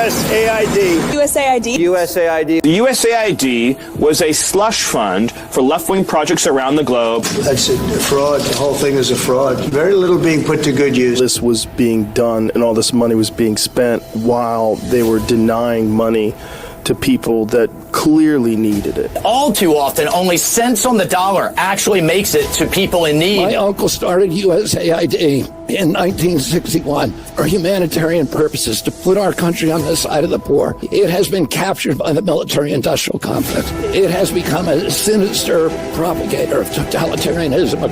USAID. USAID. USAID. The USAID was a slush fund for left-wing projects around the globe. That's a fraud. The whole thing is a fraud. Very little being put to good use. This was being done and all this money was being spent while they were denying money to people that clearly needed it. All too often, only cents on the dollar actually makes it to people in need. My uncle started USAID in 1961 for humanitarian purposes to put our country on the side of the poor. It has been captured by the military-industrial complex. It has become a sinister propagator of totalitarianism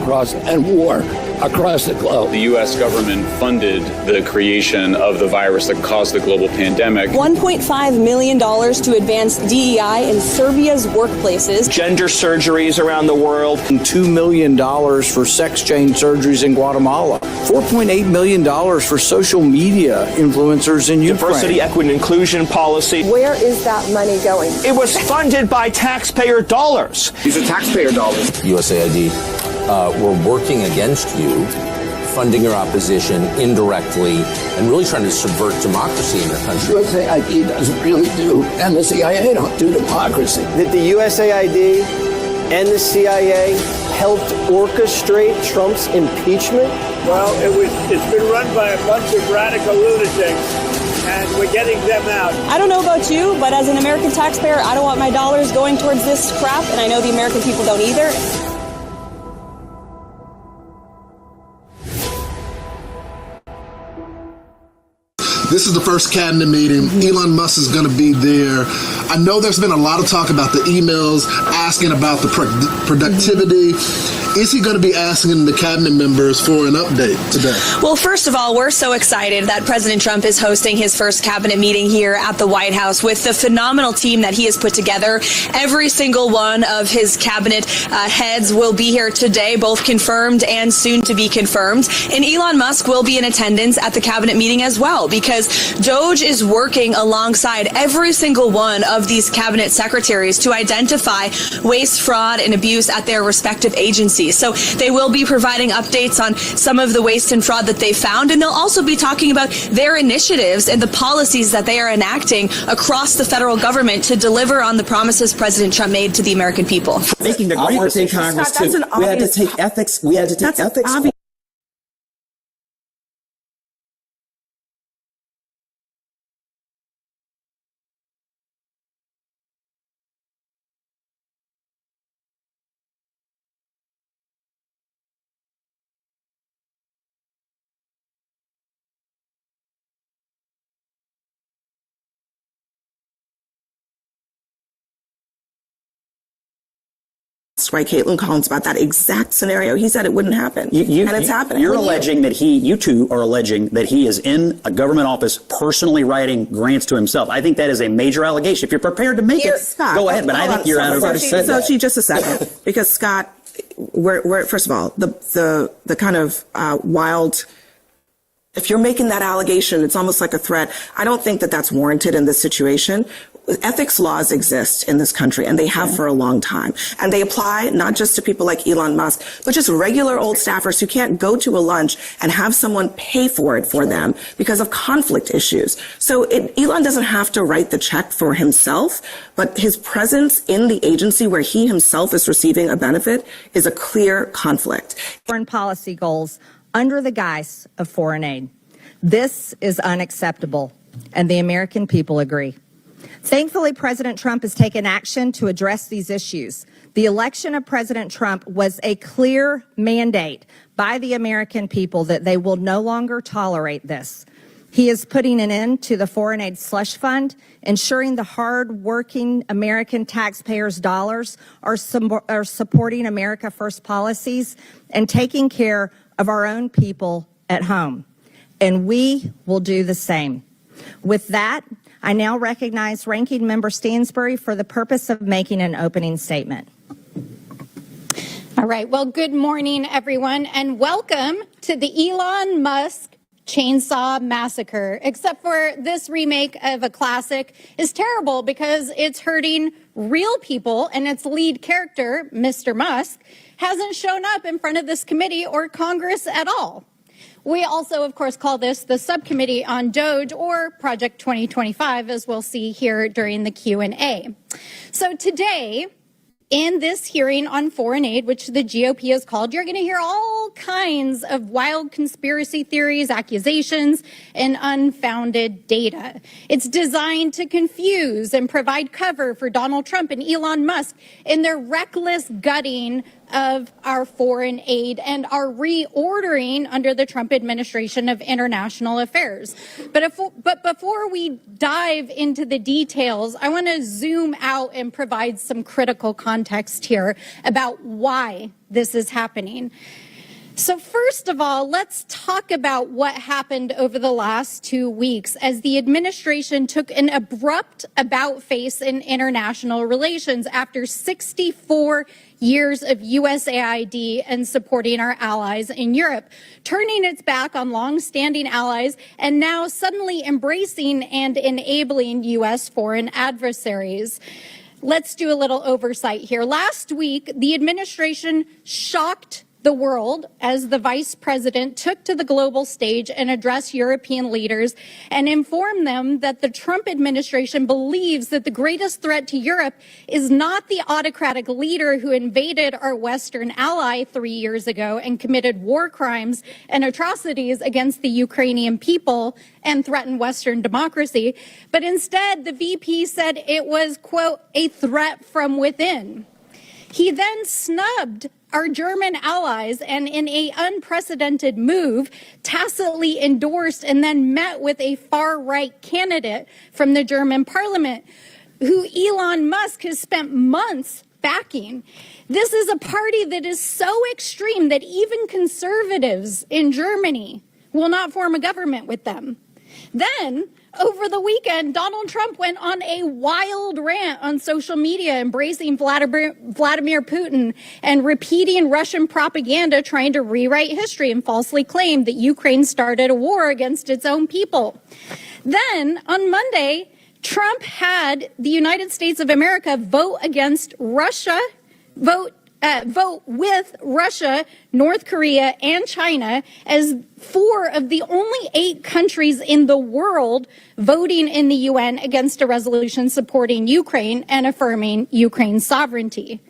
and war across the globe. The U.S. government funded the creation of the virus that caused the global pandemic. $1.5 million to advance DEI in Serbia's workplaces. Gender surgeries around the world. $2 million for sex change surgeries in Guatemala. $4.8 million for social media influencers in Ukraine. Diversity, equity, and inclusion policy. Where is that money going? It was funded by taxpayer dollars. These are taxpayer dollars. USAID, we're working against you, funding your opposition indirectly, and really trying to subvert democracy in your country. USAID doesn't really do, and the CIA don't do democracy. That the USAID and the CIA helped orchestrate Trump's impeachment? Well, it's been run by a bunch of radical lunatics, and we're getting them out. I don't know about you, but as an American taxpayer, I don't want my dollars going towards this crap, and I know the American people don't either. This is the first cabinet meeting. Elon Musk is going to be there. I know there's been a lot of talk about the emails asking about the productivity. Is he going to be asking the cabinet members for an update today? Well, first of all, we're so excited that President Trump is hosting his first cabinet meeting here at the White House with the phenomenal team that he has put together. Every single one of his cabinet heads will be here today, both confirmed and soon to be confirmed. And Elon Musk will be in attendance at the cabinet meeting as well, because Doge is working alongside every single one of these cabinet secretaries to identify waste, fraud, and abuse at their respective agencies. So they will be providing updates on some of the waste and fraud that they found, and they'll also be talking about their initiatives and the policies that they are enacting across the federal government to deliver on the promises President Trump made to the American people. Making the great mistake in Congress, too. We had to take ethics. We had to take ethics. Right, Caitlin Collins about that exact scenario. He said it wouldn't happen, and it's happening. You're alleging that you two are alleging that he is in a government office personally writing grants to himself. I think that is a major allegation. If you're prepared to make it, Scott, go ahead. But I think you're out of order. So, just a second, because Scott, we're first of all the kind of wild. If you're making that allegation, it's almost like a threat. I don't think that that's warranted in this situation. Ethics laws exist in this country, and they have for a long time. And they apply not just to people like Elon Musk, but just regular old staffers who can't go to a lunch and have someone pay for it for them because of conflict issues. So Elon doesn't have to write the check for himself, but his presence in the agency where he himself is receiving a benefit is a clear conflict. Foreign policy goals under the guise of foreign aid. This is unacceptable, and the American people agree. Thankfully, President Trump has taken action to address these issues. The election of President Trump was a clear mandate by the American people that they will no longer tolerate this. He is putting an end to the foreign aid slush fund, ensuring the hard-working American taxpayers' dollars are supporting America First policies and taking care of our own people at home. And we will do the same. With that, I now recognize Ranking Member Stansbury for the purpose of making an opening statement. All right. Well, good morning, everyone, and welcome to the Elon Musk Chainsaw Massacre. Except for this remake of a classic is terrible because it's hurting real people, and its lead character, Mr. Musk, hasn't shown up in front of this committee or Congress at all. We also, of course, call this the Subcommittee on Doge, or Project 2025, as we'll see here during the Q&A. So today, in this hearing on foreign aid, which the GOP has called, you're going to hear all kinds of wild conspiracy theories, accusations, and unfounded data. It's designed to confuse and provide cover for Donald Trump and Elon Musk in their reckless gutting of our foreign aid and our reordering under the Trump administration of international affairs. But before we dive into the details, I want to zoom out and provide some critical context here about why this is happening. So first of all, let's talk about what happened over the last 2 weeks as the administration took an abrupt about-face in international relations after 64 years of USAID and supporting our allies in Europe, turning its back on long-standing allies and now suddenly embracing and enabling U.S. foreign adversaries. Let's do a little oversight here. Last week, the administration shocked the world as the vice president took to the global stage and addressed European leaders and informed them that the Trump administration believes that the greatest threat to Europe is not the autocratic leader who invaded our Western ally 3 years ago and committed war crimes and atrocities against the Ukrainian people and threatened Western democracy, but instead the VP said it was, quote, a threat from within. He then snubbed our German allies and in an unprecedented move tacitly endorsed and then met with a far-right candidate from the German parliament who Elon Musk has spent months backing. This is a party that is so extreme that even conservatives in Germany will not form a government with them. Then, over the weekend, Donald Trump went on a wild rant on social media, embracing Vladimir Putin and repeating Russian propaganda, trying to rewrite history and falsely claim that Ukraine started a war against its own people. Then, on Monday, Trump had the United States of America vote with Russia, North Korea, and China as 4 of the only 8 countries in the world voting in the UN against a resolution supporting Ukraine and affirming Ukraine's sovereignty.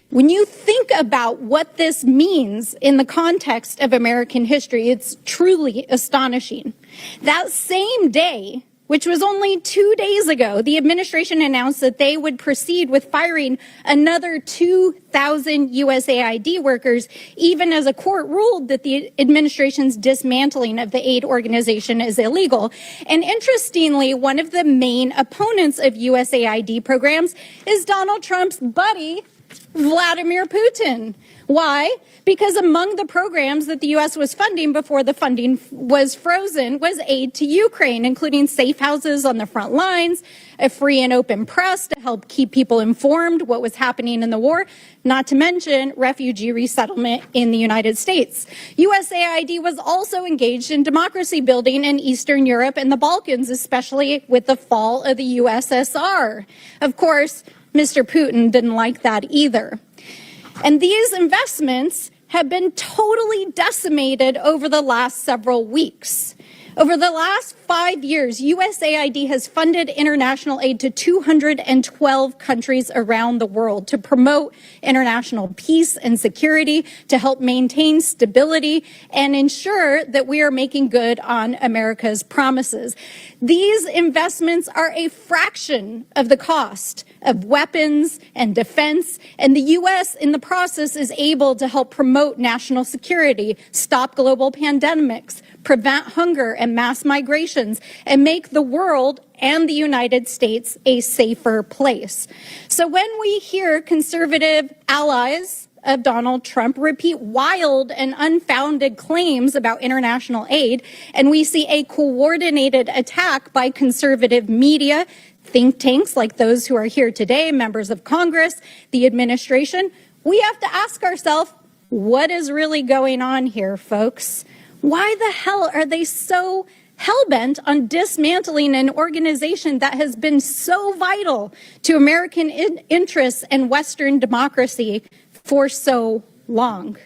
When you think about what this means in the context of American history, it's truly astonishing. That same day, which was only 2 days ago, the administration announced that they would proceed with firing another 2,000 USAID workers, even as a court ruled that the administration's dismantling of the aid organization is illegal. And interestingly, one of the main opponents of USAID programs is Donald Trump's buddy, Vladimir Putin. Why? Because among the programs that the U.S. was funding before the funding was frozen was aid to Ukraine, including safe houses on the front lines, a free and open press to help keep people informed what was happening in the war, not to mention refugee resettlement in the United States. USAID was also engaged in democracy building in Eastern Europe and the Balkans, especially with the fall of the USSR. Of course, Mr. Putin didn't like that either. And these investments have been totally decimated over the last several weeks. Over the last 5 years, USAID has funded international aid to 212 countries around the world to promote international peace and security, to help maintain stability, and ensure that we are making good on America's promises. These investments are a fraction of the cost of weapons and defense, and the U.S. in the process is able to help promote national security, stop global pandemics, prevent hunger and mass migrations, and make the world and the United States a safer place. So when we hear conservative allies of Donald Trump repeat wild and unfounded claims about international aid, and we see a coordinated attack by conservative media, think tanks like those who are here today, members of Congress, the administration, we have to ask ourselves, what is really going on here, folks? Why the hell are they so hell-bent on dismantling an organization that has been so vital to American interests and Western democracy for so long?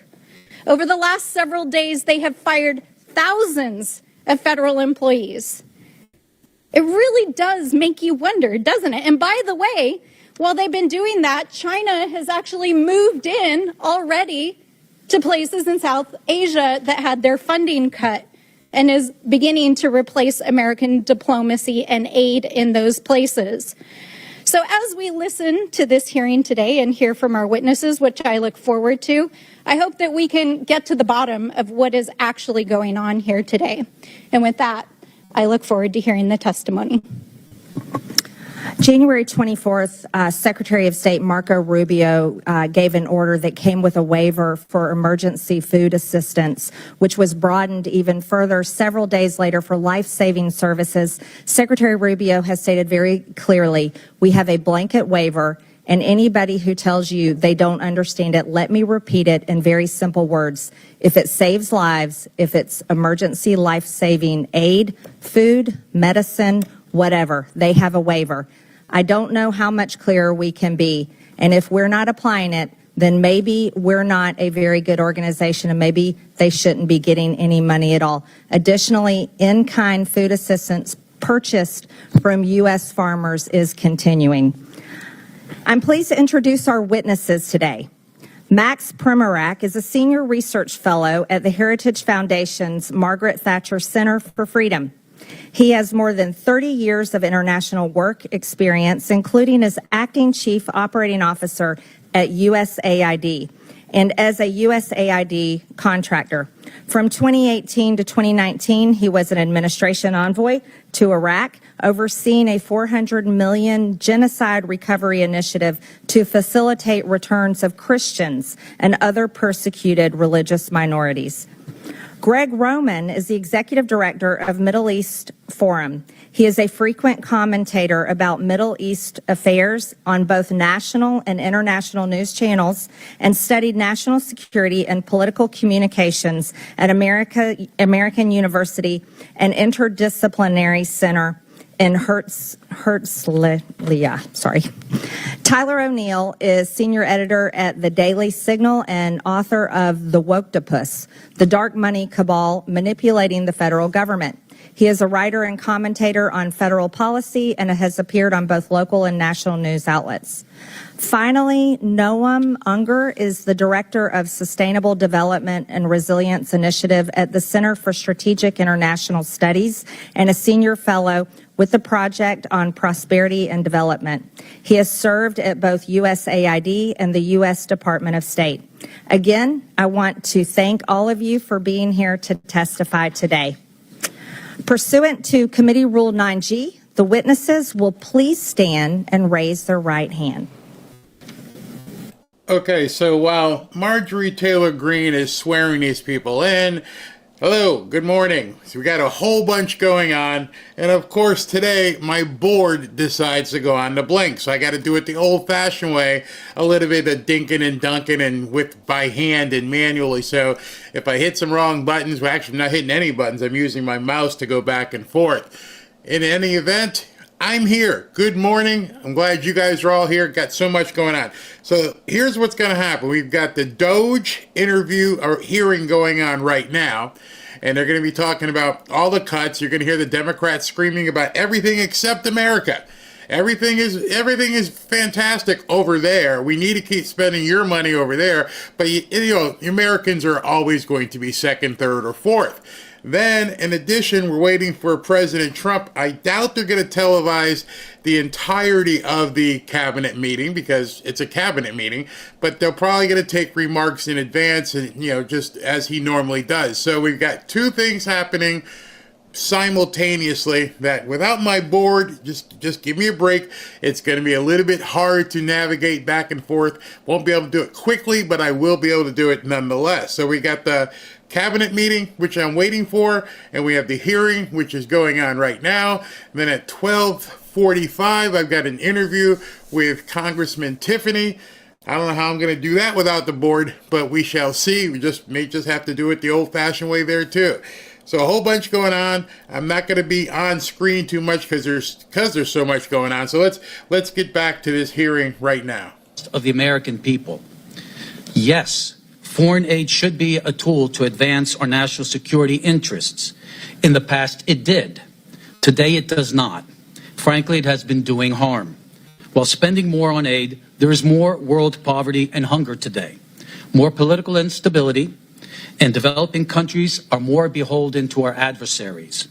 Over the last several days, they have fired thousands of federal employees. It really does make you wonder, doesn't it? And by the way, while they've been doing that, China has actually moved in already to places in South Asia that had their funding cut and is beginning to replace American diplomacy and aid in those places. So as we listen to this hearing today and hear from our witnesses, which I look forward to, I hope that we can get to the bottom of what is actually going on here today. And with that, I look forward to hearing the testimony. January 24th, Secretary of State Marco Rubio gave an order that came with a waiver for emergency food assistance, which was broadened even further several days later for life-saving services. Secretary Rubio has stated very clearly, we have a blanket waiver, and anybody who tells you they don't understand it, let me repeat it in very simple words. If it saves lives, if it's emergency life-saving aid, food, medicine, whatever, they have a waiver. I don't know how much clearer we can be. And if we're not applying it, then maybe we're not a very good organization and maybe they shouldn't be getting any money at all. Additionally, in-kind food assistance purchased from U.S. farmers is continuing. I'm pleased to introduce our witnesses today. Max Primorak is a senior research fellow at the Heritage Foundation's Margaret Thatcher Center for Freedom. He has more than 30 years of international work experience, including as acting chief operating officer at USAID and as a USAID contractor. From 2018 to 2019, he was an administration envoy to Iraq, overseeing a $400 million genocide recovery initiative to facilitate returns of Christians and other persecuted religious minorities. Greg Roman is the executive director of Middle East Forum. He is a frequent commentator about Middle East affairs on both national and international news channels and studied national security and political communications at American University and Interdisciplinary Center in Herzliya. Tyler O'Neill is senior editor at the Daily Signal and author of The Woktopus, The Dark Money Cabal Manipulating the Federal Government. He is a writer and commentator on federal policy and has appeared on both local and national news outlets. Finally, Noam Unger is the Director of Sustainable Development and Resilience Initiative at the Center for Strategic International Studies and a senior fellow with the Project on Prosperity and Development. He has served at both USAID and the U.S. Department of State. Again, I want to thank all of you for being here to testify today. Pursuant to Committee Rule 9G, the witnesses will please stand and raise their right hand. Okay, so while Marjorie Taylor Greene is swearing these people in, hello, good morning. So we got a whole bunch going on, and of course today my board decides to go on the blink, so I got to do it the old-fashioned way, a little bit of dinking and dunking and by hand and manually. So if I hit some wrong buttons, well, actually I'm not hitting any buttons, I'm using my mouse to go back and forth. In any event, I'm here. Good morning. I'm glad you guys are all here. Got so much going on. So here's what's going to happen. We've got the Doge interview or hearing going on right now, and they're going to be talking about all the cuts. You're going to hear the Democrats screaming about everything except America. Everything is fantastic over there. We need to keep spending your money over there, but you know, Americans are always going to be second, third, or fourth. Then, in addition, we're waiting for President Trump. I doubt they're going to televise the entirety of the cabinet meeting because it's a cabinet meeting, but they're probably going to take remarks in advance and, you know, just as he normally does. So we've got two things happening simultaneously that without my board, just give me a break. It's going to be a little bit hard to navigate back and forth. Won't be able to do it quickly, but I will be able to do it nonetheless. So we got the cabinet meeting, which I'm waiting for, and we have the hearing, which is going on right now. And then at 12:45, I've got an interview with Congressman Tiffany. I don't know how I'm going to do that without the board, but we shall see. We may just have to do it the old-fashioned way there too. So a whole bunch going on. I'm not going to be on screen too much because there's so much going on. So let's get back to this hearing right now. Of the American people. Yes, foreign aid should be a tool to advance our national security interests. In the past, it did. Today, it does not. Frankly, it has been doing harm. While spending more on aid, there is more world poverty and hunger today, more political instability, and developing countries are more beholden to our adversaries.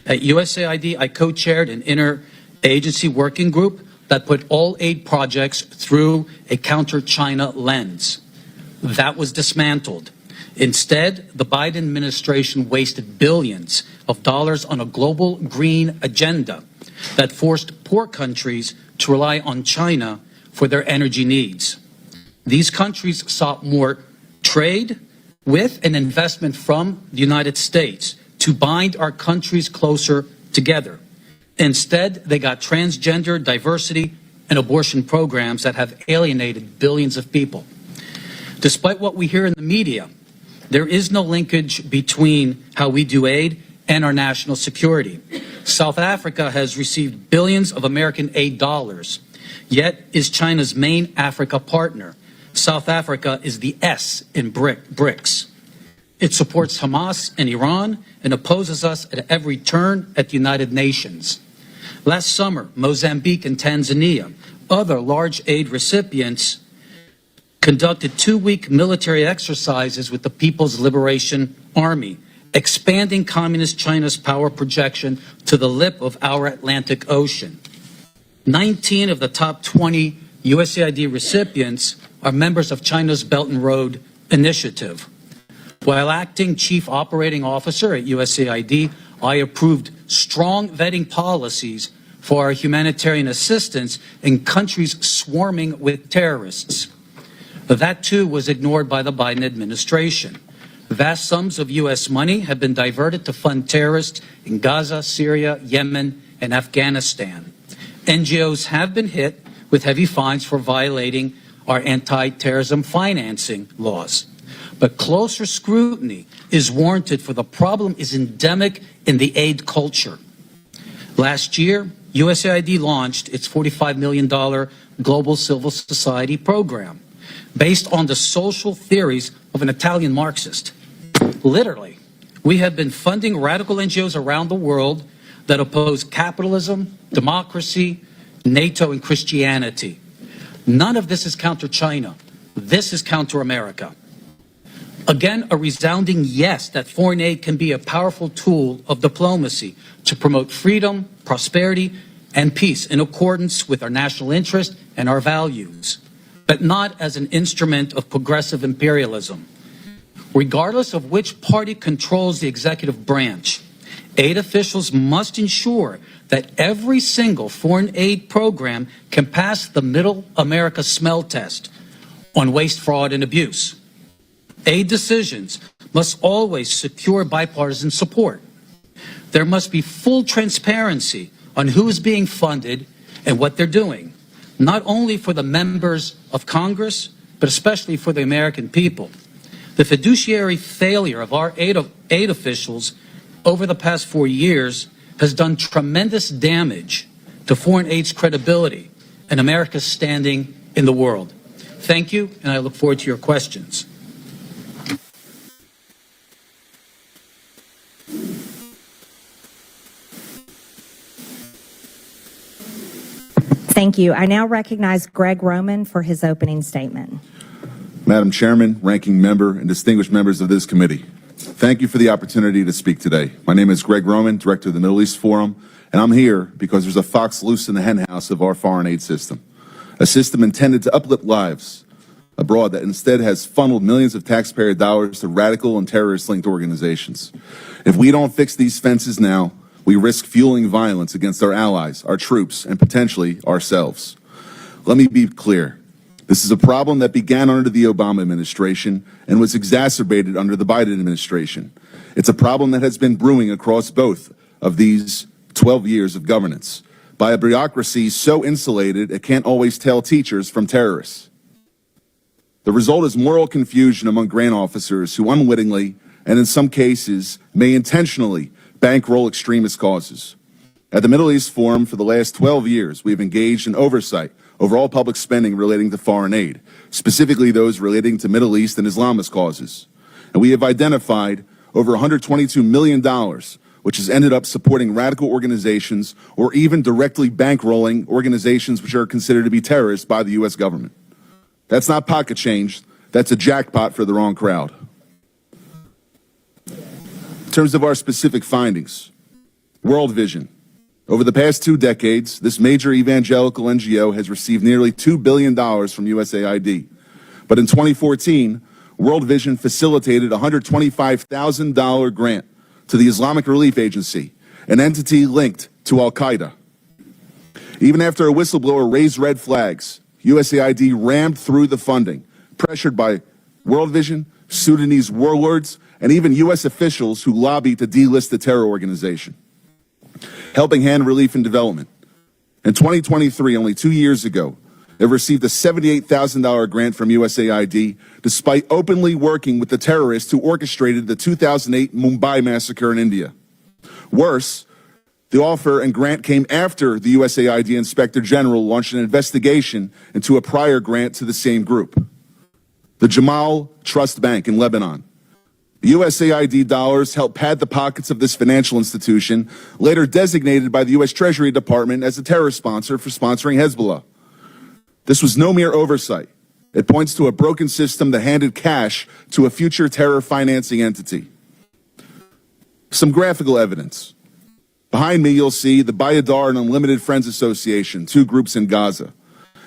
At USAID, I co-chaired an interagency working group that put all aid projects through a counter-China lens. That was dismantled. Instead, the Biden administration wasted billions of dollars on a global green agenda that forced poor countries to rely on China for their energy needs. These countries sought more trade with and investment from the United States to bind our countries closer together. Instead, they got transgender, diversity, and abortion programs that have alienated billions of people. Despite what we hear in the media, there is no linkage between how we do aid and our national security. South Africa has received billions of American aid dollars, yet is China's main Africa partner. South Africa is the S in BRICS. It supports Hamas and Iran and opposes us at every turn at the United Nations. Last summer, Mozambique and Tanzania, other large aid recipients, conducted 2-week military exercises with the People's Liberation Army, expanding Communist China's power projection to the lip of our Atlantic Ocean. 19 of the top 20 USAID recipients are members of China's Belt and Road Initiative. While acting Chief Operating Officer at USAID, I approved strong vetting policies for our humanitarian assistance in countries swarming with terrorists. That, too, was ignored by the Biden administration. Vast sums of U.S. money have been diverted to fund terrorists in Gaza, Syria, Yemen, and Afghanistan. NGOs have been hit with heavy fines for violating our anti-terrorism financing laws. But closer scrutiny is warranted, for the problem is endemic in the aid culture. Last year, USAID launched its $45 million Global Civil Society program based on the social theories of an Italian Marxist. Literally, we have been funding radical NGOs around the world that oppose capitalism, democracy, NATO, and Christianity. None of this is counter-China. This is counter-America. Again, a resounding yes that foreign aid can be a powerful tool of diplomacy to promote freedom, prosperity, and peace in accordance with our national interest and our values, but not as an instrument of progressive imperialism. Regardless of which party controls the executive branch, aid officials must ensure that every single foreign aid program can pass the Middle America smell test on waste, fraud, and abuse. Aid decisions must always secure bipartisan support. There must be full transparency on who is being funded and what they're doing, not only for the members of Congress, but especially for the American people. The fiduciary failure of our aid officials over the past 4 years has done tremendous damage to foreign aid's credibility and America's standing in the world. Thank you, and I look forward to your questions. Thank you. I now recognize Greg Roman for his opening statement. Madam Chairman, ranking member, and distinguished members of this committee, thank you for the opportunity to speak today. My name is Greg Roman, Director of the Middle East Forum, and I'm here because there's a fox loose in the henhouse of our foreign aid system, a system intended to uplift lives abroad that instead has funneled millions of taxpayer dollars to radical and terrorist-linked organizations. If we don't fix these fences now, we risk fueling violence against our allies, our troops, and potentially ourselves. Let me be clear. This is a problem that began under the Obama administration and was exacerbated under the Biden administration. It's a problem that has been brewing across both of these 12 years of governance by a bureaucracy so insulated it can't always tell teachers from terrorists. The result is moral confusion among grant officers who unwittingly, and in some cases, may intentionally bankroll extremist causes. At the Middle East Forum for the last 12 years, we've engaged in oversight over all public spending relating to foreign aid, specifically those relating to Middle East and Islamist causes. And we have identified over $122 million, which has ended up supporting radical organizations or even directly bankrolling organizations which are considered to be terrorists by the U.S. government. That's not pocket change. That's a jackpot for the wrong crowd. In terms of our specific findings, World Vision. Over the past 2 decades, this major evangelical NGO has received nearly $2 billion from USAID. But in 2014, World Vision facilitated a $125,000 grant to the Islamic Relief Agency, an entity linked to Al-Qaeda. Even after a whistleblower raised red flags, USAID rammed through the funding, pressured by World Vision, Sudanese warlords, and even U.S. officials who lobbied to delist the terror organization. Helping Hand Relief and Development. In 2023, only 2 years ago, it received a $78,000 grant from USAID, despite openly working with the terrorists who orchestrated the 2008 Mumbai massacre in India. Worse, the offer and grant came after the USAID Inspector General launched an investigation into a prior grant to the same group. The Jamal Trust Bank in Lebanon. The USAID dollars helped pad the pockets of this financial institution, later designated by the U.S. Treasury Department as a terror sponsor for sponsoring Hezbollah. This was no mere oversight. It points to a broken system that handed cash to a future terror financing entity. Some graphical evidence. Behind me, you'll see the Bayadar and Unlimited Friends Association, 2 groups in Gaza.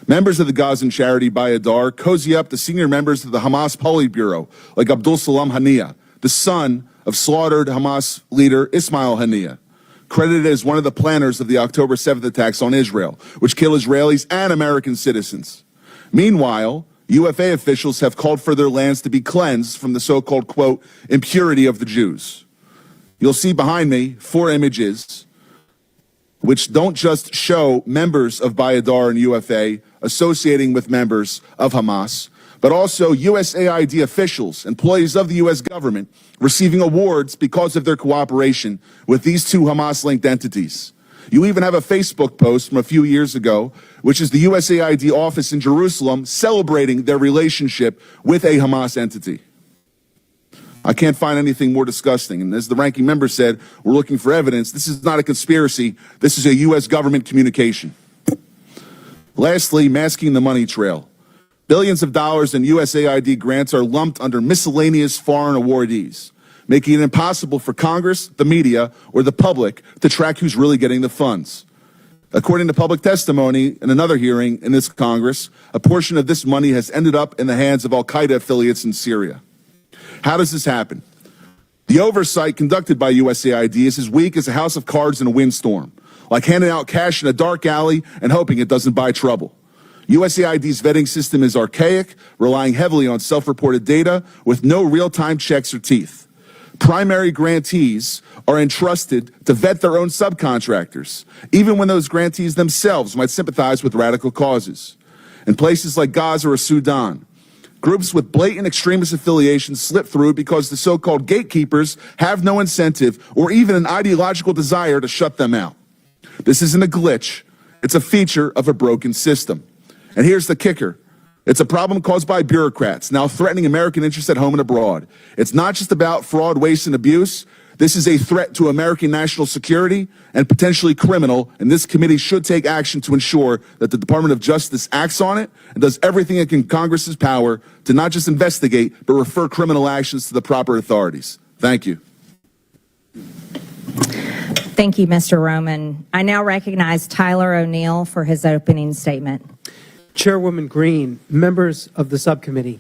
Members of the Gazan charity Bayadar cozy up to senior members of the Hamas Politburo, like Abdul Salam Haniyeh, the son of slaughtered Hamas leader Ismail Haniyeh, credited as one of the planners of the October 7th attacks on Israel, which kill Israelis and American citizens. Meanwhile, UFA officials have called for their lands to be cleansed from the so-called, quote, impurity of the Jews. You'll see behind me 4 images which don't just show members of Bayadar and UFA associating with members of Hamas, but also USAID officials, employees of the U.S. government, receiving awards because of their cooperation with these 2 Hamas-linked entities. You even have a Facebook post from a few years ago, which is the USAID office in Jerusalem celebrating their relationship with a Hamas entity. I can't find anything more disgusting. And as the ranking member said, we're looking for evidence. This is not a conspiracy. This is a U.S. government communication. Lastly, masking the money trail. Billions of dollars in USAID grants are lumped under miscellaneous foreign awardees, making it impossible for Congress, the media, or the public to track who's really getting the funds. According to public testimony in another hearing in this Congress, a portion of this money has ended up in the hands of Al-Qaeda affiliates in Syria. How does this happen? The oversight conducted by USAID is as weak as a house of cards in a windstorm, like handing out cash in a dark alley and hoping it doesn't buy trouble. USAID's vetting system is archaic, relying heavily on self-reported data with no real-time checks or teeth. Primary grantees are entrusted to vet their own subcontractors, even when those grantees themselves might sympathize with radical causes. In places like Gaza or Sudan, groups with blatant extremist affiliations slip through because the so-called gatekeepers have no incentive or even an ideological desire to shut them out. This isn't a glitch. It's a feature of a broken system. And here's the kicker. It's a problem caused by bureaucrats now threatening American interests at home and abroad. It's not just about fraud, waste, and abuse. This is a threat to American national security and potentially criminal, and this committee should take action to ensure that the Department of Justice acts on it and does everything in Congress's power to not just investigate, but refer criminal actions to the proper authorities. Thank you. Thank you, Mr. Roman. I now recognize Tyler O'Neill for his opening statement. Chairwoman Green, members of the subcommittee,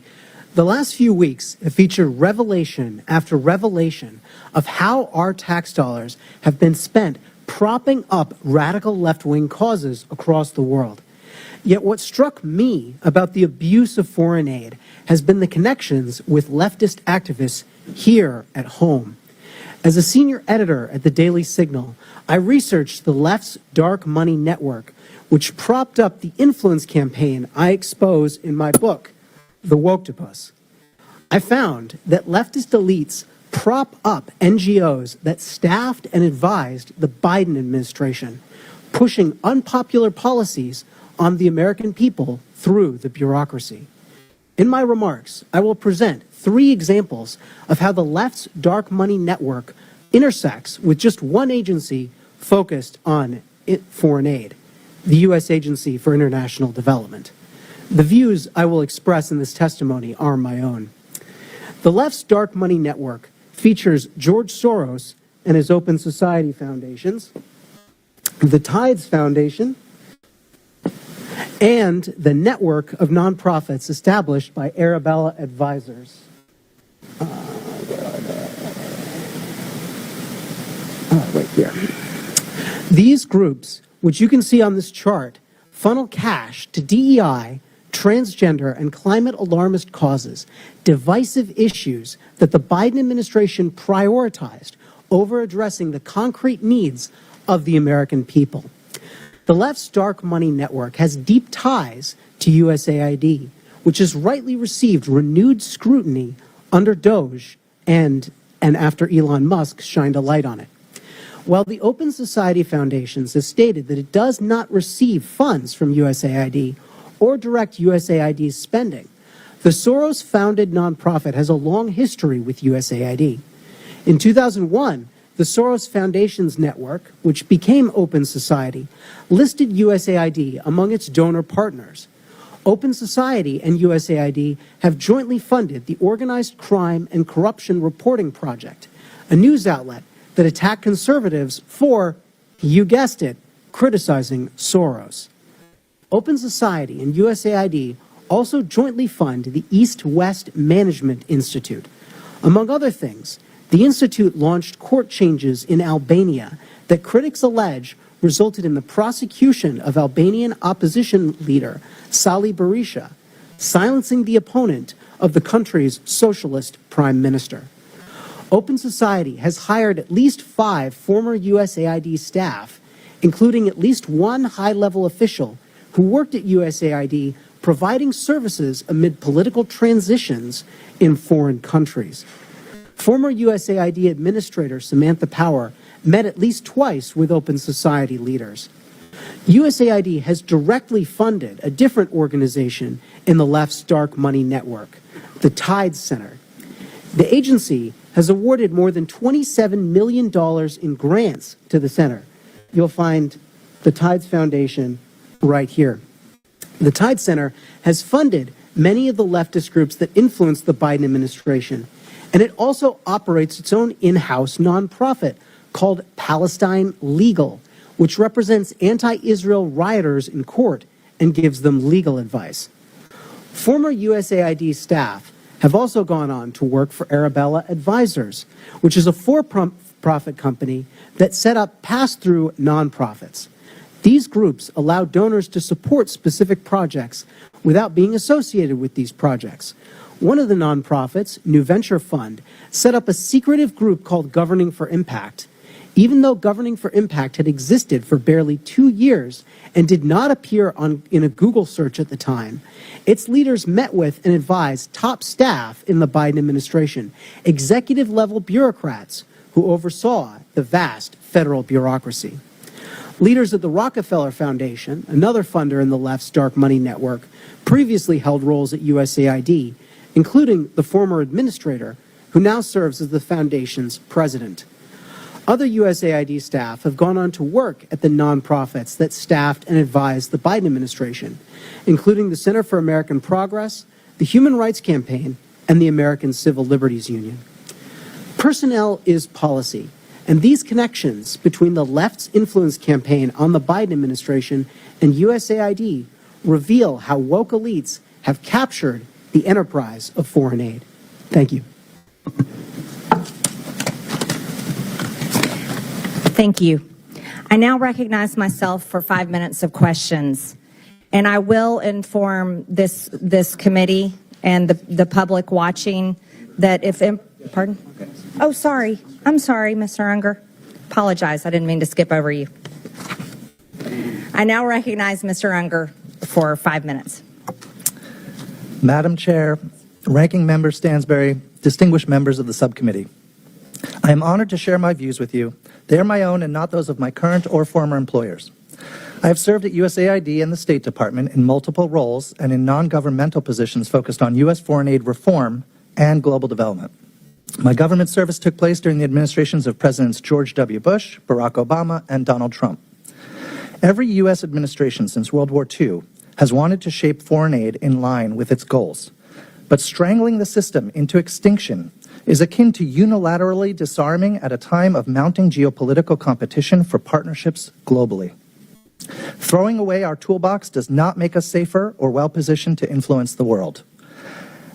the last few weeks have featured revelation after revelation of how our tax dollars have been spent propping up radical left-wing causes across the world. Yet what struck me about the abuse of foreign aid has been the connections with leftist activists here at home. As a senior editor at the Daily Signal, I researched the left's dark money network, which propped up the influence campaign I expose in my book, The Woktopus. I found that leftist elites prop up NGOs that staffed and advised the Biden administration, pushing unpopular policies on the American people through the bureaucracy. In my remarks, I will present 3 examples of how the left's dark money network intersects with just one agency focused on foreign aid, the U.S. Agency for International Development. The views I will express in this testimony are my own. The left's dark money network features George Soros and his Open Society Foundations, the Tides Foundation, and the network of nonprofits established by Arabella Advisors. Right here. These groups, which you can see on this chart, funnel cash to DEI, transgender, and climate alarmist causes, divisive issues that the Biden administration prioritized over addressing the concrete needs of the American people. The left's dark money network has deep ties to USAID, which has rightly received renewed scrutiny under Doge and after Elon Musk shined a light on it. While the Open Society Foundations has stated that it does not receive funds from USAID or direct USAID's spending, the Soros-founded nonprofit has a long history with USAID. In 2001, the Soros Foundations Network, which became Open Society, listed USAID among its donor partners. Open Society and USAID have jointly funded the Organized Crime and Corruption Reporting Project, a news outlet that attacked conservatives for, you guessed it, criticizing Soros. Open Society and USAID also jointly fund the East-West Management Institute. Among other things, the institute launched court changes in Albania that critics allege resulted in the prosecution of Albanian opposition leader Sali Berisha, silencing the opponent of the country's socialist prime minister. Open Society has hired at least 5 former USAID staff, including at least one high-level official who worked at USAID providing services amid political transitions in foreign countries. Former USAID Administrator Samantha Power met at least twice with Open Society leaders. USAID has directly funded a different organization in the left's dark money network, the Tides Center. The agency has awarded more than $27 million in grants to the center. You'll find the Tides Foundation right here. The Tides Center has funded many of the leftist groups that influence the Biden administration, and it also operates its own in-house nonprofit called Palestine Legal, which represents anti-Israel rioters in court and gives them legal advice. Former USAID staff have also gone on to work for Arabella Advisors, which is a for-profit company that set up pass-through nonprofits. These groups allow donors to support specific projects without being associated with these projects. One of the nonprofits, New Venture Fund, set up a secretive group called Governing for Impact. Even though Governing for Impact had existed for barely 2 years and did not appear in a Google search at the time, its leaders met with and advised top staff in the Biden administration, executive-level bureaucrats who oversaw the vast federal bureaucracy. Leaders at the Rockefeller Foundation, another funder in the left's dark money network, previously held roles at USAID, including the former administrator, who now serves as the foundation's president. Other USAID staff have gone on to work at the nonprofits that staffed and advised the Biden administration, including the Center for American Progress, the Human Rights Campaign, and the American Civil Liberties Union. Personnel is policy, and these connections between the left's influence campaign on the Biden administration and USAID reveal how woke elites have captured the enterprise of foreign aid. Thank you. Thank you. I now recognize myself for 5 minutes of questions, and I will inform this committee and the public watching that if, pardon? Oh, sorry. I'm sorry, Mr. Unger. Apologize. I didn't mean to skip over you. I now recognize Mr. Unger for 5 minutes. Madam Chair, Ranking Member Stansberry, distinguished members of the subcommittee. I am honored to share my views with you. They are my own and not those of my current or former employers. I have served at USAID and the State Department in multiple roles and in non-governmental positions focused on U.S. foreign aid reform and global development. My government service took place during the administrations of Presidents George W. Bush, Barack Obama, and Donald Trump. Every U.S. administration since World War II has wanted to shape foreign aid in line with its goals. But strangling the system into extinction is akin to unilaterally disarming at a time of mounting geopolitical competition for partnerships globally. Throwing away our toolbox does not make us safer or well-positioned to influence the world.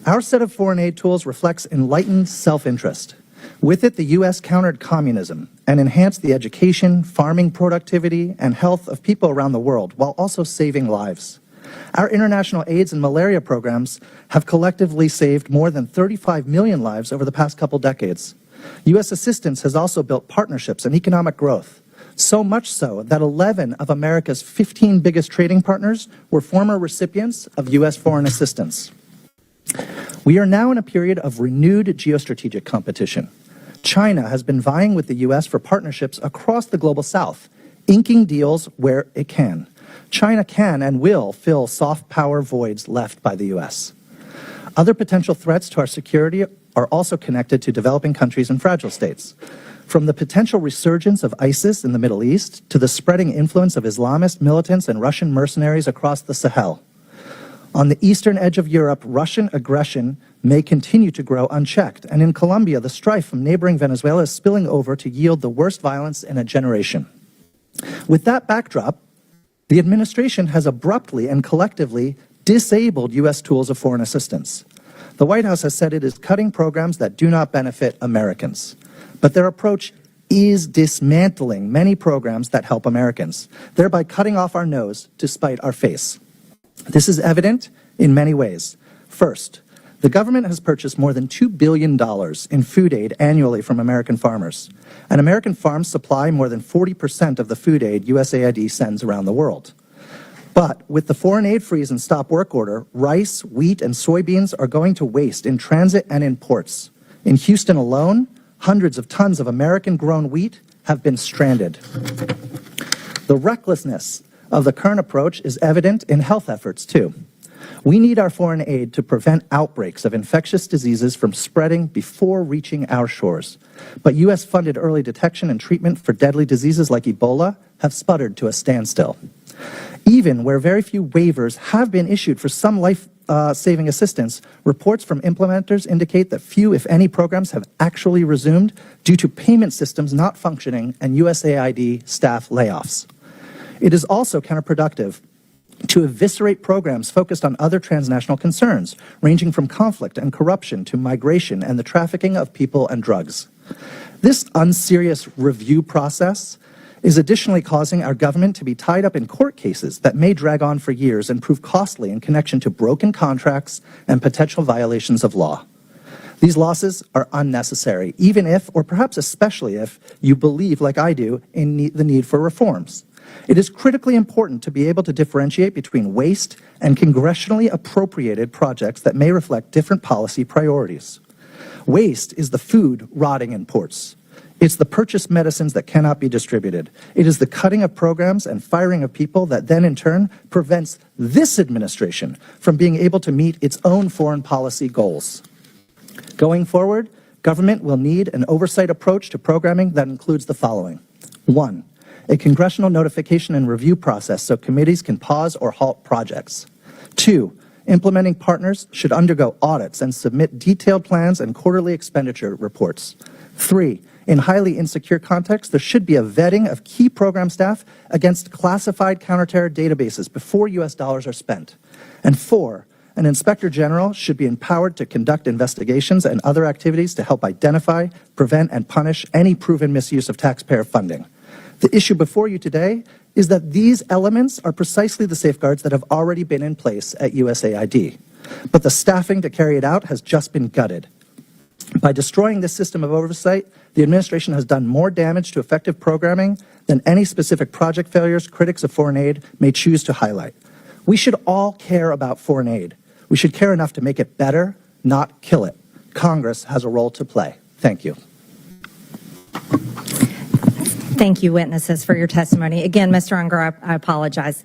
Our set of foreign aid tools reflects enlightened self-interest. With it, the U.S. countered communism and enhanced the education, farming productivity, and health of people around the world while also saving lives. Our international AIDS and malaria programs have collectively saved more than 35 million lives over the past couple decades. U.S. assistance has also built partnerships and economic growth, so much so that 11 of America's 15 biggest trading partners were former recipients of U.S. foreign assistance. We are now in a period of renewed geostrategic competition. China has been vying with the U.S. for partnerships across the global south, inking deals where it can. China can and will fill soft power voids left by the U.S. Other potential threats to our security are also connected to developing countries and fragile states. From the potential resurgence of ISIS in the Middle East to the spreading influence of Islamist militants and Russian mercenaries across the Sahel. On the eastern edge of Europe, Russian aggression may continue to grow unchecked, and in Colombia, the strife from neighboring Venezuela is spilling over to yield the worst violence in a generation. With that backdrop, the administration has abruptly and collectively disabled U.S. tools of foreign assistance. The White House has said it is cutting programs that do not benefit Americans, but their approach is dismantling many programs that help Americans, thereby cutting off our nose to spite our face. This is evident in many ways. First, the government has purchased more than $2 billion in food aid annually from American farmers, and American farms supply more than 40% of the food aid USAID sends around the world. But with the foreign aid freeze and stop work order, rice, wheat, and soybeans are going to waste in transit and in ports. In Houston alone, hundreds of tons of American-grown wheat have been stranded. The recklessness of the current approach is evident in health efforts, too. We need our foreign aid to prevent outbreaks of infectious diseases from spreading before reaching our shores. But U.S.-funded early detection and treatment for deadly diseases like Ebola have sputtered to a standstill. Even where very few waivers have been issued for some life-saving assistance, reports from implementers indicate that few, if any, programs have actually resumed due to payment systems not functioning and USAID staff layoffs. It is also counterproductive to eviscerate programs focused on other transnational concerns, ranging from conflict and corruption to migration and the trafficking of people and drugs. This unserious review process is additionally causing our government to be tied up in court cases that may drag on for years and prove costly in connection to broken contracts and potential violations of law. These losses are unnecessary, even if, or perhaps especially if, you believe, like I do, in the need for reforms. It is critically important to be able to differentiate between waste and congressionally appropriated projects that may reflect different policy priorities. Waste is the food rotting in ports. It's the purchased medicines that cannot be distributed. It is the cutting of programs and firing of people that then in turn prevents this administration from being able to meet its own foreign policy goals. Going forward, government will need an oversight approach to programming that includes the following. 1. A congressional notification and review process so committees can pause or halt projects. 2. Implementing partners should undergo audits and submit detailed plans and quarterly expenditure reports. 3. In highly insecure contexts, there should be a vetting of key program staff against classified counterterror databases before U.S. dollars are spent. And 4. An inspector general should be empowered to conduct investigations and other activities to help identify, prevent, and punish any proven misuse of taxpayer funding. The issue before you today is that these elements are precisely the safeguards that have already been in place at USAID. But the staffing to carry it out has just been gutted. By destroying this system of oversight, the administration has done more damage to effective programming than any specific project failures critics of foreign aid may choose to highlight. We should all care about foreign aid. We should care enough to make it better, not kill it. Congress has a role to play. Thank you. Thank you, witnesses, for your testimony. Again, Mr. Unger, I apologize.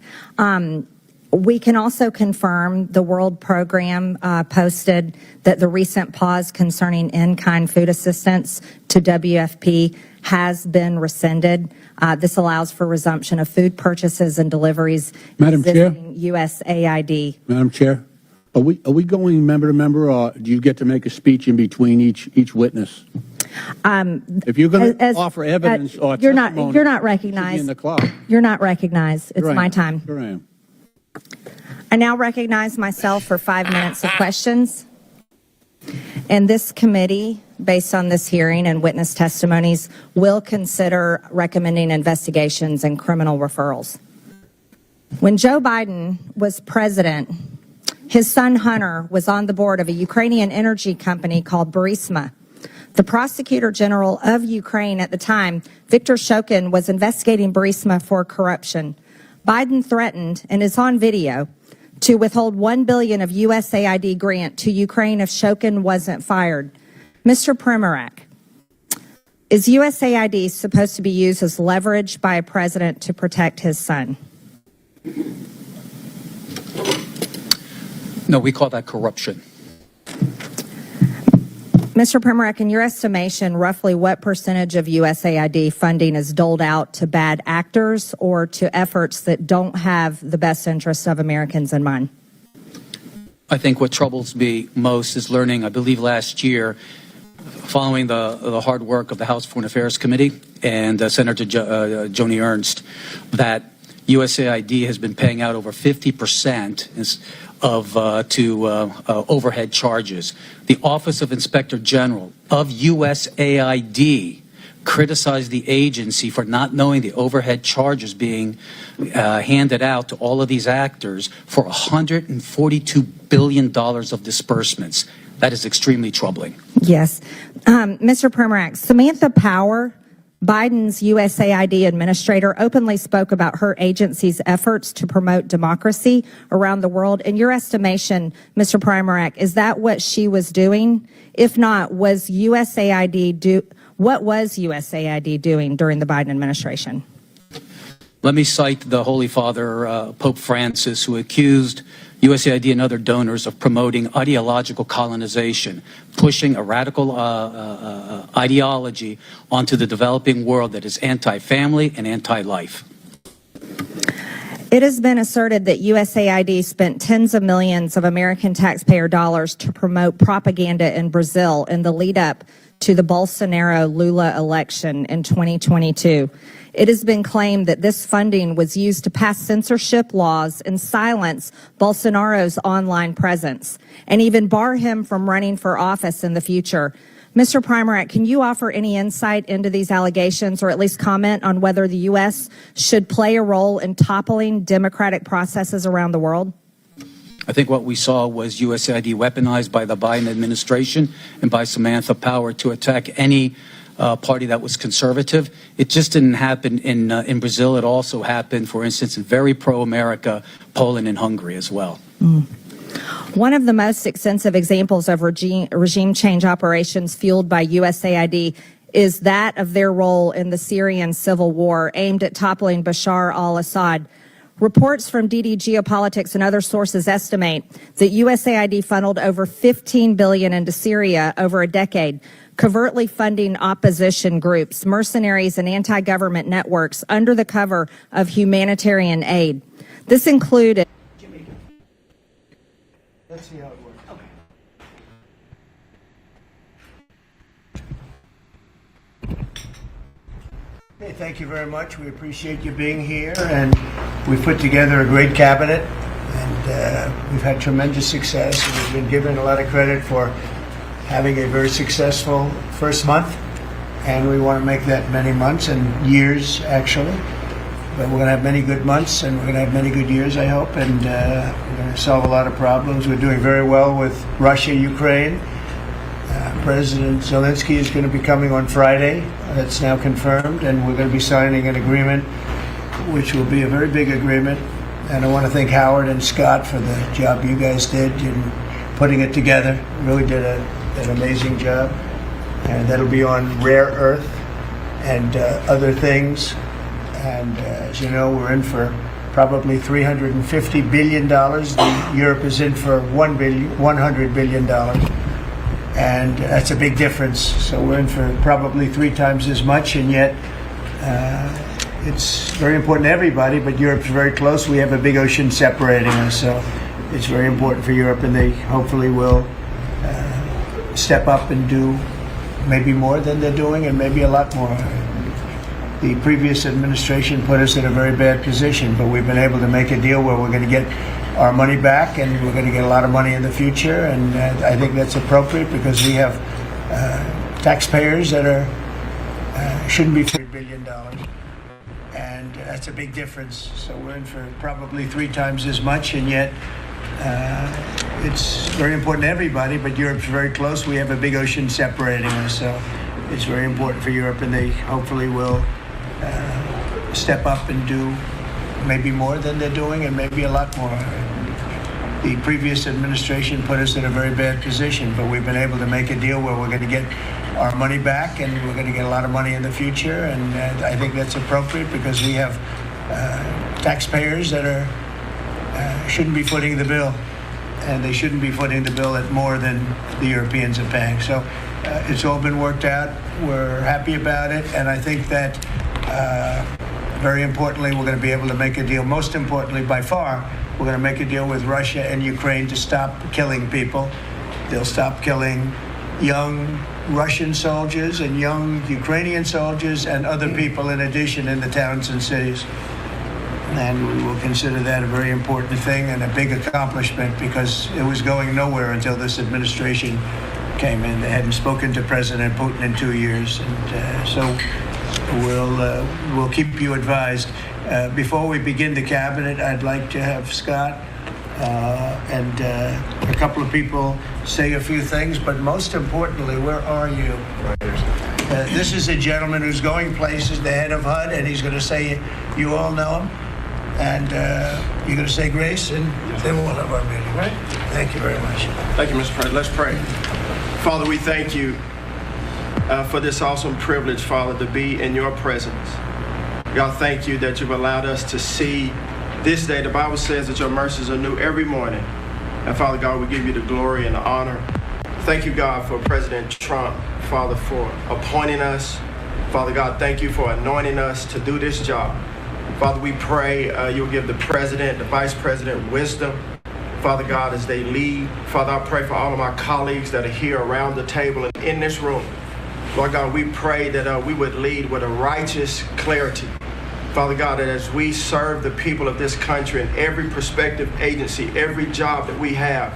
We can also confirm the World Program posted that the recent pause concerning in-kind food assistance to WFP has been rescinded. This allows for resumption of food purchases and deliveries. Madam Chair? USAID. Madam Chair, are we going member to member, or do you get to make a speech in between each witness? If you're going to offer evidence or you're testimony, not recognized. In the clock. You're not recognized. It's Sure my am. time. Sure I am. I now recognize myself for 5 minutes of questions. And this committee, based on this hearing and witness testimonies, will consider recommending investigations and criminal referrals. When Joe Biden was president, his son Hunter was on the board of a Ukrainian energy company called Burisma. The prosecutor general of Ukraine at the time, Viktor Shokin, was investigating Burisma for corruption. Biden threatened, and is on video, to withhold $1 billion of USAID grant to Ukraine if Shokin wasn't fired. Mr. Primorak, is USAID supposed to be used as leverage by a president to protect his son? No, we call that corruption. Mr. Primorak, in your estimation, roughly what percentage of USAID funding is doled out to bad actors or to efforts that don't have the best interests of Americans in mind? I think what troubles me most is learning, I believe last year, following the hard work of the House Foreign Affairs Committee and Senator Joni Ernst, that USAID has been paying out over 50% to overhead charges. The Office of Inspector General of USAID criticized the agency for not knowing the overhead charges being handed out to all of these actors for $142 billion of disbursements. That is extremely troubling. Yes. Mr. Primorak, Samantha Power, Biden's USAID administrator, openly spoke about her agency's efforts to promote democracy around the world. In your estimation, Mr. Primorak, is that what she was doing? If not, what was USAID doing during the Biden administration? Let me cite the Holy Father, Pope Francis, who accused USAID and other donors of promoting ideological colonization, pushing a radical ideology onto the developing world that is anti-family and anti-life. It has been asserted that USAID spent tens of millions of American taxpayer dollars to promote propaganda in Brazil in the lead up to the Bolsonaro-Lula election in 2022. It has been claimed that this funding was used to pass censorship laws and silence Bolsonaro's online presence, and even bar him from running for office in the future. Mr. Primorak, can you offer any insight into these allegations, or at least comment on whether the U.S. should play a role in toppling democratic processes around the world? I think what we saw was USAID weaponized by the Biden administration and by Samantha Power to attack any party that was conservative. It just didn't happen in Brazil. It also happened, for instance, in very pro-America, Poland and Hungary as well. One of the most extensive examples of regime change operations fueled by USAID is that of their role in the Syrian civil war aimed at toppling Bashar al-Assad. Reports from DD Geopolitics and other sources estimate that USAID funneled over $15 billion into Syria over a decade, covertly funding opposition groups, mercenaries, and anti-government networks under the cover of humanitarian aid. This included... Let's see how it works. Okay, thank you very much. We appreciate you being here, and we've put together a great cabinet, and we've had tremendous success. We've been given a lot of credit for having a very successful first month, and we want to make that many months and years, actually. But we're going to have many good months, and we're going to have many good years, I hope, and we're going to solve a lot of problems. We're doing very well with Russia, Ukraine. President Zelensky is going to be coming on Friday. That's now confirmed, and we're going to be signing an agreement, which will be a very big agreement. And I want to thank Howard and Scott for the job you guys did in putting it together. You really did an amazing job. And that'll be on rare earth and other things. And as you know, we're in for probably $350 billion. Europe is in for $100 billion. And that's a big difference. So we're in for probably 3 times as much, and yet it's very important to everybody, but Europe's very close. We have a big ocean separating us, so it's very important for Europe, and they hopefully will step up and do maybe more than they're doing, and maybe a lot more. The previous administration put us in a very bad position, but we've been able to make a deal where we're going to get our money back, and we're going to get a lot of money in the future, and I think that's appropriate because we have taxpayers that are shouldn't be $3 billion, and that's a big difference. So we're in for probably 3 times as much, and yet it's very important to everybody, but Europe's very close. We have a big ocean separating us, so it's very important for Europe, and they hopefully will step up and do maybe more than they're doing, and maybe a lot more. The previous administration put us in a very bad position, but we've been able to make a deal where we're going to get our money back, and we're going to get a lot of money in the future, and I think that's appropriate because we have taxpayers that are shouldn't be footing the bill, and they shouldn't be footing the bill at more than the Europeans are paying. So it's all been worked out. We're happy about it, and I think that very importantly, we're going to be able to make a deal. Most importantly, by far, we're going to make a deal with Russia and Ukraine to stop killing people. They'll stop killing young Russian soldiers and young Ukrainian soldiers and other people in addition in the towns and cities. And we will consider that a very important thing and a big accomplishment because it was going nowhere until this administration came in. They hadn't spoken to President Putin in 2 years. And so we'll keep you advised. Before we begin the cabinet, I'd like to have Scott and a couple of people say a few things, but most importantly, where are you? This is a gentleman who's going places, the head of HUD, and he's going to say, you all know him, and you're going to say grace, and then we'll have our meeting, right? Thank you very much. Thank you, Mr. President. Let's pray. Father, we thank you for this awesome privilege, Father, to be in your presence. God, thank you that you've allowed us to see this day. The Bible says that your mercies are new every morning. And Father God, we give you the glory and the honor. Thank you, God, for President Trump, Father, for appointing us. Father God, thank you for anointing us to do this job. Father, we pray you'll give the president, the vice president wisdom, Father God, as they lead. Father, I pray for all of my colleagues that are here around the table and in this room. Lord God, we pray that we would lead with a righteous clarity. Father God, that as we serve the people of this country in every prospective agency, every job that we have,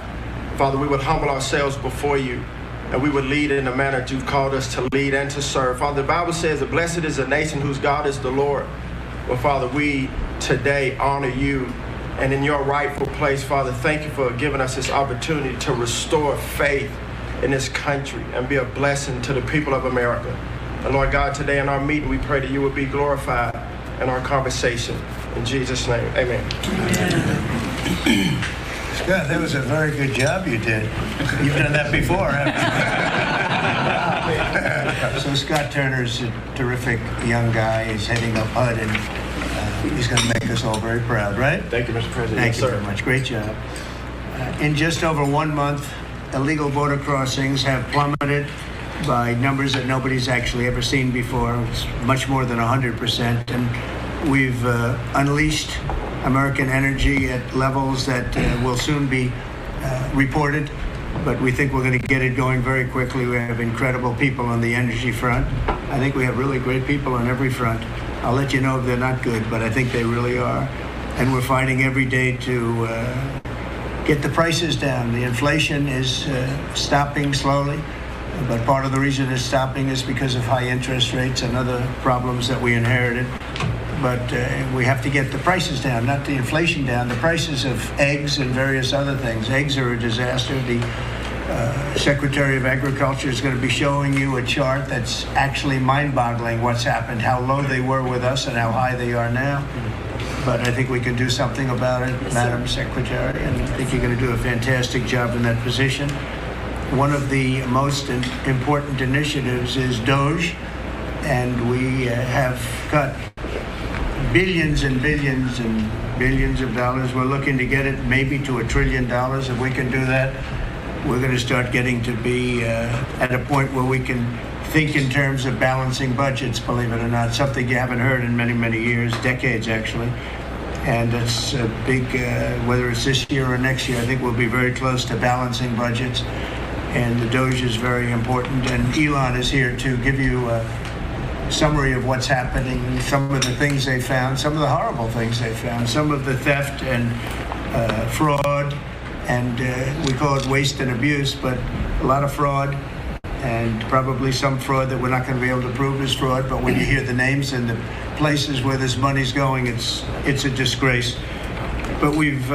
Father, we would humble ourselves before you, and we would lead in the manner that you've called us to lead and to serve. Father, the Bible says that blessed is a nation whose God is the Lord. Well, Father, we today honor you, and in your rightful place, Father, thank you for giving us this opportunity to restore faith in this country and be a blessing to the people of America. And Lord God, today in our meeting, we pray that you would be glorified in our conversation. In Jesus' name, amen. Scott, that was a very good job you did. You've done that before, haven't you? So Scott Turner's a terrific young guy. He's heading up HUD, and he's going to make us all very proud, right? Thank you, Mr. President. Thank you very much. Great job. In just over 1 month, illegal border crossings have plummeted by numbers that nobody's actually ever seen before. It's much more than 100%. And we've unleashed American energy at levels that will soon be reported. But we think we're going to get it going very quickly. We have incredible people on the energy front. I think we have really great people on every front. I'll let you know if they're not good, but I think they really are. And we're fighting every day to get the prices down. The inflation is stopping slowly. But part of the reason it's stopping is because of high interest rates and other problems that we inherited. But we have to get the prices down, not the inflation down, the prices of eggs and various other things. Eggs are a disaster. The Secretary of Agriculture is going to be showing you a chart that's actually mind-boggling what's happened, how low they were with us and how high they are now. But I think we can do something about it, Madam Secretary, and I think you're going to do a fantastic job in that position. One of the most important initiatives is Doge, and we have got billions and billions and billions of dollars. We're looking to get it maybe to $1 trillion. If we can do that, we're going to start getting to be at a point where we can think in terms of balancing budgets, believe it or not, something you haven't heard in many, many years, decades actually. And it's a big, whether it's this year or next year, I think we'll be very close to balancing budgets. And the Doge is very important. And Elon is here to give you a summary of what's happening, some of the things they found, some of the horrible things they found, some of the theft and fraud, and we call it waste and abuse, but a lot of fraud, and probably some fraud that we're not going to be able to prove is fraud, but when you hear the names and the places where this money's going, it's a disgrace. But we've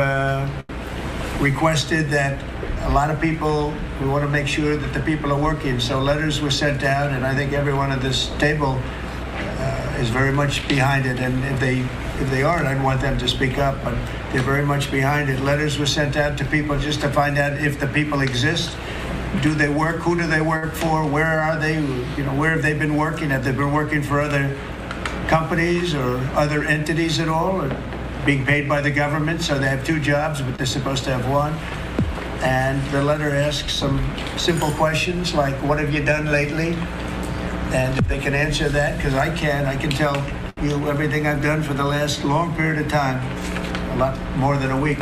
requested that a lot of people, we want to make sure that the people are working, so letters were sent out, and I think everyone at this table is very much behind it, and if they aren't, I'd want them to speak up, but they're very much behind it. Letters were sent out to people just to find out if the people exist. Do they work? Who do they work for? Where are they? You know, where have they been working? Have they been working for other companies or other entities at all, or being paid by the government? So they have two jobs, but they're supposed to have one. And the letter asks some simple questions like, what have you done lately? And if they can answer that, because I can tell you everything I've done for the last long period of time, a lot more than a week.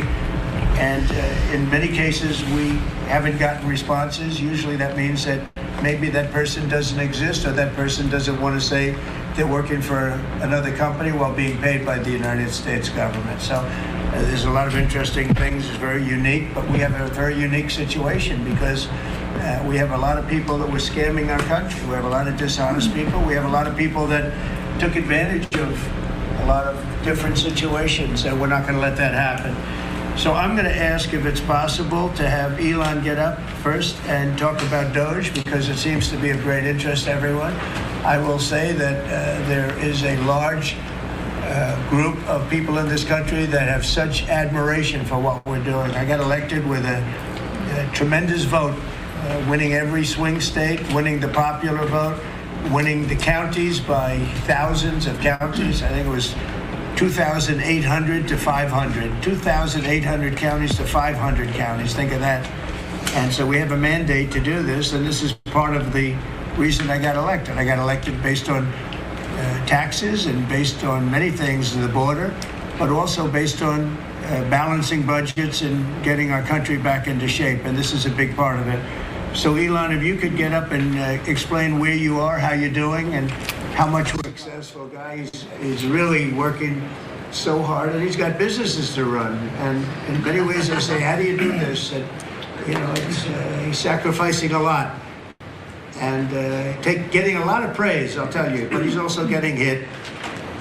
And in many cases, we haven't gotten responses. Usually that means that maybe that person doesn't exist, or that person doesn't want to say they're working for another company while being paid by the United States government. So there's a lot of interesting things. It's very unique, but we have a very unique situation because we have a lot of people that were scamming our country. We have a lot of dishonest people. We have a lot of people that took advantage of a lot of different situations, and we're not going to let that happen. So I'm going to ask if it's possible to have Elon get up first and talk about Doge, because it seems to be of great interest to everyone. I will say that there is a large group of people in this country that have such admiration for what we're doing. I got elected with a tremendous vote, winning every swing state, winning the popular vote, winning the counties by thousands of counties. I think it was 2,800 to 500, 2,800 counties to 500 counties. Think of that. And so we have a mandate to do this, and this is part of the reason I got elected. I got elected based on taxes and based on many things in the border, but also based on balancing budgets and getting our country back into shape, and this is a big part of it. So Elon, if you could get up and explain where you are, how you're doing, and how much we're successful guy. He's really working so hard, and he's got businesses to run. And in many ways, I say, how do you do this? And, you know, he's sacrificing a lot and getting a lot of praise, I'll tell you. But he's also getting hit,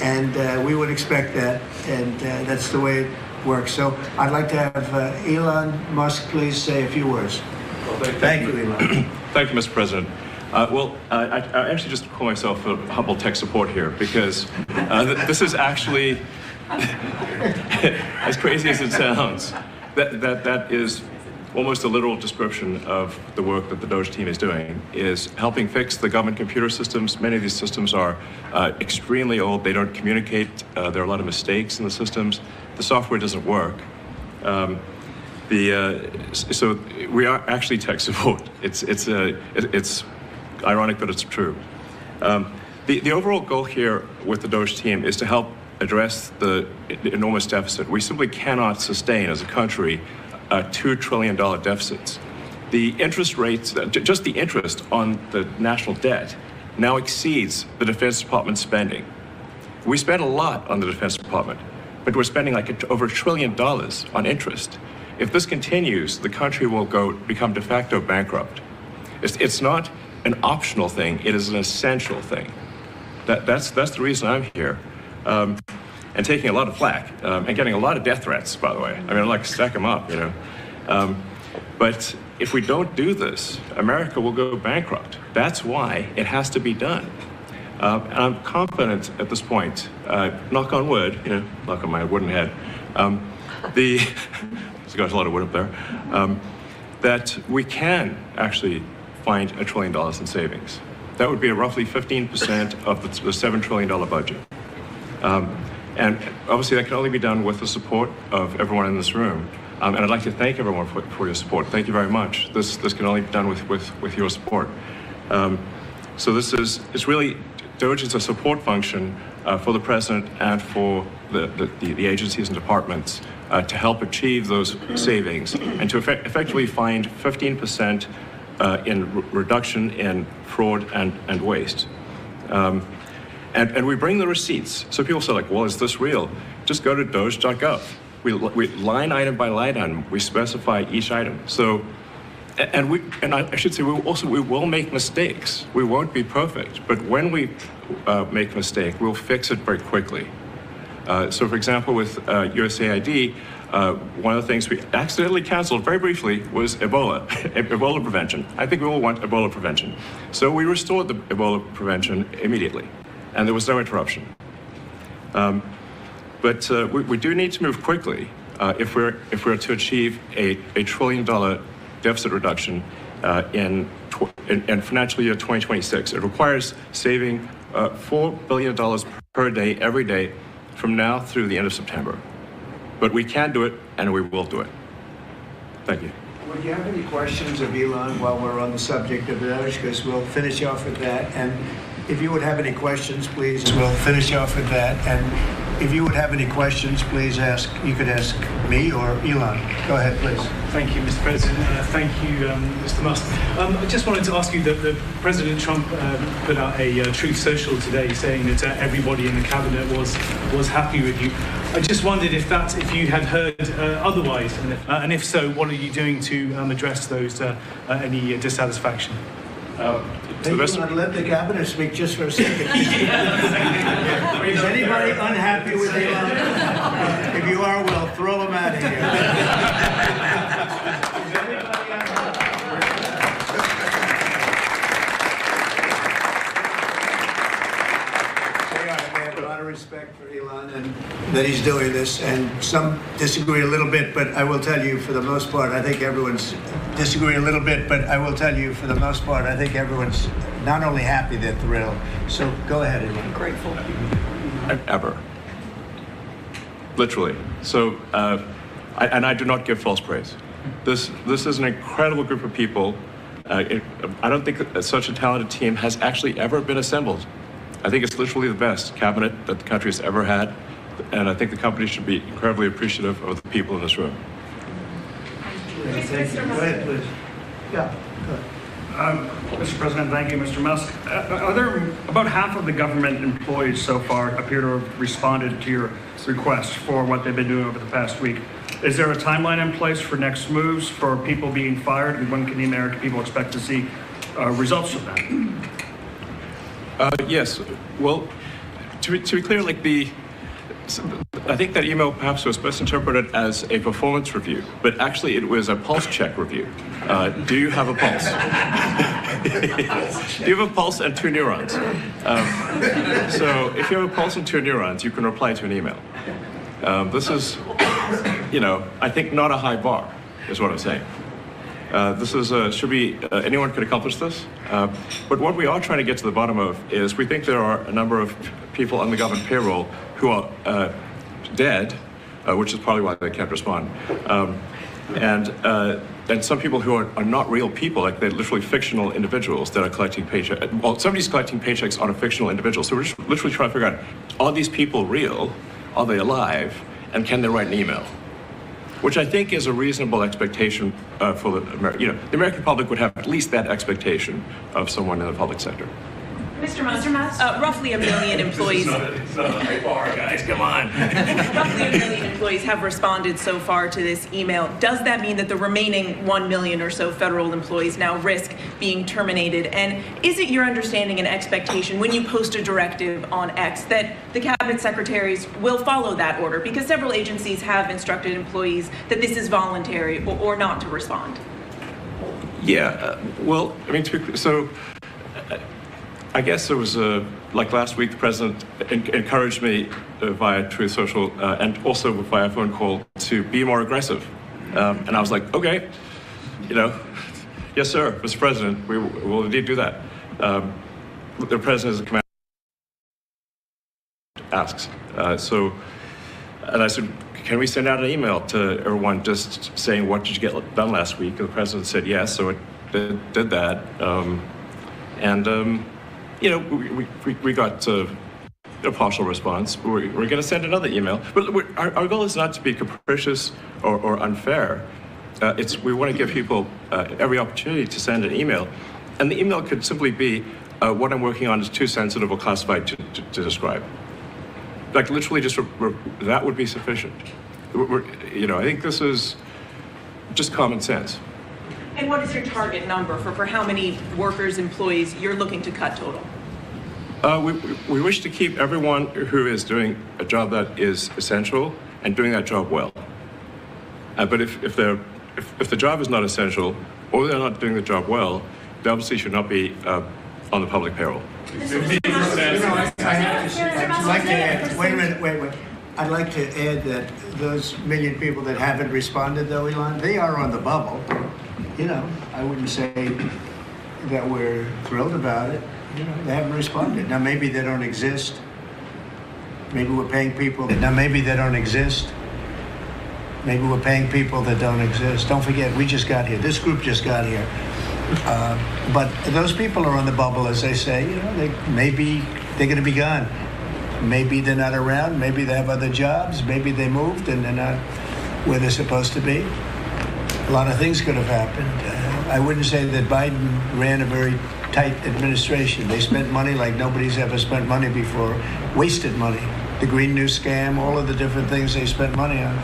and we would expect that, and that's the way it works. So I'd like to have Elon Musk please say a few words. Well, thank you, Elon. Thank you, Mr. President. I actually just call myself a humble tech support here because this is actually, as crazy as it sounds, that is almost a literal description of the work that the Doge team is doing, is helping fix the government computer systems. Many of these systems are extremely old. They don't communicate. There are a lot of mistakes in the systems. The software doesn't work. So we are actually tech support. It's ironic that it's true. The overall goal here with the Doge team is to help address the enormous deficit. We simply cannot sustain as a country $2 trillion deficits. The interest rates, just the interest on the national debt now exceeds the Defense Department spending. We spend a lot on the Defense Department, but we're spending like over $1 trillion on interest. If this continues, the country will become de facto bankrupt. It's not an optional thing, it is an essential thing. That's the reason I'm here. And taking a lot of flack, and getting a lot of death threats, by the way. I mean, I'd like to stack them up, you know. But if we don't do this, America will go bankrupt. That's why it has to be done. And I'm confident at this point, knock on wood, you know, knock on my wooden head, there's got a lot of wood up there, that we can actually find $1 trillion in savings. That would be roughly 15% of the $7 trillion budget. And obviously that can only be done with the support of everyone in this room. And I'd like to thank everyone for your support. Thank you very much. This can only be done with your support. So it's really, Doge is a support function for the president and for the agencies and departments to help achieve those savings and to effectively find 15% in reduction in fraud and waste. And we bring the receipts. So people say, like, well, is this real? Just go to doge.gov. We line item by line item, we specify each item. So, and I should say, we will make mistakes. We won't be perfect, but when we make a mistake, we'll fix it very quickly. So, for example, with USAID, one of the things we accidentally canceled very briefly was Ebola, Ebola prevention. I think we all want Ebola prevention. So we restored the Ebola prevention immediately, and there was no interruption. But we do need to move quickly if we're to achieve a $1 trillion deficit reduction in financial year 2026. It requires saving $4 billion per day, every day, from now through the end of September. But we can do it, and we will do it. Thank you. Would you have any questions of Elon while we're on the subject of Doge? Because we'll finish off with that. And if you would have any questions, please, we'll finish off with that. And if you would have any questions, please ask. You could ask me or Elon. Go ahead, please. Thank you, Mr. President. Thank you, Mr. Musk. I just wanted to ask you that President Trump put out a Truth Social today saying that everybody in the cabinet was happy with you. I just wondered if you had heard otherwise, and if so, what are you doing to address those any dissatisfaction? Let the cabinet speak just for a second. Is anybody unhappy with Elon? If you are, we'll throw them out of here. Is anybody unhappy? I have a lot of respect for Elon and that he's doing this, and some disagree a little bit, but I will tell you, for the most part, I think everyone's disagree a little bit, but I will tell you, for the most part, I think everyone's not only happy, they're thrilled. So go ahead, Elon. Grateful. Ever. Literally. So, I do not give false praise. This is an incredible group of people. I don't think such a talented team has actually ever been assembled. I think it's literally the best cabinet that the country has ever had, and I think the company should be incredibly appreciative of the people in this room. Thank you. Go ahead, please. Yeah, go ahead. Mr. President, thank you, Mr. Musk. Are there about half of the government employees so far appear to have responded to your request for what they've been doing over the past week? Is there a timeline in place for next moves for people being fired, and when can the American people expect to see results of that? Yes. Well, to be clear, I think that email perhaps was misinterpreted as a performance review, but actually it was a pulse check review. Do you have a pulse? Do you have a pulse and 2 neurons? So if you have a pulse and 2 neurons, you can reply to an email. This is, I think not a high bar, is what I'm saying. This is should be anyone could accomplish this, but what we are trying to get to the bottom of is we think there are a number of people on the government payroll who are dead, which is probably why they can't respond, and some people who are not real people, like they're literally fictional individuals that are collecting paychecks. Well, somebody's collecting paychecks on a fictional individual, so we're just literally trying to figure out: are these people real? Are they alive? And can they write an email? Which I think is a reasonable expectation for the American public would have at least that expectation of someone in the public sector. Mr. Musk, roughly 1 million employees. It's not a high bar, guys. Come on. Roughly 1 million employees have responded so far to this email. Does that mean that the remaining 1 million or so federal employees now risk being terminated? And is it your understanding and expectation when you post a directive on X that the cabinet secretaries will follow that order? Because several agencies have instructed employees that this is voluntary or not to respond. Yeah. Well, I mean, I guess it was like last week, the president encouraged me via Truth Social and also via phone call to be more aggressive. And I was like, okay, yes, sir, Mr. President, we will indeed do that. the president as a commander asks. And I said, can we send out an email to everyone just saying, what did you get done last week? And the president said yes, so it did that. We got a partial response. We're going to send another email. But our goal is not to be capricious or unfair. We want to give people every opportunity to send an email. And the email could simply be, what I'm working on is too sensitive or classified to describe. Like literally just, that would be sufficient. I think this is just common sense. And what is your target number for how many workers, employees you're looking to cut total? We wish to keep everyone who is doing a job that is essential and doing that job well. But if the job is not essential or they're not doing the job well, they obviously should not be on the public payroll. I'd like to add, wait. I'd like to add that those million people that haven't responded, though, Elon, they are on the bubble. I wouldn't say that we're thrilled about it. They haven't responded. Now, maybe they don't exist. Maybe we're paying people. Now, maybe they don't exist. Maybe we're paying people that don't exist. Don't forget, we just got here. This group just got here. But those people are on the bubble, as they say. Maybe they're going to be gone. Maybe they're not around. Maybe they have other jobs. Maybe they moved and they're not where they're supposed to be. A lot of things could have happened. I wouldn't say that Biden ran a very tight administration. They spent money like nobody's ever spent money before. Wasted money. The Green New Scam, all of the different things they spent money on.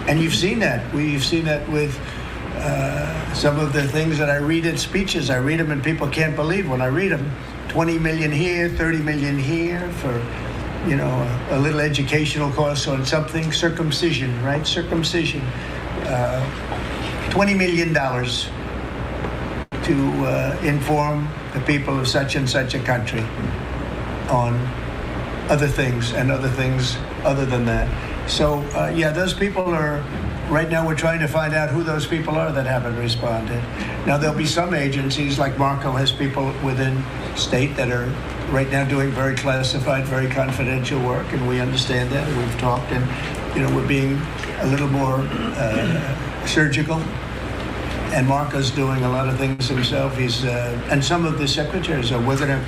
And you've seen that. We've seen that with some of the things that I read in speeches. I read them and people can't believe when I read them. 20 million here, 30 million here for, a little educational course on something. Circumcision, right? Circumcision. $20 million to inform the people of such and such a country on other things and other things other than that. So, those people are, right now we're trying to find out who those people are that haven't responded. Now, there'll be some agencies, like Marco has people within state that are right now doing very classified, very confidential work, and we understand that, and we've talked, and, we're being a little more surgical. And Marco's doing a lot of things himself. And some of the secretaries, we're going to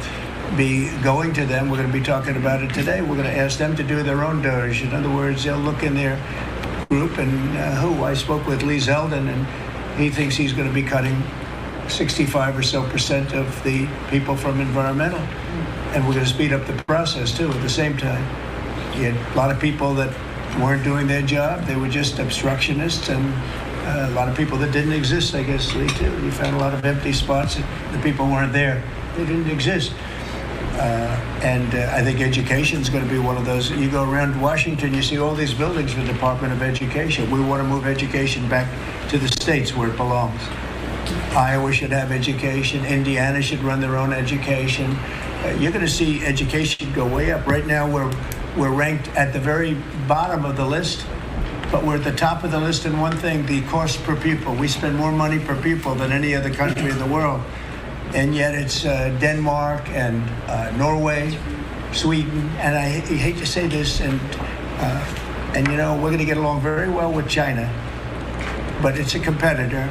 be going to them. We're going to be talking about it today. We're going to ask them to do their own Doge. In other words, they'll look in their group and I spoke with Lee Zeldin, and he thinks he's going to be cutting 65% or so of the people from environmental. And we're going to speed up the process too at the same time. You had a lot of people that weren't doing their job. They were just obstructionists, and a lot of people that didn't exist, I guess, Lee, too. You found a lot of empty spots. The people weren't there. They didn't exist. I think education is going to be one of those. You go around Washington, you see all these buildings for the Department of Education. We want to move education back to the states where it belongs. Iowa should have education. Indiana should run their own education. You're going to see education go way up. Right now, we're ranked at the very bottom of the list, but we're at the top of the list in one thing, the cost per pupil. We spend more money per pupil than any other country in the world. And yet it's Denmark and Norway, Sweden, and I hate to say this, and we're going to get along very well with China, but it's a competitor.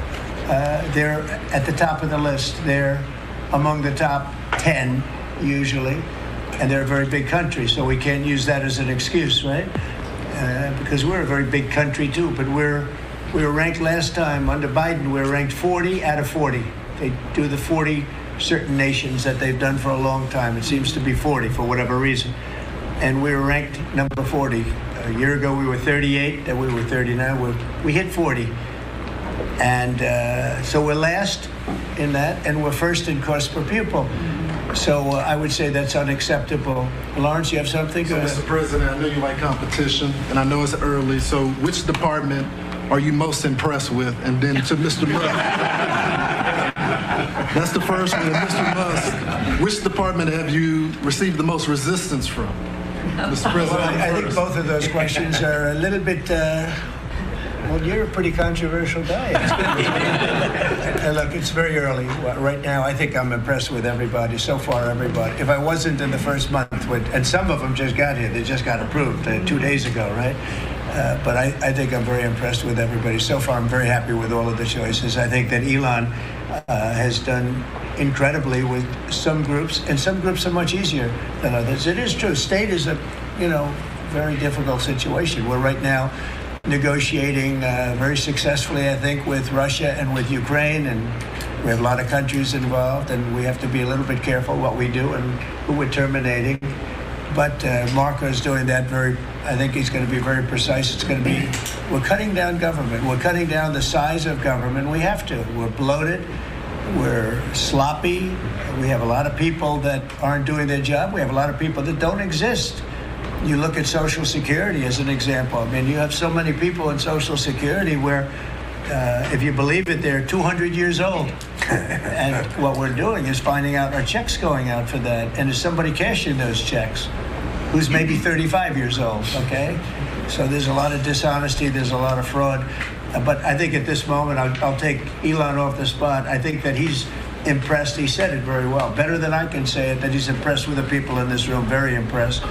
They're at the top of the list. They're among the top 10 usually, and they're a very big country, so we can't use that as an excuse, right? Because we're a very big country too, but we were ranked last time under Biden. We were ranked 40 out of 40. They do the 40 certain nations that they've done for a long time. It seems to be 40 for whatever reason. And we were ranked number 40. A year ago we were 38, then we were 39. We hit 40. And so we're last in that, and we're first in cost per pupil. So I would say that's unacceptable. Lawrence, you have something? So, Mr. President, I know you like competition, and I know it's early, so which department are you most impressed with? And then to Mr. Musk. That's the first one. Mr. Musk, which department have you received the most resistance from? Mr. President, I think both of those questions are a little bit, well, you're a pretty controversial guy. Look, it's very early. Right now, I think I'm impressed with everybody. So far, everybody. If I wasn't in the first month, and some of them just got here, they just got approved 2 days ago, right? But I think I'm very impressed with everybody. So far, I'm very happy with all of the choices. I think that Elon has done incredibly with some groups, and some groups are much easier than others. It is true. State is a, very difficult situation. We're right now negotiating very successfully, I think, with Russia and with Ukraine, and we have a lot of countries involved, and we have to be a little bit careful what we do and who we're terminating. But Marco is doing that I think he's going to be very precise. It's going to be, we're cutting down government. We're cutting down the size of government. We have to. We're bloated. We're sloppy. We have a lot of people that aren't doing their job. We have a lot of people that don't exist. You look at Social Security as an example. I mean, you have so many people in Social Security where, if you believe it, they're 200 years old. And what we're doing is finding out are checks going out for that, and is somebody cashing those checks who's maybe 35 years old, okay? So there's a lot of dishonesty, there's a lot of fraud. But I think at this moment, I'll take Elon off the spot. I think that he's impressed. He said it very well, better than I can say it, that he's impressed with the people in this room, very impressed.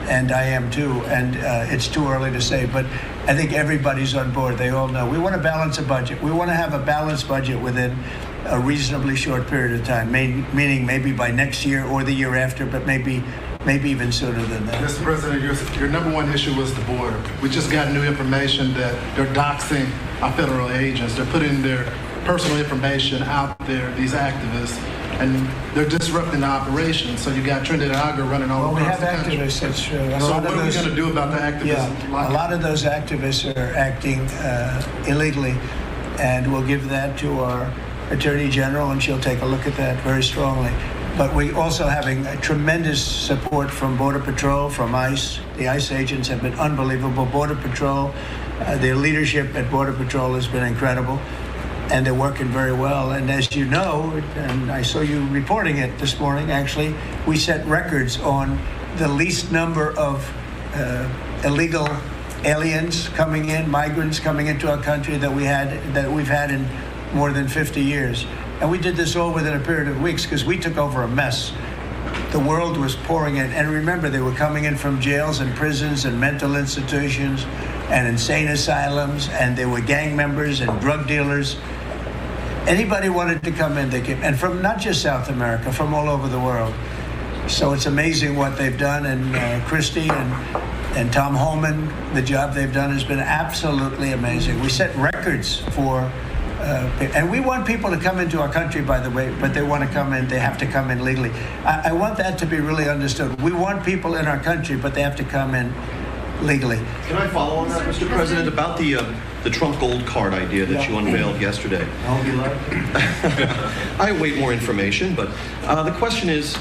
And I am too, and it's too early to say, but I think everybody's on board. They all know. We want to balance a budget. We want to have a balanced budget within a reasonably short period of time, meaning maybe by next year or the year after, but maybe even sooner than that. Mr. President, your number one issue was the border. We just got new information that they're doxing our federal agents. They're putting their personal information out there, these activists, and they're disrupting the operation. So you got Trinidad Aga running all across the country. We have activists, that's true. So what are we going to do about the activists? Yeah, a lot of those activists are acting illegally, and we'll give that to our Attorney General, and she'll take a look at that very strongly. But we also having tremendous support from Border Patrol, from ICE. The ICE agents have been unbelievable. Border Patrol, their leadership at Border Patrol has been incredible, and they're working very well. And as you know, and I saw you reporting it this morning, actually, we set records on the least number of illegal aliens coming in, migrants coming into our country that we've had in more than 50 years. And we did this all within a period of weeks because we took over a mess. The world was pouring in. And remember, they were coming in from jails and prisons and mental institutions and insane asylums, and they were gang members and drug dealers. Anybody wanted to come in, they came. And from not just South America, from all over the world. So it's amazing what they've done. And Christie and Tom Holman, the job they've done has been absolutely amazing. We set records for and we want people to come into our country, by the way, but they want to come in, they have to come in legally. I want that to be really understood. We want people in our country, but they have to come in legally. Can I follow on that, Mr. President, about the Trump gold card idea that you unveiled yesterday? I'll be like I await more information, but the question is,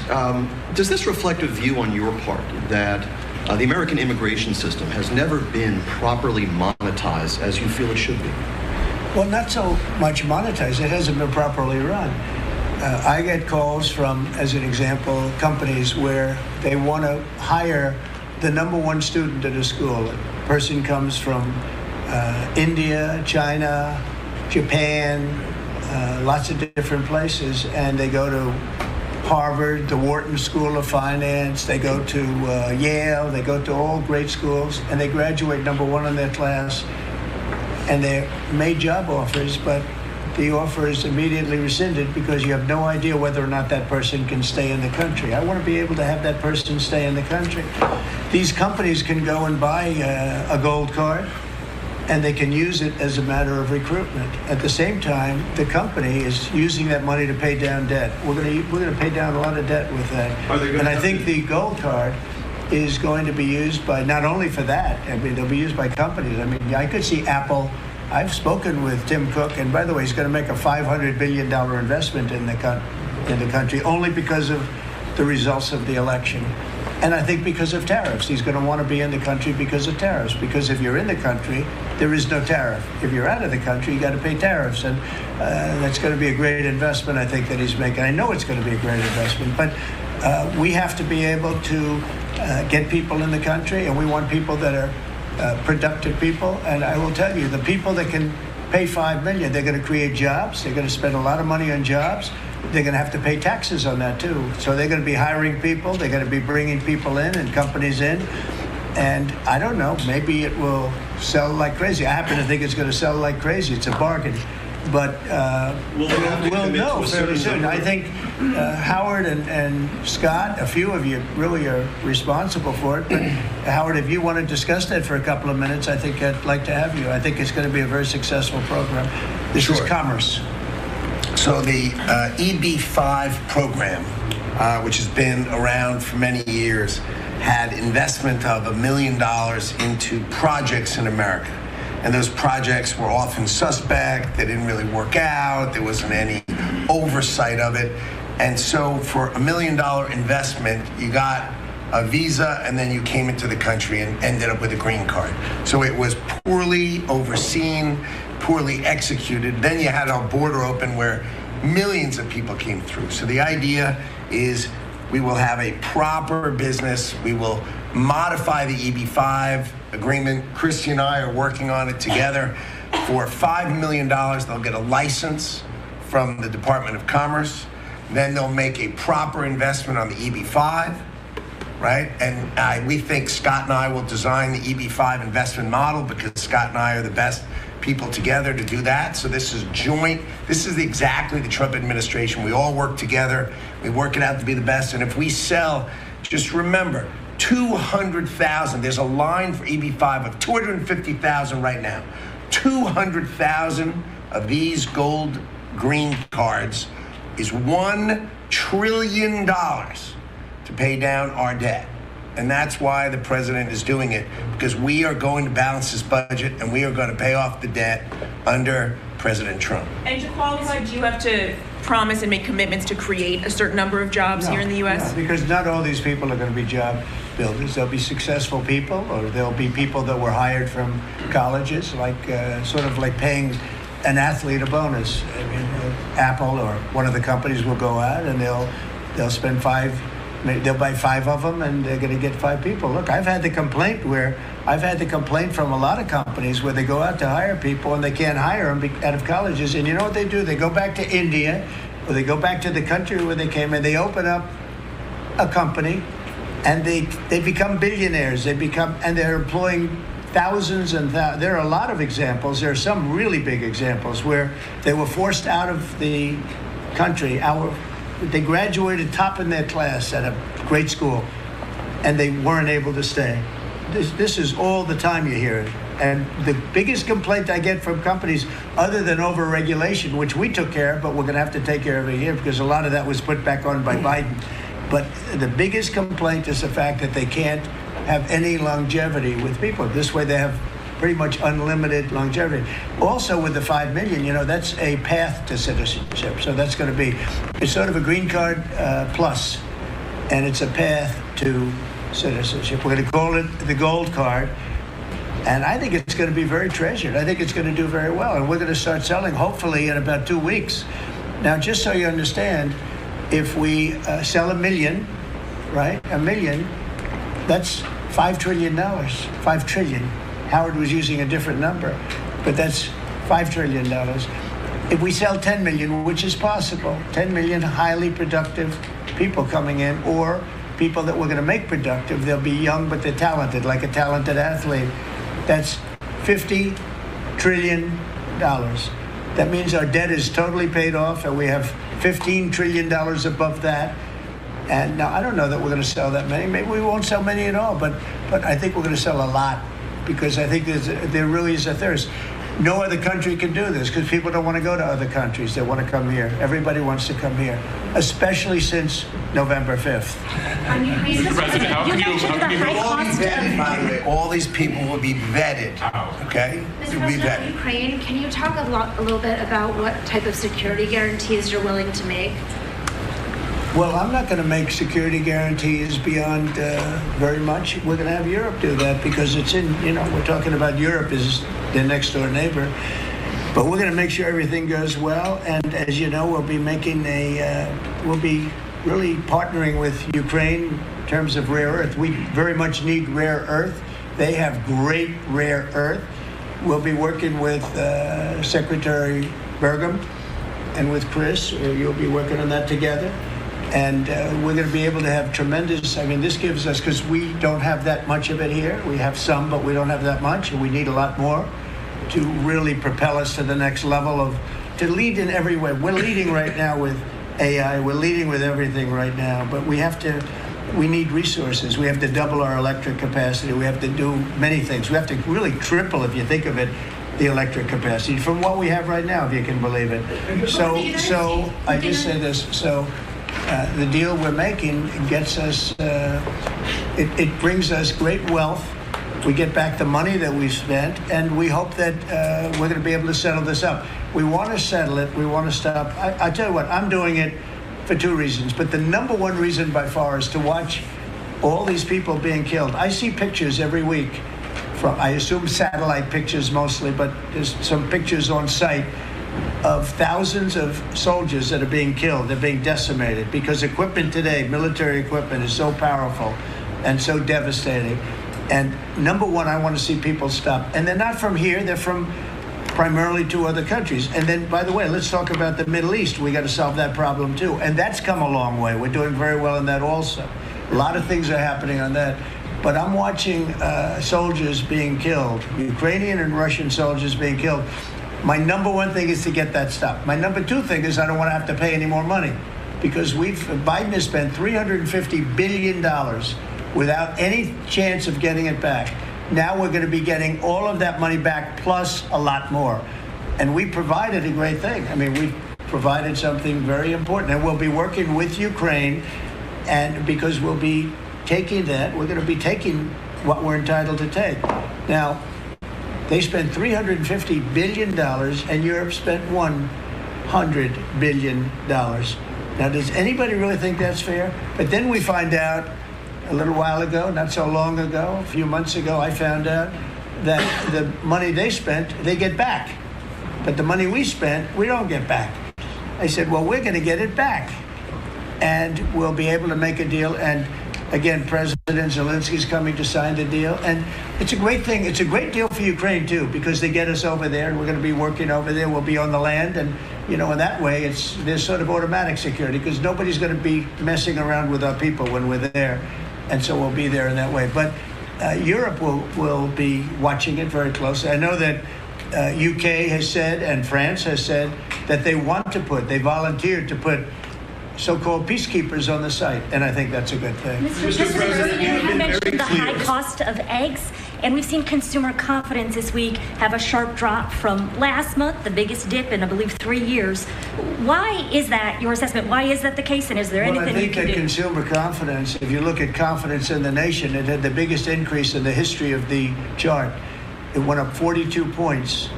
does this reflect a view on your part that the American immigration system has never been properly monetized as you feel it should be? Well, not so much monetized. It hasn't been properly run. I get calls from, as an example, companies where they want to hire the number one student at a school. A person comes from India, China, Japan, lots of different places, and they go to Harvard, the Wharton School of Finance, they go to Yale, they go to all great schools, and they graduate number one in their class. And they're made job offers, but the offer is immediately rescinded because you have no idea whether or not that person can stay in the country. I want to be able to have that person stay in the country. These companies can go and buy a gold card, and they can use it as a matter of recruitment. At the same time, the company is using that money to pay down debt. We're going to pay down a lot of debt with that. And I think the gold card is going to be used by, not only for that, I mean, they'll be used by companies. I mean, I could see Apple. I've spoken with Tim Cook, and by the way, he's going to make a $500 billion investment in the country only because of the results of the election. And I think because of tariffs. He's going to want to be in the country because of tariffs. Because if you're in the country, there is no tariff. If you're out of the country, you got to pay tariffs. And that's going to be a great investment, I think, that he's making. I know it's going to be a great investment. But we have to be able to get people in the country, and we want people that are productive people. And I will tell you, the people that can pay $5 million. They're going to create jobs. They're going to spend a lot of money on jobs. They're going to have to pay taxes on that too. So they're going to be hiring people. They're going to be bringing people in and companies in. And I don't know, maybe it will sell like crazy. I happen to think it's going to sell like crazy. It's a bargain. But we'll know fairly soon. I think Howard and Scott, a few of you really are responsible for it. But Howard, if you want to discuss that for a couple of minutes, I think I'd like to have you. I think it's going to be a very successful program. This is commerce. So the EB-5 program, which has been around for many years, had investment of $1 million into projects in America. And those projects were often suspect. They didn't really work out. There wasn't any oversight of it. And so for $1 million investment, you got a visa and then you came into the country and ended up with a green card. So it was poorly overseen, poorly executed. Then you had our border open where millions of people came through. So the idea is we will have a proper business. We will modify the EB-5 agreement. Christy and I are working on it together. For $5 million, they'll get a license from the Department of Commerce. Then they'll make a proper investment on the EB-5, right? And we think Scott and I will design the EB-5 investment model because Scott and I are the best people together to do that. So this is joint. This is exactly the Trump administration. We all work together. We work it out to be the best. And if we sell, just remember, 200,000. There's a line for EB-5 of 250,000 right now. 200,000 of these gold green cards is $1 trillion to pay down our debt. And that's why the president is doing it, because we are going to balance this budget and we are going to pay off the debt under President Trump. And to qualify, do you have to promise and make commitments to create a certain number of jobs here in the U.S.? No, because not all these people are going to be job builders. There'll be successful people, or there'll be people that were hired from colleges, like sort of like paying an athlete a bonus. I mean, Apple or one of the companies will go out and they'll spend they'll buy 5 of them and they're going to get 5 people. Look, I've had the complaint from a lot of companies where they go out to hire people and they can't hire them out of colleges. And you know what they do? They go back to India or they go back to the country where they came and they open up a company and they become billionaires. And they're employing thousands and thousands. There are a lot of examples. There are some really big examples where they were forced out of the country. They graduated top in their class at a great school, and they weren't able to stay. This is all the time you hear it. And the biggest complaint I get from companies, other than over-regulation, which we took care of, but we're going to have to take care of it here because a lot of that was put back on by Biden. But the biggest complaint is the fact that they can't have any longevity with people. This way they have pretty much unlimited longevity. Also with the $5 million, that's a path to citizenship. So that's going to be, it's sort of a green card plus, and it's a path to citizenship. We're going to call it the gold card. And I think it's going to be very treasured. I think it's going to do very well. And we're going to start selling, hopefully, in about 2 weeks. Now, just so you understand, if we sell 1 million, right, 1 million, that's $5 trillion, 5 trillion. Howard was using a different number, but that's $5 trillion. If we sell 10 million, which is possible, 10 million highly productive people coming in, or people that we're going to make productive, they'll be young, but they're talented, like a talented athlete. That's $50 trillion. That means our debt is totally paid off, and we have $15 trillion above that. And now, I don't know that we're going to sell that many. Maybe we won't sell many at all, but I think we're going to sell a lot, because I think there really is a thirst. No other country can do this because people don't want to go to other countries. They want to come here. Everybody wants to come here, especially since November 5th. Mr. President, how can you by the way, all these people will be vetted, okay? Mr. President, Ukraine, can you talk a little bit about what type of security guarantees you're willing to make? Well, I'm not going to make security guarantees beyond very much. We're going to have Europe do that because it's in, we're talking about Europe as their next door neighbor. But we're going to make sure everything goes well. And as you know, we'll be we'll be really partnering with Ukraine in terms of rare earth. We very much need rare earth. They have great rare earth. we'll be working with Secretary Burgum and with Chris. You'll be working on that together. And we're going to be able to have tremendous, I mean, this gives us, because we don't have that much of it here. We have some, but we don't have that much, and we need a lot more to really propel us to the next level to lead in every way. We're leading right now with AI. We're leading with everything right now, but we need resources. We have to double our electric capacity. We have to do many things. We have to really triple, if you think of it, the electric capacity from what we have right now, if you can believe it. So I just say this, the deal we're making gets us, it brings us great wealth. We get back the money that we spent, and we hope that we're going to be able to settle this up. We want to settle it. We want to stop. I tell you what, I'm doing it for two reasons, but the number one reason by far is to watch all these people being killed. I see pictures every week from, I assume satellite pictures mostly, but there's some pictures on site of thousands of soldiers that are being killed. They're being decimated because equipment today, military equipment, is so powerful and so devastating. And number one, I want to see people stop. And they're not from here. They're from primarily two other countries. And then, by the way, let's talk about the Middle East. We got to solve that problem too. And that's come a long way. We're doing very well in that also. A lot of things are happening on that. But I'm watching soldiers being killed, Ukrainian and Russian soldiers being killed. My number one thing is to get that stopped. My number two thing is I don't want to have to pay any more money, because Biden has spent $350 billion without any chance of getting it back. Now we're going to be getting all of that money back plus a lot more. And we provided a great thing. I mean, we provided something very important. And we'll be working with Ukraine, and because we'll be taking that, we're going to be taking what we're entitled to take. Now, they spent $350 billion, and Europe spent $100 billion. Now, does anybody really think that's fair? But then we find out a little while ago, not so long ago, a few months ago, I found out that the money they spent, they get back. But the money we spent, we don't get back. I said, well, we're going to get it back. And we'll be able to make a deal. And again, President Zelensky's coming to sign the deal. And it's a great thing. It's a great deal for Ukraine, too, because they get us over there, and we're going to be working over there. We'll be on the land. And, you know, in that way, there's sort of automatic security, because nobody's going to be messing around with our people when we're there. And so we'll be there in that way. But Europe will be watching it very closely. I know that UK has said, and France has said, that they volunteered to put so-called peacekeepers on the site, and I think that's a good thing. Mr. President, you have mentioned the high cost of eggs, and we've seen consumer confidence this week have a sharp drop from last month, the biggest dip in, I believe, 3 years. Why is that, your assessment? Why is that the case, and is there anything you can do? I think that consumer confidence, if you look at confidence in the nation, it had the biggest increase in the history of the chart. It went up 42 points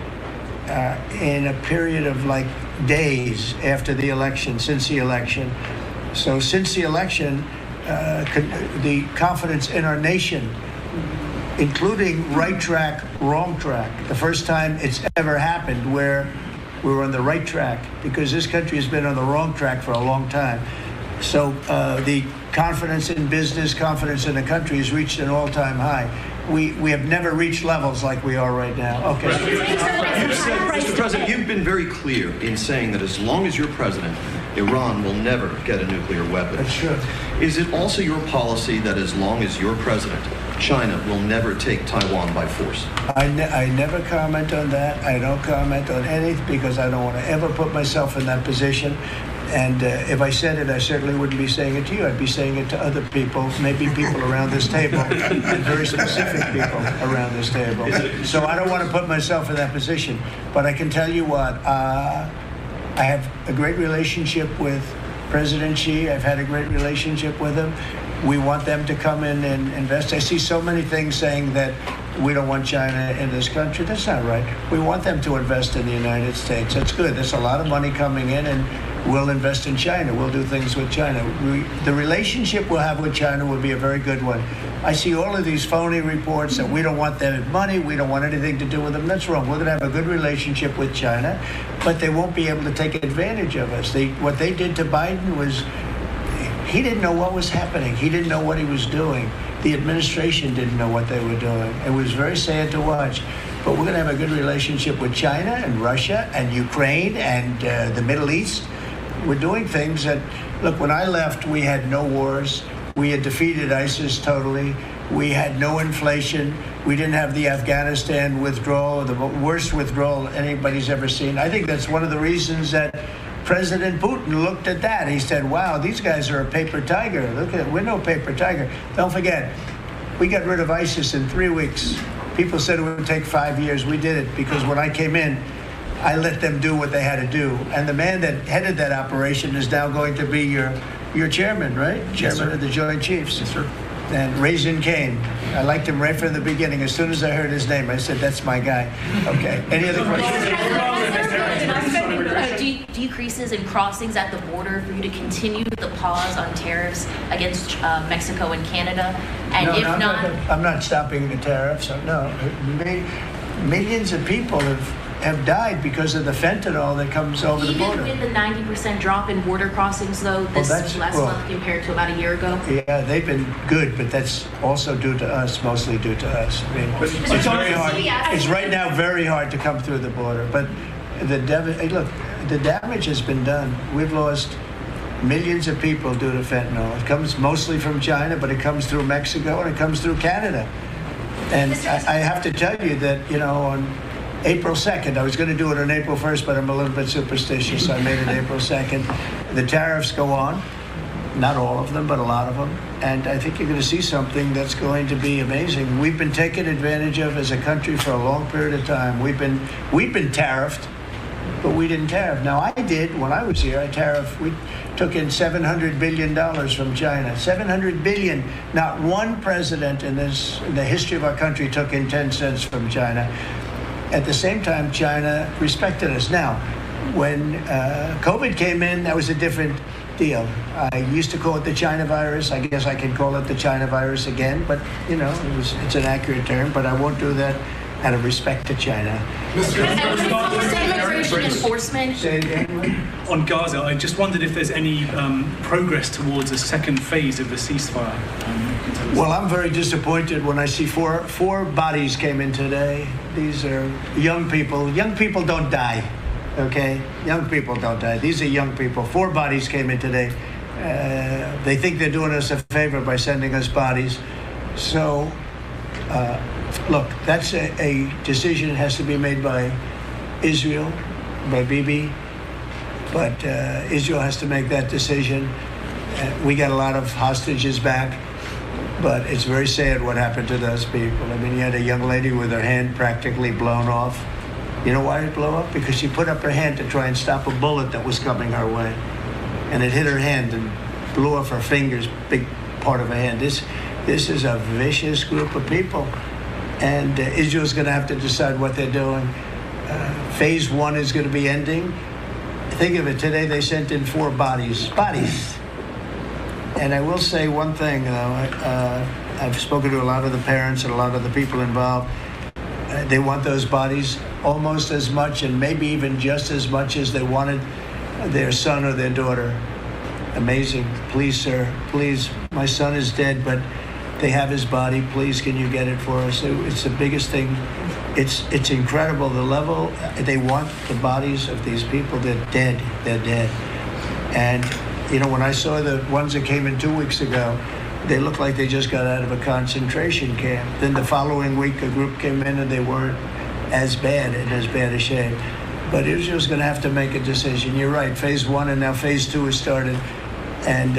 in a period of like days after the election, since the election. So since the election, the confidence in our nation, including right track, wrong track, the first time it's ever happened where we were on the right track, because this country has been on the wrong track for a long time. So the confidence in business, confidence in the country has reached an all-time high. We have never reached levels like we are right now. Okay. Mr. President, you've been very clear in saying that as long as you're president, Iran will never get a nuclear weapon. That's true. Is it also your policy that as long as you're president, China will never take Taiwan by force? I never comment on that. I don't comment on anything, because I don't want to ever put myself in that position. And if I said it, I certainly wouldn't be saying it to you. I'd be saying it to other people, maybe people around this table, and very specific people around this table. So I don't want to put myself in that position. But I can tell you what, I have a great relationship with President Xi. I've had a great relationship with him. We want them to come in and invest. I see so many things saying that we don't want China in this country. That's not right. We want them to invest in the United States. That's good. There's a lot of money coming in, and we'll invest in China. We'll do things with China. The relationship we'll have with China will be a very good one. I see all of these phony reports that we don't want their money, we don't want anything to do with them. That's wrong. We're going to have a good relationship with China, but they won't be able to take advantage of us. What they did to Biden was, he didn't know what was happening. He didn't know what he was doing. the administration didn't know what they were doing. It was very sad to watch. But we're going to have a good relationship with China and Russia and Ukraine and the Middle East. We're doing things that, look, when I left, we had no wars. We had defeated ISIS totally. We had no inflation. We didn't have the Afghanistan withdrawal, the worst withdrawal anybody's ever seen. I think that's one of the reasons that President Putin looked at that. He said, wow, these guys are a paper tiger. Look at it. We're no paper tiger. Don't forget, we got rid of ISIS in 3 weeks. People said it would take 5 years. We did it because when I came in, I let them do what they had to do. And the man that headed that operation is now going to be your chairman, right? Chairman of the Joint Chiefs. Yes, sir. And Raisin Kane. I liked him right from the beginning. As soon as I heard his name, I said, that's my guy. Okay. Any other questions? Decreases in crossings at the border for you to continue the pause on tariffs against Mexico and Canada? And no, if no, not, I'm not stopping the tariffs. No, millions of people have died because of the fentanyl that comes over the border. even with the 90% drop in border crossings, though, this last month compared to about a year ago? Yeah, they've been good, but that's also due to us, mostly due to us. I mean, it's very hard. It's right now very hard to come through the border, but the damage has been done. We've lost millions of people due to fentanyl. It comes mostly from China, but it comes through Mexico and it comes through Canada. And I have to tell you that, on April 2nd, I was going to do it on April 1st, but I'm a little bit superstitious, so I made it April 2nd. The tariffs go on, not all of them, but a lot of them. And I think you're going to see something that's going to be amazing. We've been taken advantage of as a country for a long period of time. We've been tariffed, but we didn't tariff. Now, I did, when I was here, we took in $700 billion from China. $700 billion. Not one president in the history of our country took in 10 cents from China. At the same time, China respected us. Now, when COVID came in, that was a different deal. I used to call it the China virus. I guess I can call it the China virus again, but, it's an accurate term, but I won't do that out of respect to China. Enforcement. On Gaza, I just wondered if there's any progress towards a second phase of the ceasefire. Well, I'm very disappointed when I see four bodies came in today. These are young people. Young people don't die, okay? Young people don't die. These are young people. 4 bodies came in today. They think they're doing us a favor by sending us bodies. So, look, that's a decision that has to be made by Israel, by Bibi. But Israel has to make that decision. We got a lot of hostages back. But it's very sad what happened to those people. I mean, you had a young lady with her hand practically blown off. You know why it blew up? Because she put up her hand to try and stop a bullet that was coming her way. And it hit her hand and blew off her fingers, big part of her hand. This is a vicious group of people. And Israel's going to have to decide what they're doing. Phase 1 is going to be ending. Think of it, today they sent in 4 bodies. And I will say one thing, though. I've spoken to a lot of the parents and a lot of the people involved. They want those bodies almost as much and maybe even just as much as they wanted their son or their daughter. Amazing. Please, sir, please. My son is dead, but they have his body. Please, can you get it for us? It's the biggest thing. It's incredible, the level. They want the bodies of these people. They're dead. They're dead. And when I saw the ones that came in 2 weeks ago, they looked like they just got out of a concentration camp. Then the following week, a group came in and they weren't as bad and as bad a shape. But Israel's going to have to make a decision. You're right, phase 1 and now phase 2 has started. And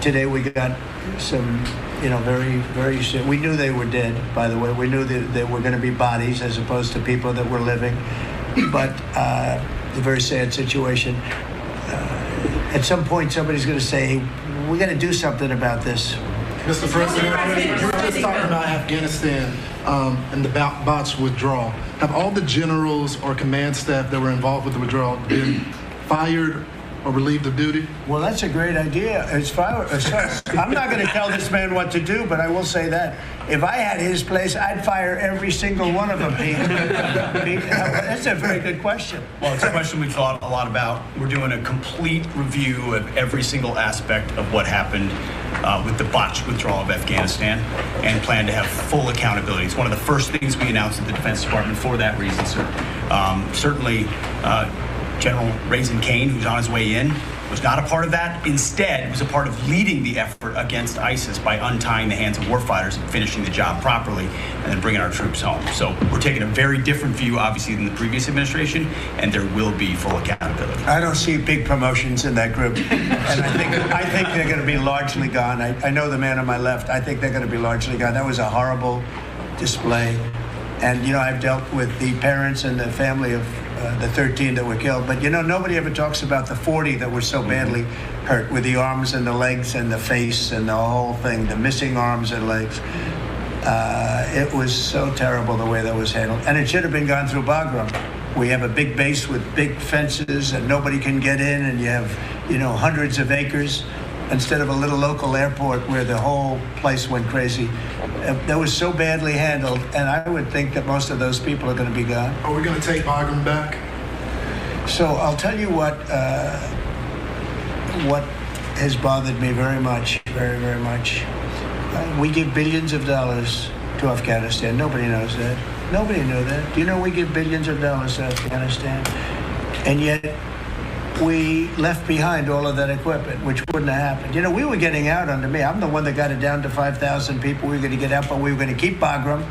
today we got some, very, very, we knew they were dead, by the way. We knew that they were going to be bodies as opposed to people that were living. But a very sad situation. At some point, somebody's going to say, hey, we got to do something about this. Mr. President, we're just talking about Afghanistan and the bots withdrawal. Have all the generals or command staff that were involved with the withdrawal been fired or relieved of duty? Well, that's a great idea. I'm not going to tell this man what to do, but I will say that if I had his place, I'd fire every single one of them, Pete. That's a very good question. Well, it's a question we've thought a lot about. We're doing a complete review of every single aspect of what happened with the botched withdrawal of Afghanistan and plan to have full accountability. It's one of the first things we announced at the Defense Department for that reason, sir. Certainly, General Raisin Kane, who's on his way in, was not a part of that. Instead, was a part of leading the effort against ISIS by untying the hands of warfighters and finishing the job properly and then bringing our troops home. So we're taking a very different view, obviously, than the previous administration, and there will be full accountability. I don't see big promotions in that group, and I think they're going to be largely gone. I know the man on my left. I think they're going to be largely gone. That was a horrible display, and I've dealt with the parents and the family of the 13 that were killed, but nobody ever talks about the 40 that were so badly hurt with the arms and the legs and the face and the whole thing, the missing arms and legs. It was so terrible the way that was handled, and it should have been gone through Bagram. We have a big base with big fences and nobody can get in, and you have hundreds of acres instead of a little local airport where the whole place went crazy. That was so badly handled, and I would think that most of those people are going to be gone. Are we going to take Bagram back? So I'll tell you what has bothered me very much, very, very much. We give billions of dollars to Afghanistan. Nobody knows that. Nobody knew that. Do you know we give billions of dollars to Afghanistan? And yet we left behind all of that equipment, which wouldn't have happened. We were getting out under me. I'm the one that got it down to 5,000 people. We were going to get out, but we were going to keep Bagram,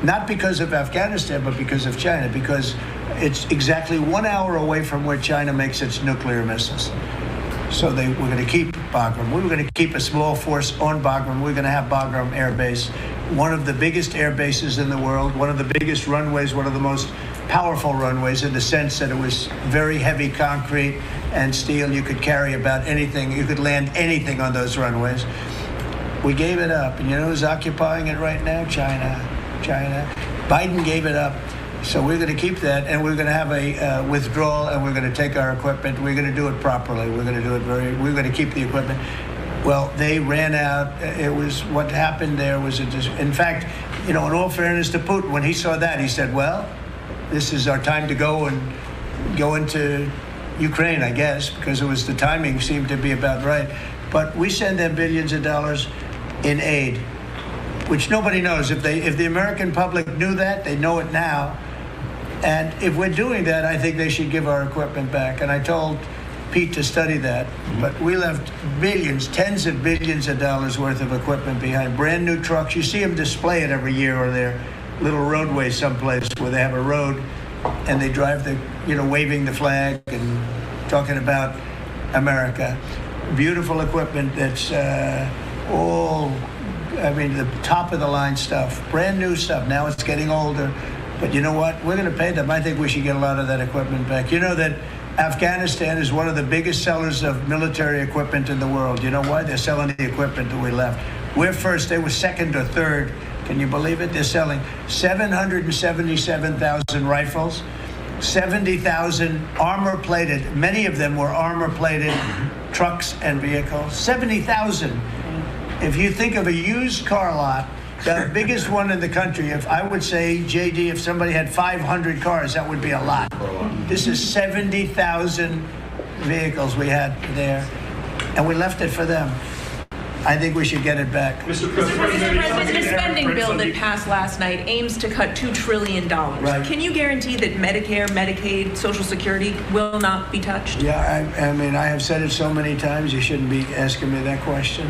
not because of Afghanistan, but because of China, because it's exactly 1 hour away from where China makes its nuclear missiles. So they were going to keep Bagram. We were going to keep a small force on Bagram. We were going to have Bagram Air Base, one of the biggest air bases in the world, one of the biggest runways, one of the most powerful runways in the sense that it was very heavy concrete and steel. You could carry about anything. You could land anything on those runways. We gave it up. And who's occupying it right now? China. Biden gave it up. So we're going to keep that, and we're going to have a withdrawal, and we're going to take our equipment. We're going to do it properly. We're going to do it we're going to keep the equipment. Well, they ran out. It was what happened there was in fact, in all fairness to Putin, when he saw that, he said, well, this is our time to go into Ukraine, I guess, because the timing seemed to be about right. But we send them billions of dollars in aid, which nobody knows. If the American public knew that, they know it now. And if we're doing that, I think they should give our equipment back. And I told Pete to study that. But we left billions, tens of billions of dollars worth of equipment behind. Brand new trucks. You see them display it every year, or they're little roadway someplace where they have a road and they drive waving the flag and talking about America. Beautiful equipment that's the top of the line stuff, brand new stuff. Now it's getting older, but you know what? We're going to pay them. I think we should get a lot of that equipment back. You know that Afghanistan is one of the biggest sellers of military equipment in the world. You know why? They're selling the equipment that we left. We're first. They were second or third. Can you believe it? They're selling 777,000 rifles, 70,000 armor-plated. Many of them were armor-plated trucks and vehicles. 70,000. If you think of a used car lot, the biggest one in the country, if I would say, JD, if somebody had 500 cars, that would be a lot. This is 70,000 vehicles we had there, and we left it for them. I think we should get it back. Mr. President, the spending bill that passed last night aims to cut $2 trillion. Right. Can you guarantee that Medicare, Medicaid, Social Security will not be touched? Yeah, I have said it so many times, you shouldn't be asking me that question.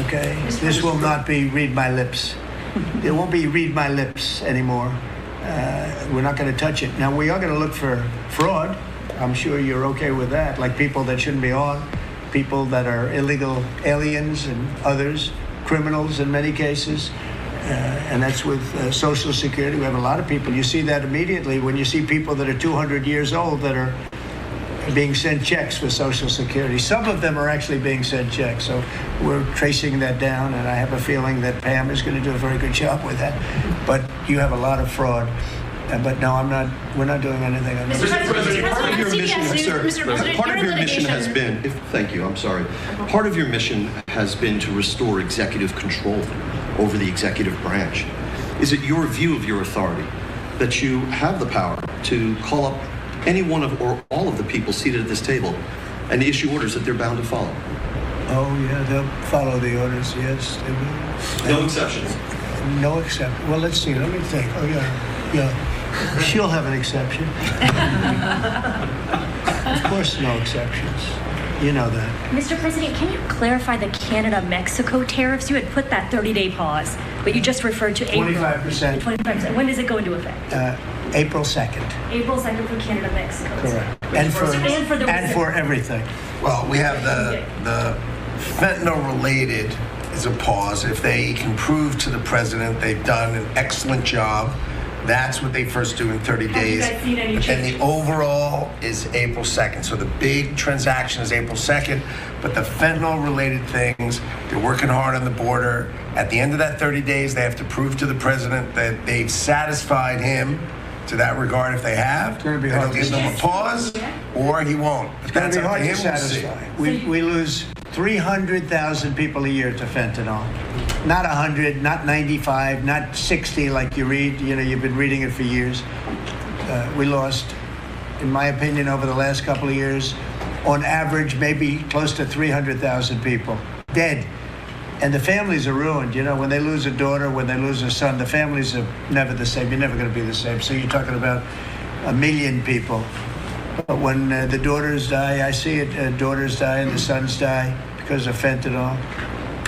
Okay? This will not be read my lips. It won't be read my lips anymore. We're not going to touch it. Now, we are going to look for fraud. I'm sure you're okay with that, like people that shouldn't be on. People that are illegal aliens and others, criminals in many cases, and that's with Social Security. We have a lot of people. You see that immediately when you see people that are 200 years old that are being sent checks for Social Security. Some of them are actually being sent checks, so we're tracing that down, and I have a feeling that Pam is going to do a very good job with that. But you have a lot of fraud. But no, I'm not. We're not doing anything on this. Mr. President, part of your mission, sir, part of your mission has been, thank you, I'm sorry. Part of your mission has been to restore executive control over the executive branch. Is it your view of your authority that you have the power to call up any one of or all of the people seated at this table and issue orders that they're bound to follow? Oh, yeah, they'll follow the orders, yes, they will. No exceptions? No exception. Well, let's see, let me think. Oh, yeah. She'll have an exception. Of course, no exceptions. You know that. Mr. President, can you clarify the Canada-Mexico tariffs? You had put that 30-day pause, but you just referred to April. 25%. 25%. When does it go into effect? April 2nd. April 2nd for Canada-Mexico. Correct. And for everything. Well, we have the fentanyl-related is a pause. If they can prove to the president they've done an excellent job, that's what they first do in 30 days. Have you guys seen any change? And the overall is April 2nd. So the big transaction is April 2nd, but the fentanyl-related things, they're working hard on the border. At the end of that 30 days, they have to prove to the president that they've satisfied him to that regard. If they have, it's going to be hard to give them a pause, or he won't. But It's going to be hard to satisfy. We lose 300,000 people a year to fentanyl. Not 100, not 95, not 60 like you read. You know, you've been reading it for years. We lost, in my opinion, over the last couple of years, on average, maybe close to 300,000 people dead. And the families are ruined. You know, when they lose a daughter, when they lose a son, the families are never the same. You're never going to be the same. So you're talking about 1 million people. But when the daughters die, I see it, daughters die and the sons die because of fentanyl.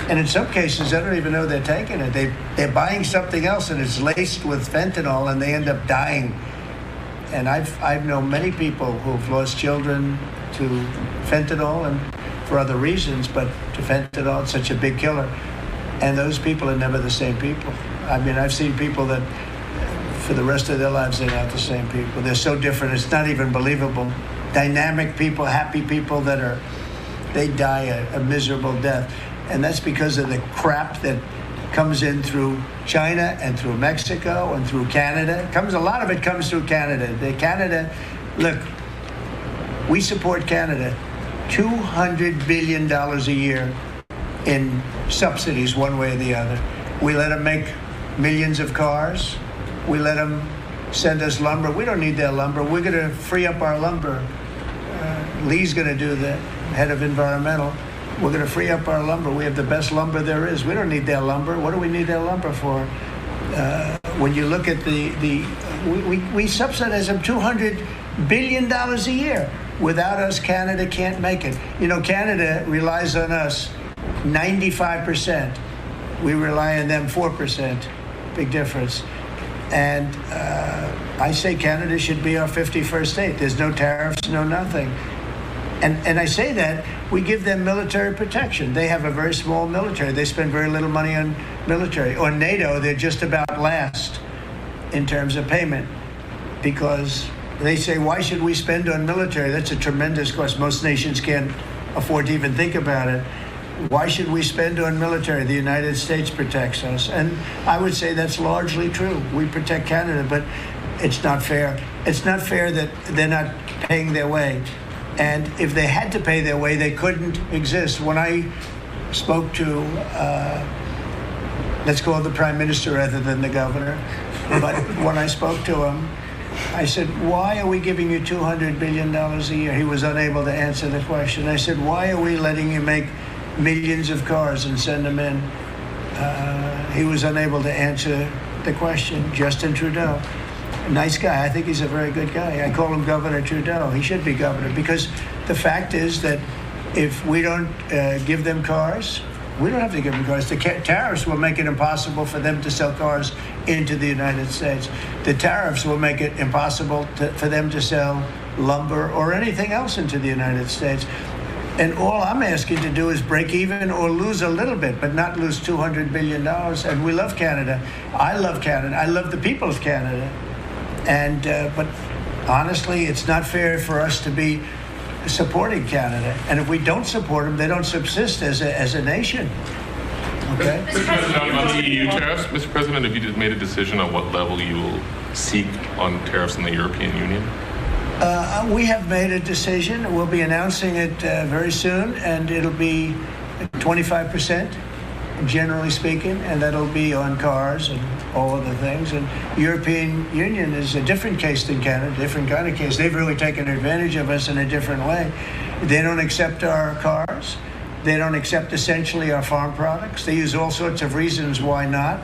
And in some cases, they don't even know they're taking it. They're buying something else and it's laced with fentanyl and they end up dying. And I've known many people who've lost children to fentanyl and for other reasons, but to fentanyl, it's such a big killer. And those people are never the same people. I mean, I've seen people that for the rest of their lives, they're not the same people. They're so different, it's not even believable. Dynamic people, happy people they die a miserable death. And that's because of the crap that comes in through China and through Mexico and through Canada. A lot of it comes through Canada. Look, we support Canada. $200 billion a year in subsidies one way or the other. We let them make millions of cars. We let them send us lumber. We don't need their lumber. We're going to free up our lumber. Lee's going to do that, head of environmental. We're going to free up our lumber. We have the best lumber there is. We don't need their lumber. What do we need their lumber for? When you look at we subsidize them $200 billion a year. Without us, Canada can't make it. You know, Canada relies on us 95%. We rely on them 4%. Big difference. And I say Canada should be our 51st state. There's no tariffs, no nothing. And I say that we give them military protection. They have a very small military. They spend very little money on military. On NATO, they're just about last in terms of payment because they say, why should we spend on military? That's a tremendous cost. Most nations can't afford to even think about it. Why should we spend on military? The United States protects us. And I would say that's largely true. We protect Canada, but it's not fair. It's not fair that they're not paying their way. And if they had to pay their way, they couldn't exist. When I spoke to, let's call it the Prime Minister rather than the governor, but when I spoke to him, I said, why are we giving you $200 billion a year? He was unable to answer the question. I said, why are we letting you make millions of cars and send them in? He was unable to answer the question. Justin Trudeau, a nice guy. I think he's a very good guy. I call him Governor Trudeau. He should be governor because the fact is that if we don't give them cars, we don't have to give them cars. The tariffs will make it impossible for them to sell cars into the United States. The tariffs will make it impossible for them to sell lumber or anything else into the United States. And all I'm asking to do is break even or lose a little bit, but not lose $200 billion. And we love Canada. I love Canada. I love the people of Canada. And but honestly, it's not fair for us to be supporting Canada. And if we don't support them, they don't subsist as a nation. Okay? Mr. President, on the EU tariffs, Mr. President, have you just made a decision on what level you will seek on tariffs in the European Union? We have made a decision. We'll be announcing it very soon, and it'll be 25%, generally speaking, and that'll be on cars and all of the things. And European Union is a different case than Canada, different kind of case. They've really taken advantage of us in a different way. They don't accept our cars. They don't accept essentially our farm products. They use all sorts of reasons why not.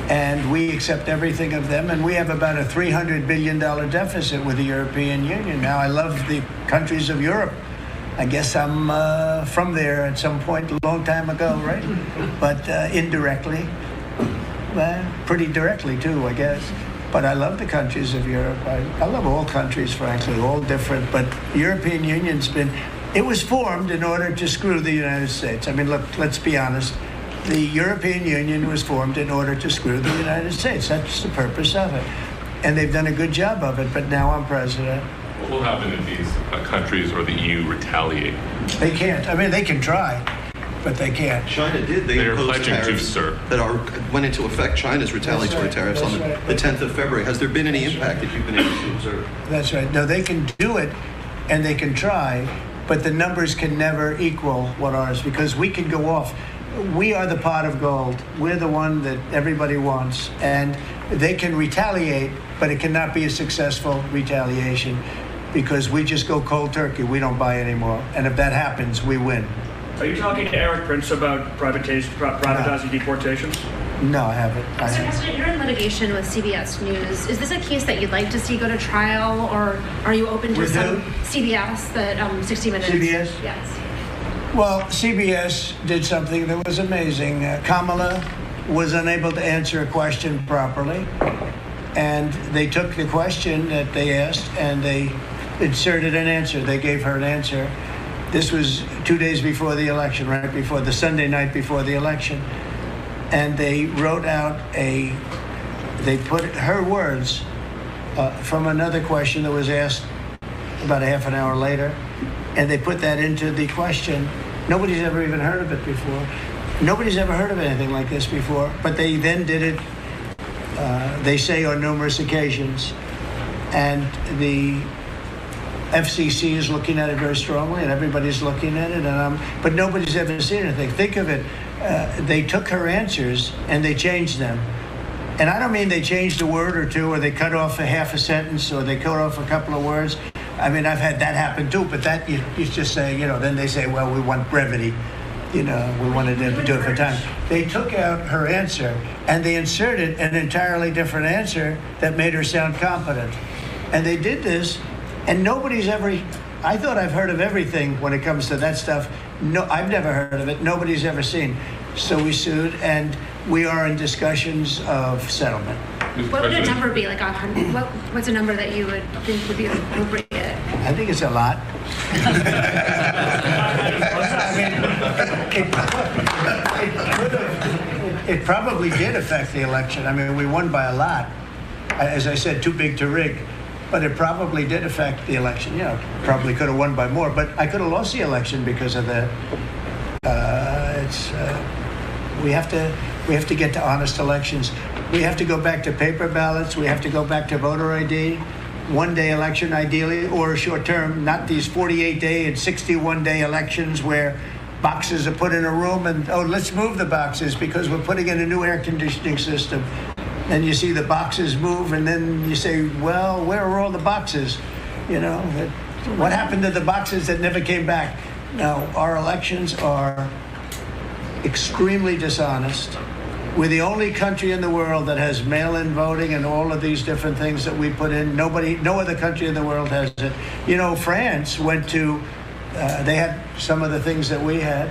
And we accept everything of them, and we have about a $300 billion deficit with the European Union. Now, I love the countries of Europe. I guess I'm from there at some point a long time ago, right? But indirectly, pretty directly too, I guess. But I love the countries of Europe. I love all countries, frankly, all different. But the European Union's it was formed in order to screw the United States. I mean, look, let's be honest. The European Union was formed in order to screw the United States. That's the purpose of it. And they've done a good job of it, but now I'm president. What will happen if these countries or the EU retaliate? They can't. I mean, they can try, but they can't. China did. They imposed tariffs that went into effect. China's retaliatory tariffs on the 10th of February. Has there been any impact that you've been able to observe? That's right. No, they can do it, and they can try, but the numbers can never equal what ours, because we can go off. We are the pot of gold. We're the one that everybody wants, and they can retaliate, but it cannot be a successful retaliation because we just go cold turkey. We don't buy anymore, and if that happens, we win. Are you talking to Eric Prince about privatizing deportations? No, I haven't. Mr. President, you're in litigation with CBS News. Is this a case that you'd like to see go to trial, or are you open to some CBS, that 60 Minutes? CBS? Yes. Well, CBS did something that was amazing. Kamala was unable to answer a question properly, and they took the question that they asked and they inserted an answer. They gave her an answer. This was 2 days before the election, right before the Sunday night before the election. And they wrote out they put her words from another question that was asked about a half an hour later, and they put that into the question. Nobody's ever even heard of it before. Nobody's ever heard of anything like this before, but they then did it, they say, on numerous occasions. And the FCC is looking at it very strongly, and everybody's looking at it, but nobody's ever seen anything. Think of it, they took her answers and they changed them. And I don't mean they changed a word or two, or they cut off a half a sentence, or they cut off a couple of words. I mean, I've had that happen too, but that you just say, then they say, well, we want brevity. We wanted to do it for time. They took out her answer and they inserted an entirely different answer that made her sound competent. And they did this, and nobody's ever, I thought I've heard of everything when it comes to that stuff. No, I've never heard of it. Nobody's ever seen. So we sued, and we are in discussions of settlement. What would a number be, like 100? What's a number that you would think would be appropriate? I think it's a lot. It probably did affect the election. I mean, we won by a lot. As I said, too big to rig. But it probably did affect the election. Probably could have won by more. But I could have lost the election because of that. We have to get to honest elections. We have to go back to paper ballots. We have to go back to voter ID. One-day election, ideally, or a short term, not these 48-day and 61-day elections where boxes are put in a room and, let's move the boxes because we're putting in a new air conditioning system. And you see the boxes move, and then you say, well, where are all the boxes? What happened to the boxes that never came back? Now, our elections are extremely dishonest. We're the only country in the world that has mail-in voting and all of these different things that we put in. No other country in the world has it. France went to, they had some of the things that we had,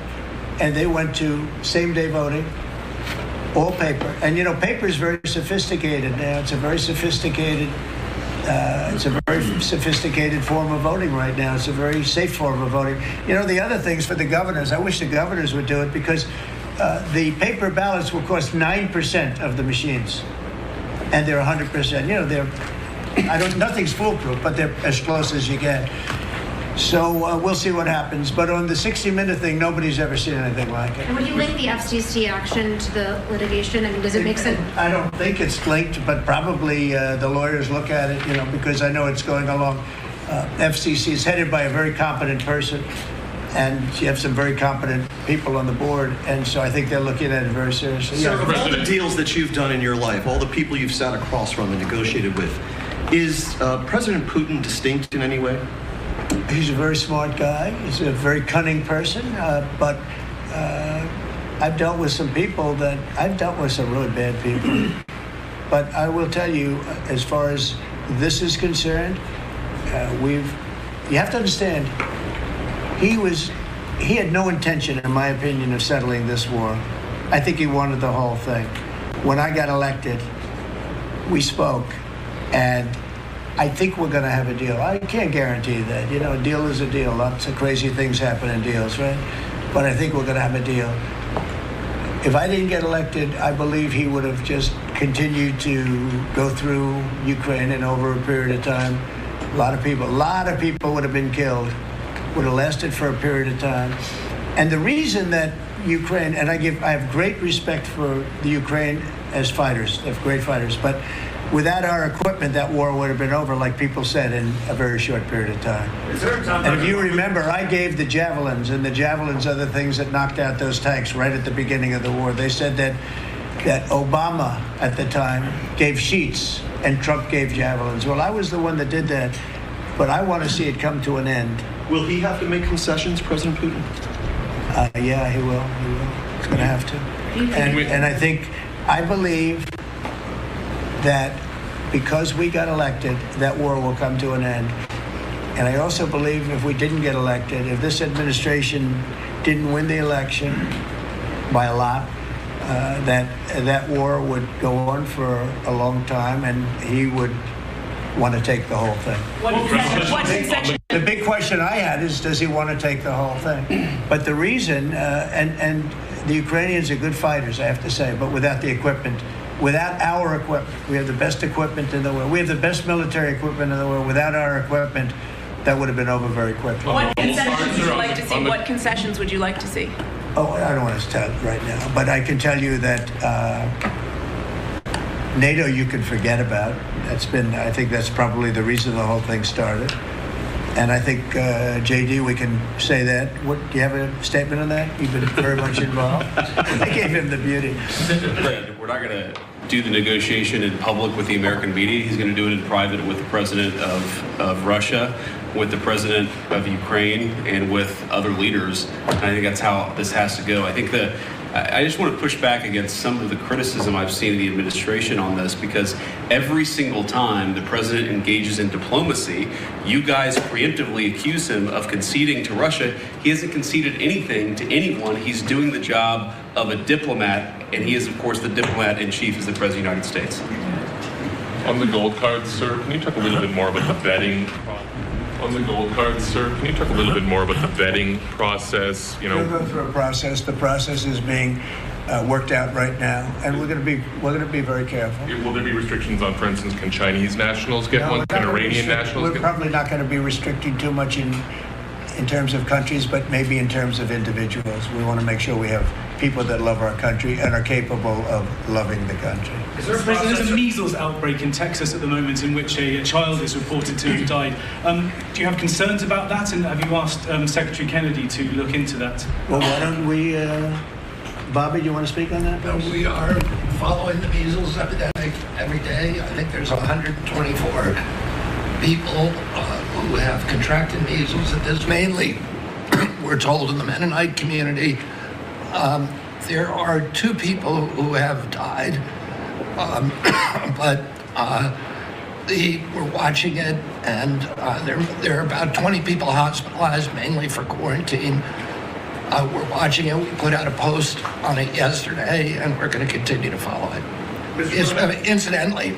and they went to same-day voting, all paper. And paper is very sophisticated now. It's a very sophisticated form of voting right now. It's a very safe form of voting. The other things for the governors, I wish the governors would do it, because the paper ballots will cost 9% of the machines, and they're 100%. Nothing's foolproof, but they're as close as you get. So we'll see what happens. But on the 60-minute thing, nobody's ever seen anything like it. And would you link the FCC action to the litigation? I mean, does it make sense? I don't think it's linked, but probably the lawyers look at it, because I know it's going along. FCC is headed by a very competent person, and you have some very competent people on the board, and so I think they're looking at it very seriously. Sir, of all the deals that you've done in your life, all the people you've sat across from and negotiated with, is President Putin distinct in any way? He's a very smart guy. He's a very cunning person, but I've dealt with some really bad people. But I will tell you, as far as this is concerned, you have to understand, he had no intention, in my opinion, of settling this war. I think he wanted the whole thing. When I got elected, we spoke, and I think we're going to have a deal. I can't guarantee that. A deal is a deal. Lots of crazy things happen in deals, right? But I think we're going to have a deal. If I didn't get elected, I believe he would have just continued to go through Ukraine, and over a period of time, a lot of people would have been killed, would have lasted for a period of time. And the reason that Ukraine, and I have great respect for the Ukraine as fighters, they're great fighters, but without our equipment, that war would have been over, like people said, in a very short period of time. And if you remember, I gave the javelins, and the javelins are the things that knocked out those tanks right at the beginning of the war. They said that Obama at the time gave sheets and Trump gave javelins. Well, I was the one that did that, but I want to see it come to an end. Will he have to make concessions, President Putin? Yeah, he will. He's going to have to. And I believe that because we got elected, that war will come to an end. And I also believe if we didn't get elected, if this administration didn't win the election by a lot, that war would go on for a long time, and he would want to take the whole thing. The big question I had is, does he want to take the whole thing? But the reason, and the Ukrainians are good fighters, I have to say, but without the equipment, without our equipment, we have the best equipment in the world. We have the best military equipment in the world. Without our equipment, that would have been over very quickly. What concessions would you like to see? What concessions would you like to see? Oh, I don't want to tell right now, but I can tell you that NATO you can forget about. I think that's probably the reason the whole thing started. And I think, JD, we can say that. Do you have a statement on that? You've been very much involved. I gave him the beauty. We're not going to do the negotiation in public with the American media. He's going to do it in private with the president of Russia, with the president of Ukraine, and with other leaders. And I think that's how this has to go. I just want to push back against some of the criticism I've seen of the administration on this, because every single time the president engages in diplomacy, you guys preemptively accuse him of conceding to Russia. He hasn't conceded anything to anyone. He's doing the job of a diplomat, and he is, of course, the diplomat in chief as the president of the United States. On the gold cards, sir, can you talk a little bit more about the vetting? On the gold cards, sir, can you talk a little bit more about the vetting process? We'll go through a process. The process is being worked out right now, and we're going to be very careful. Will there be restrictions on, for instance, can Chinese nationals get one? Can Iranian nationals get one? We're probably not going to be restricting too much in terms of countries, but maybe in terms of individuals. We want to make sure we have people that love our country and are capable of loving the country. There's a measles outbreak in Texas at the moment in which a child is reported to have died. Do you have concerns about that, and have you asked Secretary Kennedy to look into that? Well, why don't we, Bobby, do you want to speak on that? We are following the measles epidemic every day. I think there's 124 people who have contracted measles at this, mainly, we're told, in the Mennonite community. There are 2 people who have died, but we're watching it, and there are about 20 people hospitalized, mainly for quarantine. We're watching it. We put out a post on it yesterday, and we're going to continue to follow it. Incidentally,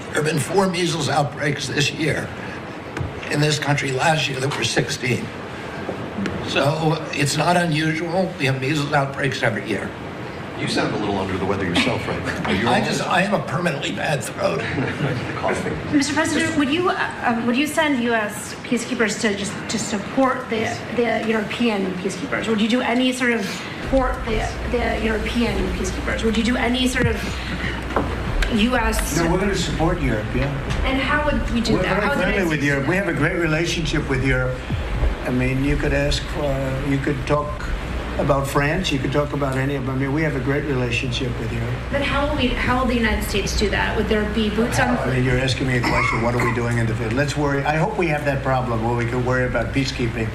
there have been 4 measles outbreaks this year in this country. Last year, there were 16. So it's not unusual. We have measles outbreaks every year. You sound a little under the weather yourself right now. Are you all right? I have a permanently bad throat. Mr. President, would you send U.S. peacekeepers to support the European peacekeepers? Would you do any sort of support the European peacekeepers? Would you do any sort of U.S. No, we're going to support Europe, yeah. And how would we do We're that? very friendly with Europe. We have a great relationship with Europe. I mean, you could talk about France, you could talk about any of them. I mean, we have a great relationship with Europe. Then how will the United States do that? Would there be boots on? I mean, you're asking me a question. What are we doing in the field? Let's worry. I hope we have that problem where we can worry about peacekeeping.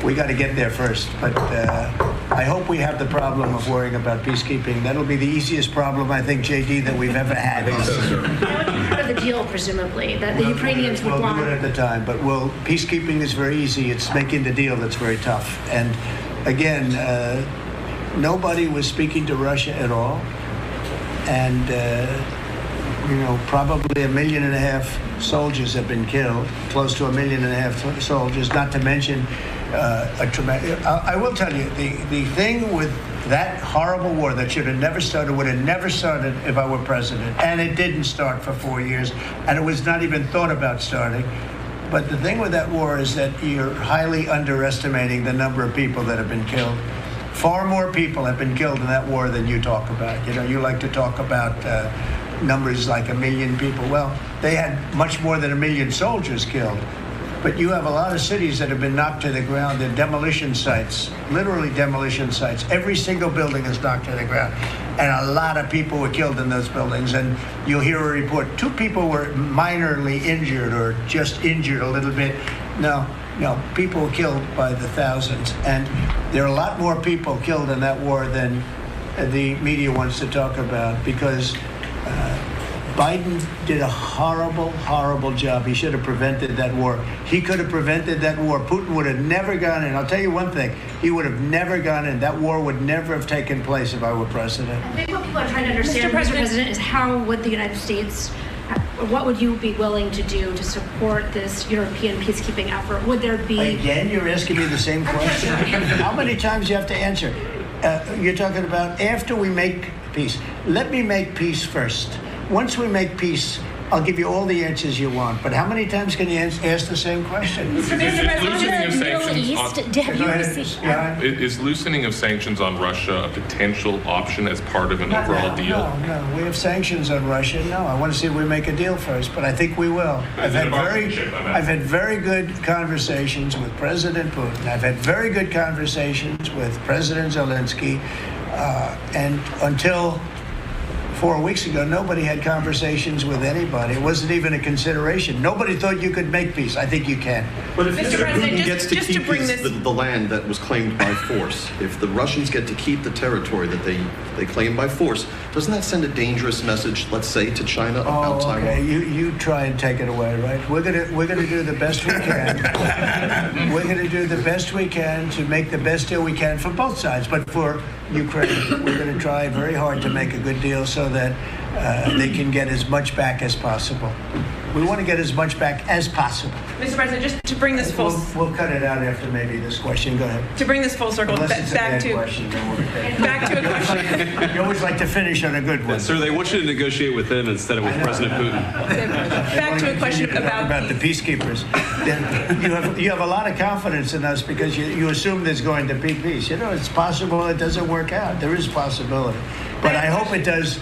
We got to get there first. But I hope we have the problem of worrying about peacekeeping. That'll be the easiest problem, I think, JD, that we've ever had. That would be part of the deal, presumably, that the Ukrainians would want. We'll do it at the time. But peacekeeping is very easy. It's making the deal that's very tough. And again, nobody was speaking to Russia at all. And, probably 1.5 million soldiers have been killed, close to 1.5 million soldiers, not to mention a traumatic. I will tell you, the thing with that horrible war that should have never started would have never started if I were president. And it didn't start for 4 years, and it was not even thought about starting. But the thing with that war is that you're highly underestimating the number of people that have been killed. Far more people have been killed in that war than you talk about. You like to talk about numbers like 1 million people. Well, they had much more than 1 million soldiers killed. But you have a lot of cities that have been knocked to the ground. They're demolition sites, literally demolition sites. Every single building is knocked to the ground. And a lot of people were killed in those buildings. And you'll hear a report, 2 people were minorly injured or just injured a little bit. No, people were killed by the thousands. And there are a lot more people killed in that war than the media wants to talk about, because Biden did a horrible, horrible job. He should have prevented that war. He could have prevented that war. Putin would have never gone in. I'll tell you one thing. He would have never gone in. That war would never have taken place if I were president. I think what people are trying to understand, Mr. President, is how would the United States, what would you be willing to do to support this European peacekeeping effort? Would there be... Again, you're asking me the same question. How many times do you have to answer? You're talking about after we make peace. Let me make peace first. Once we make peace, I'll give you all the answers you want. But how many times can you ask the same question? Is loosening of sanctions on Russia a potential option as part of an overall deal? No. We have sanctions on Russia. No, I want to see if we make a deal first, but I think we will. I've had very good conversations with President Putin. I've had very good conversations with President Zelensky, and until 4 weeks ago, nobody had conversations with anybody. It wasn't even a consideration. Nobody thought you could make peace. I think you can. But if Putin gets to keep the land that was claimed by force, if the Russians get to keep the territory that they claim by force, doesn't that send a dangerous message, let's say, to China about Taiwan? Okay. You try and take it away, right? We're gonna do the best we can. We're gonna do the best we can to make the best deal we can for both sides. But for Ukraine, we're gonna try very hard to make a good deal so that they can get as much back as possible. We want to get as much back as possible. Mr. President, just to bring this full... We'll cut it out after maybe this question. Go ahead. To bring this full circle back to a question. You always like to finish on a good one. Sir, they want you to negotiate with them instead of with President Putin. Back to a question about the peacekeepers. You have a lot of confidence in us because you assume there's going to be peace. It's possible it doesn't work out. There is possibility. But I hope it does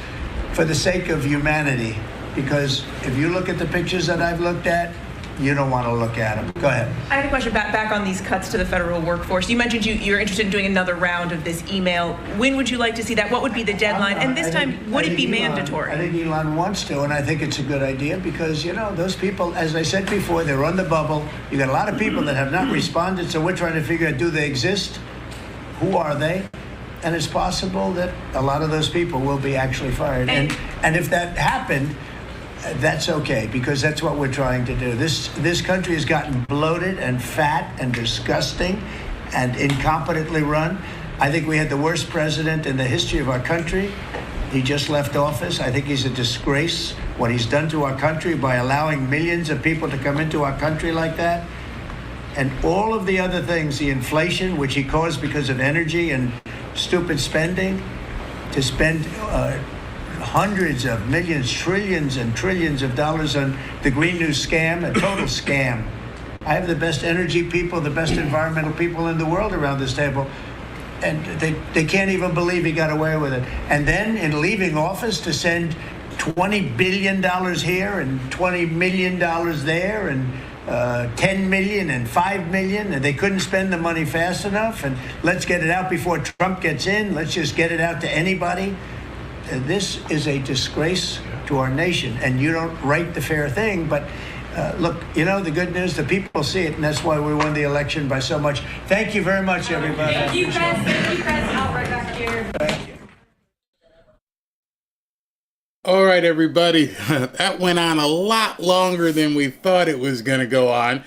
for the sake of humanity. Because if you look at the pictures that I've looked at, you don't want to look at them. Go ahead. I have a question back on these cuts to the federal workforce. You mentioned you're interested in doing another round of this email. When would you like to see that? What would be the deadline? And this time, would it be mandatory? I think Elon wants to, and I think it's a good idea because, those people, as I said before, they're on the bubble. You got a lot of people that have not responded, so we're trying to figure out, do they exist? Who are they? And it's possible that a lot of those people will be actually fired. And if that happened, that's okay, because that's what we're trying to do. This country has gotten bloated and fat and disgusting and incompetently run. I think we had the worst president in the history of our country. He just left office. I think he's a disgrace, what he's done to our country by allowing millions of people to come into our country like that. And all of the other things, the inflation, which he caused because of energy and stupid spending, to spend hundreds of millions, trillions and trillions of dollars on the Green New scam, a total scam. I have the best energy people, the best environmental people in the world around this table, and they can't even believe he got away with it. And then in leaving office to send $20 billion here and $20 million there and 10 million and 5 million, and they couldn't spend the money fast enough, and let's get it out before Trump gets in. Let's just get it out to anybody. This is a disgrace to our nation, and you don't write the fair thing, but look, you know, the good news, the people see it, and that's why we won the election by so much. Thank you very much, everybody. Thank you, Chris. Thank you, Chris. Out right back here. Thank you. All right, everybody. That went on a lot longer than we thought it was going to go on.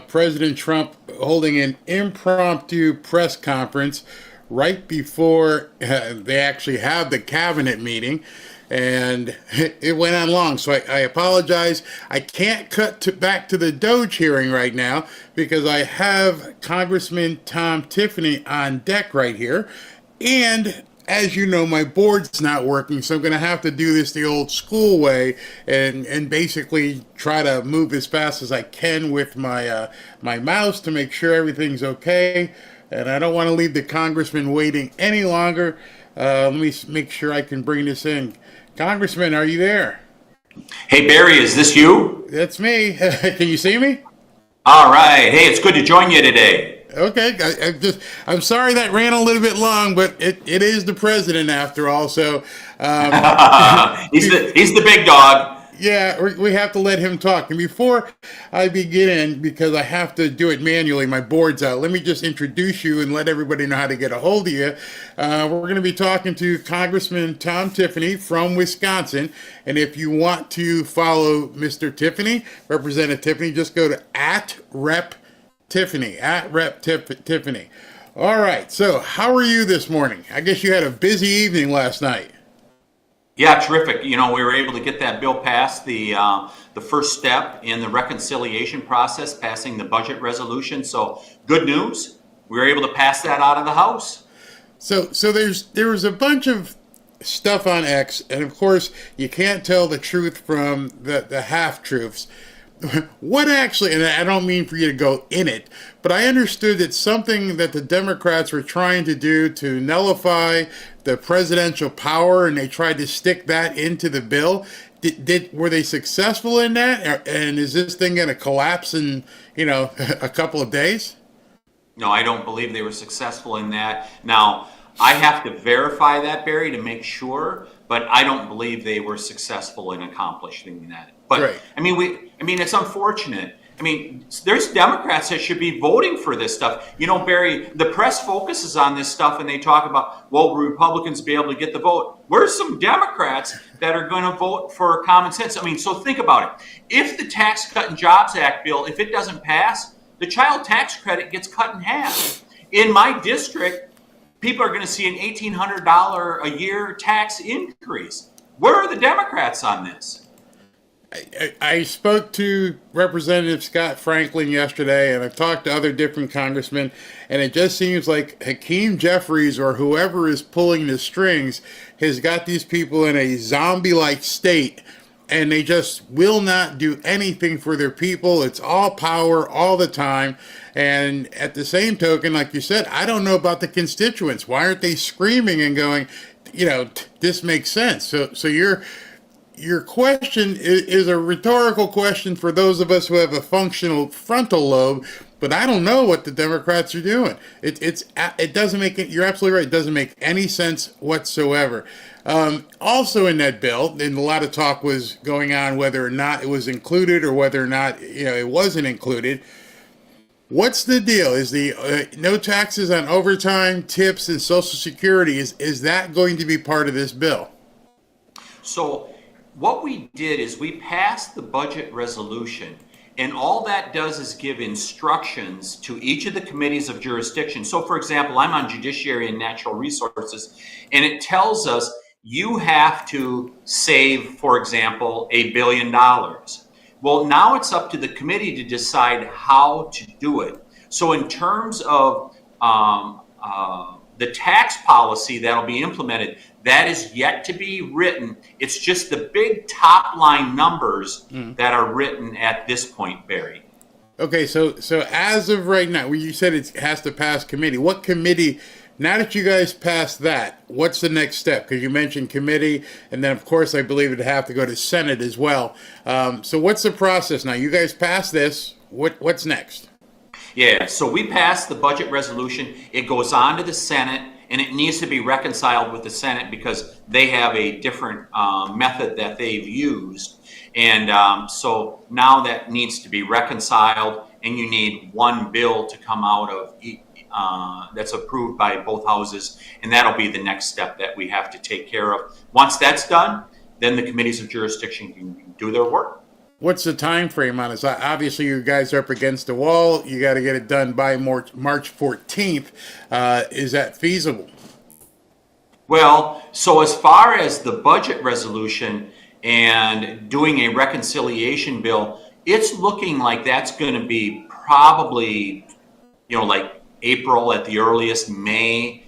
President Trump holding an impromptu press conference right before they actually have the cabinet meeting, and it went on long. So I apologize. I can't cut back to the Doge hearing right now because I have Congressman Tom Tiffany on deck right here, and as you know, my board's not working, so I'm going to have to do this the old school way and basically try to move as fast as I can with my my mouse to make sure everything's okay. And I don't want to leave the congressman waiting any longer. Let me make sure I can bring this in. Congressman, are you there? Hey, Barry, is this you? That's me. Can you see me? All right. Hey, it's good to join you today. Okay, I'm sorry that ran a little bit long, but it is the president after all. So he's the big dog. Yeah, we have to let him talk. And before I begin, because I have to do it manually, my board's out, let me just introduce you and let everybody know how to get a hold of you. We're going to be talking to Congressman Tom Tiffany from Wisconsin. And if you want to follow Mr. Tiffany, Representative Tiffany, just go to @RepTiffany, @RepTiffany. All right, so how are you this morning? I guess you had a busy evening last night. Yeah, terrific. You know, we were able to get that bill passed, the first step in the reconciliation process, passing the budget resolution. So good news. We were able to pass that out of the House. So there was a bunch of stuff on X, and of course you can't tell the truth from the half-truths. What actually, and I don't mean for you to go in it, but I understood that something that the Democrats were trying to do to nullify the presidential power, and they tried to stick that into the bill. Were they successful in that? And is this thing going to collapse in, a couple of days? No, I don't believe they were successful in that. Now, I have to verify that, Barry, to make sure, but I don't believe they were successful in accomplishing that. But right. I mean, it's unfortunate. I mean, there's Democrats that should be voting for this stuff. You know, Barry, the press focuses on this stuff and they talk about, well, will Republicans be able to get the vote? Where's some Democrats that are going to vote for common sense? I mean, so think about it. If the Tax Cut and Jobs Act bill, if it doesn't pass, the child tax credit gets cut in half. In my district, people are going to see an $1,800 a year tax increase. Where are the Democrats on this? I spoke to Representative Scott Franklin yesterday, and I've talked to other different congressmen, and it just seems like Hakeem Jeffries or whoever is pulling the strings has got these people in a zombie-like state, and they just will not do anything for their people. It's all power all the time. And at the same token, like you said, I don't know about the constituents. Why aren't they screaming and going, this makes sense? So your question is a rhetorical question for those of us who have a functional frontal lobe, but I don't know what the Democrats are doing. It doesn't make it. You're absolutely right. It doesn't make any sense whatsoever. Also in that bill, and a lot of talk was going on whether or not it was included or whether or not it wasn't included. What's the deal? Is the no taxes on overtime, tips, and Social Security, is that going to be part of this bill? So what we did is we passed the budget resolution, and all that does is give instructions to each of the committees of jurisdiction. So for example, I'm on Judiciary and Natural Resources, and it tells us you have to save, for example, $1 billion. Well, now it's up to the committee to decide how to do it. So in terms of the tax policy that'll be implemented, that is yet to be written. It's just the big top line numbers that are written at this point, Barry. Okay, so as of right now, well, you said it has to pass committee. What committee? Now that you guys passed that, what's the next step? Because you mentioned committee, and then of course I believe it'd have to go to Senate as well. So what's the process now? You guys passed this. What's next? Yeah, so we passed the budget resolution. It goes on to the Senate, and it needs to be reconciled with the Senate because they have a different method that they've used. And so now that needs to be reconciled, and you need one bill to come out of that's approved by both houses, and that'll be the next step that we have to take care of. Once that's done, then the committees of jurisdiction can do their work. What's the time frame on this? Obviously, you guys are up against the wall. You got to get it done by March 14th. Is that feasible? Well, so as far as the budget resolution and doing a reconciliation bill, it's looking like that's going to be probably, like April at the earliest. May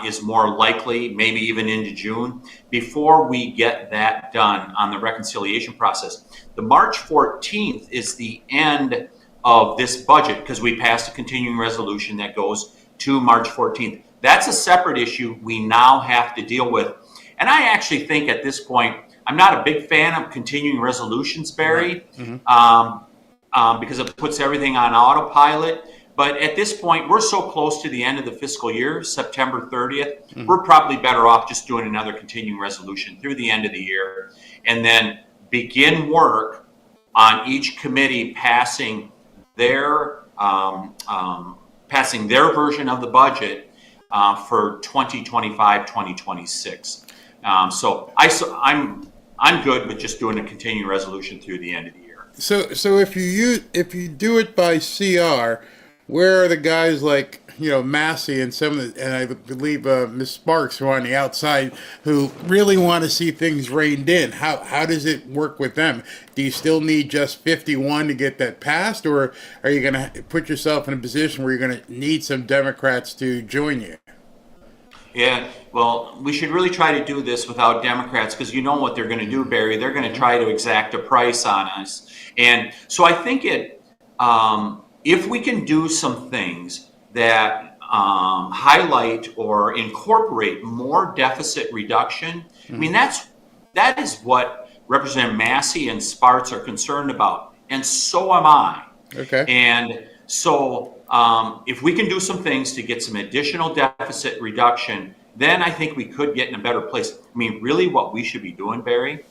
is more likely, maybe even into June, before we get that done on the reconciliation process. The March 14th is the end of this budget because we passed a continuing resolution that goes to March 14th. That's a separate issue we now have to deal with. And I actually think at this point, I'm not a big fan of continuing resolutions, Barry, because it puts everything on autopilot. But at this point, we're so close to the end of the fiscal year, September 30th, we're probably better off just doing another continuing resolution through the end of the year and then begin work on each committee passing their version of the budget for 2025, 2026. So I'm good with just doing a continuing resolution through the end of the year. So if you do it by CR, where are the guys like Massey and and I believe Ms. Sparks who are on the outside who really want to see things reined in? How does it work with them? Do you still need just 51 to get that passed, or are you going to put yourself in a position where you're going to need some Democrats to join you? Yeah, well, we should really try to do this without Democrats because you know what they're going to do, Barry. They're going to try to exact a price on us. And so I think if we can do some things that highlight or incorporate more deficit reduction, I mean, that is what Representative Massey and Sparks are concerned about. And so am I. Okay. And so if we can do some things to get some additional deficit reduction, then I think we could get in a better place. I mean, really what we should be doing, Barry,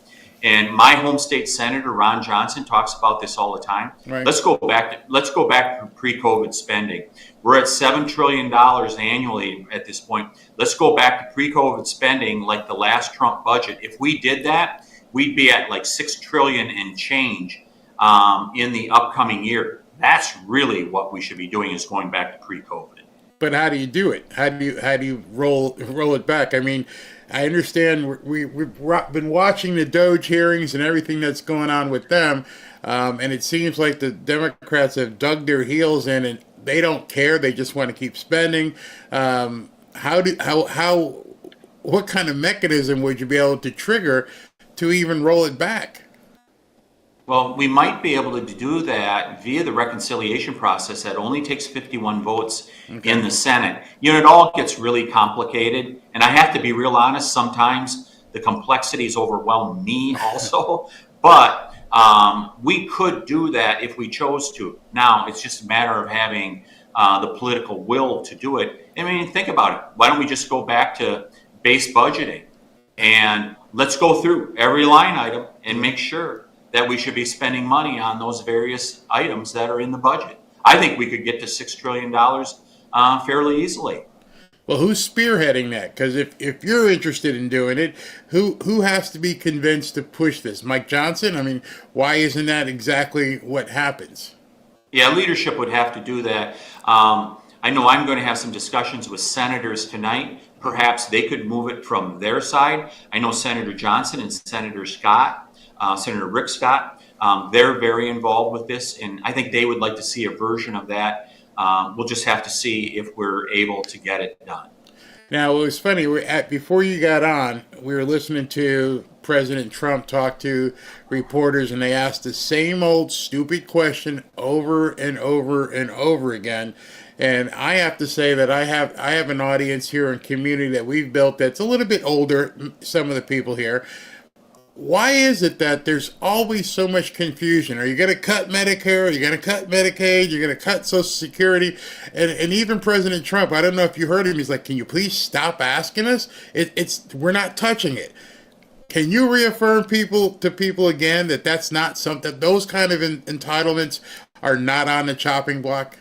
and my home state senator, Ron Johnson, talks about this all the time. Right. Let's go back to pre-COVID spending. We're at $7 trillion annually at this point. Let's go back to pre-COVID spending like the last Trump budget. If we did that, we'd be at like $6 trillion and change in the upcoming year. That's really what we should be doing, is going back to pre-COVID. But how do you do it? How do you roll it back? I mean, I understand we've been watching the Doge hearings and everything that's going on with them, and it seems like the Democrats have dug their heels in and they don't care. They just want to keep spending. What kind of mechanism would you be able to trigger to even roll it back? Well, we might be able to do that via the reconciliation process. That only takes 51 votes in the Senate. It all gets really complicated. And I have to be real honest, sometimes the complexities overwhelm me also. But we could do that if we chose to. Now, it's just a matter of having the political will to do it. I mean, think about it. Why don't we just go back to base budgeting? And let's go through every line item and make sure that we should be spending money on those various items that are in the budget. I think we could get to $6 trillion fairly easily. Well, who's spearheading that? Because if you're interested in doing it, who has to be convinced to push this? Mike Johnson? I mean, why isn't that exactly what happens? Yeah, leadership would have to do that. I know I'm going to have some discussions with senators tonight. Perhaps they could move it from their side. I know Senator Johnson and Senator Scott, Senator Rick Scott, they're very involved with this, and I think they would like to see a version of that. We'll just have to see if we're able to get it done. Now, it was funny, before you got on, we were listening to President Trump talk to reporters, and they asked the same old stupid question over and over and over again. And I have to say that I have an audience here and community that we've built that's a little bit older, some of the people here. Why is it that there's always so much confusion? Are you going to cut Medicare? Are you going to cut Medicaid? You're going to cut Social Security? And even President Trump, I don't know if you heard him, he's like, can you please stop asking us? We're not touching it. Can you reaffirm to people again that that's not something, those kind of entitlements are not on the chopping block?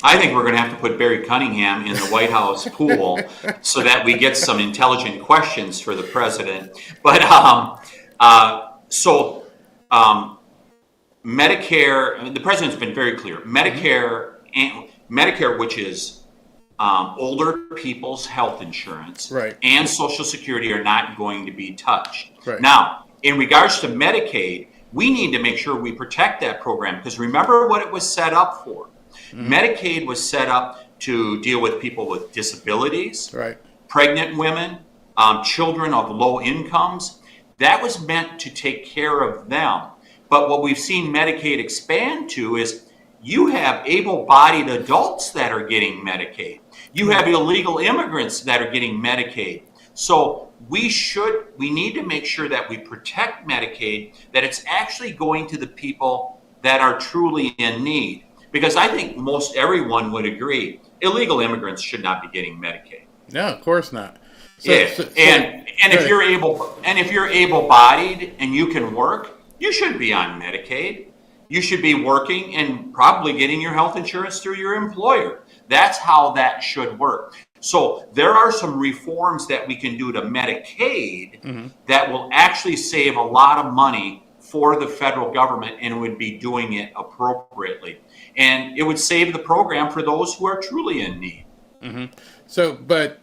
I think we're going to have to put Barry Cunningham in the White House pool so that we get some intelligent questions for the president. But Medicare, the president's been very clear. Medicare, which is older people's health insurance, right, and Social Security are not going to be touched. Right. Now, in regards to Medicaid, we need to make sure we protect that program, because remember what it was set up for. Medicaid was set up to deal with people with disabilities, right, pregnant women, children of low incomes. That was meant to take care of them. But what we've seen Medicaid expand to is you have able-bodied adults that are getting Medicaid. You have illegal immigrants that are getting Medicaid. So we need to make sure that we protect Medicaid, that it's actually going to the people that are truly in need. Because I think most everyone would agree, illegal immigrants should not be getting Medicaid. No, of course not. And if you're able-bodied and you can work, you should be on Medicaid. You should be working and probably getting your health insurance through your employer. That's how that should work. So there are some reforms that we can do to Medicaid that will actually save a lot of money for the federal government, and would be doing it appropriately. And it would save the program for those who are truly in need. So, but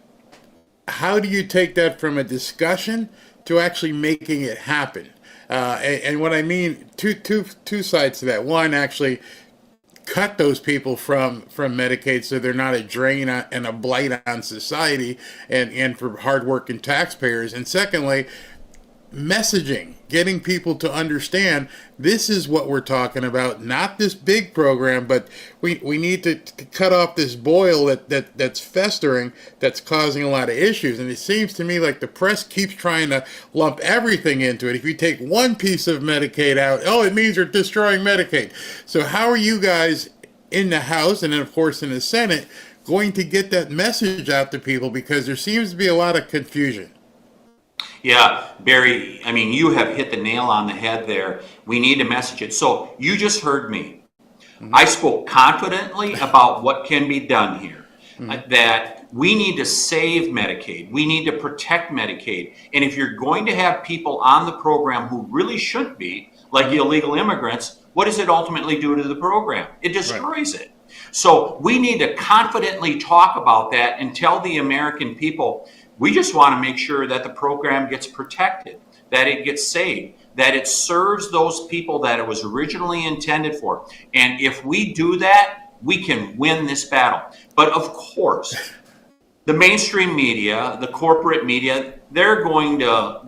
how do you take that from a discussion to actually making it happen? And what I mean, two sides to that. One, actually cut those people from Medicaid so they're not a drain and a blight on society and for hardworking taxpayers. And secondly, messaging, getting people to understand this is what we're talking about, not this big program, but we need to cut off this boil that's festering, that's causing a lot of issues. And it seems to me like the press keeps trying to lump everything into it. If you take one piece of Medicaid out, it means you're destroying Medicaid. So how are you guys in the House and then of course in the Senate going to get that message out to people? Because there seems to be a lot of confusion. Yeah, Barry, I mean, you have hit the nail on the head there. We need to message it. So you just heard me. I spoke confidently about what can be done here, that we need to save Medicaid. We need to protect Medicaid. And if you're going to have people on the program who really shouldn't be, like the illegal immigrants, what does it ultimately do to the program? It destroys it. So we need to confidently talk about that and tell the American people, we just want to make sure that the program gets protected, that it gets saved, that it serves those people that it was originally intended for. And if we do that, we can win this battle. But of course, the mainstream media, the corporate media, they're going to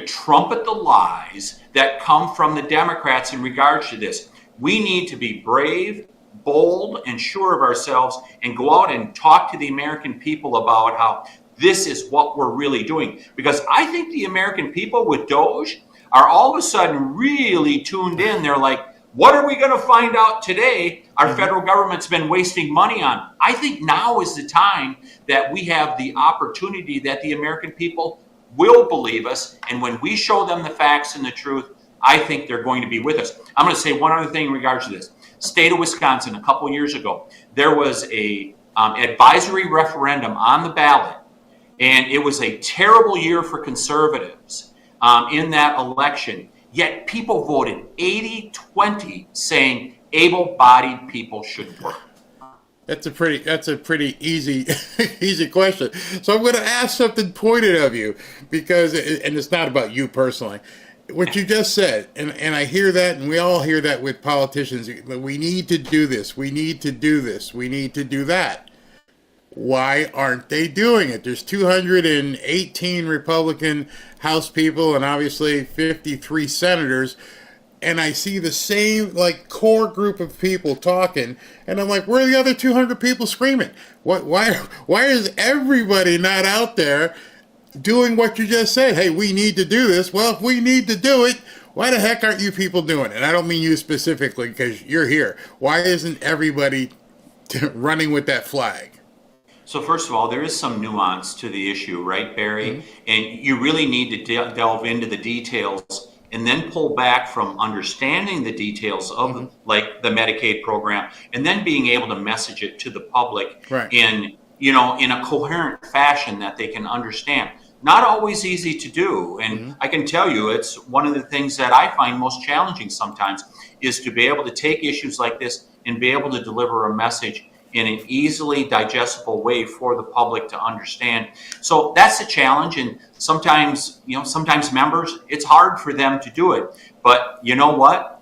trumpet the lies that come from the Democrats in regards to this. We need to be brave, bold, and sure of ourselves, and go out and talk to the American people about how this is what we're really doing. Because I think the American people with Doge are all of a sudden really tuned in. They're like, what are we going to find out today our federal government's been wasting money on? I think now is the time that we have the opportunity that the American people will believe us. And when we show them the facts and the truth, I think they're going to be with us. I'm going to say one other thing in regards to this. State of Wisconsin, a couple years ago, there was a advisory referendum on the ballot, and it was a terrible year for conservatives in that election. Yet people voted 80-20 saying able-bodied people should work. That's a pretty easy easy question. So I'm going to ask something pointed of you, because and it's not about you personally. What you just said, and I hear that, and we all hear that with politicians. We need to do this. We need to do this. We need to do that. Why aren't they doing it? There's 218 Republican House people and obviously 53 senators. And I see the same like core group of people talking, and I'm like, where are the other 200 people screaming? Why is everybody not out there doing what you just said? Hey, we need to do this. Well, if we need to do it, why the heck aren't you people doing it? And I don't mean you specifically because you're here. Why isn't everybody running with that flag? So first of all, there is some nuance to the issue, right, Barry? And you really need to delve into the details and then pull back from understanding the details of like the Medicaid program and then being able to message it to the public in, in a coherent fashion that they can understand. Not always easy to do. And I can tell you, it's one of the things that I find most challenging sometimes is to be able to take issues like this and be able to deliver a message in an easily digestible way for the public to understand. So that's the challenge. And sometimes, sometimes members, it's hard for them to do it. But you know what?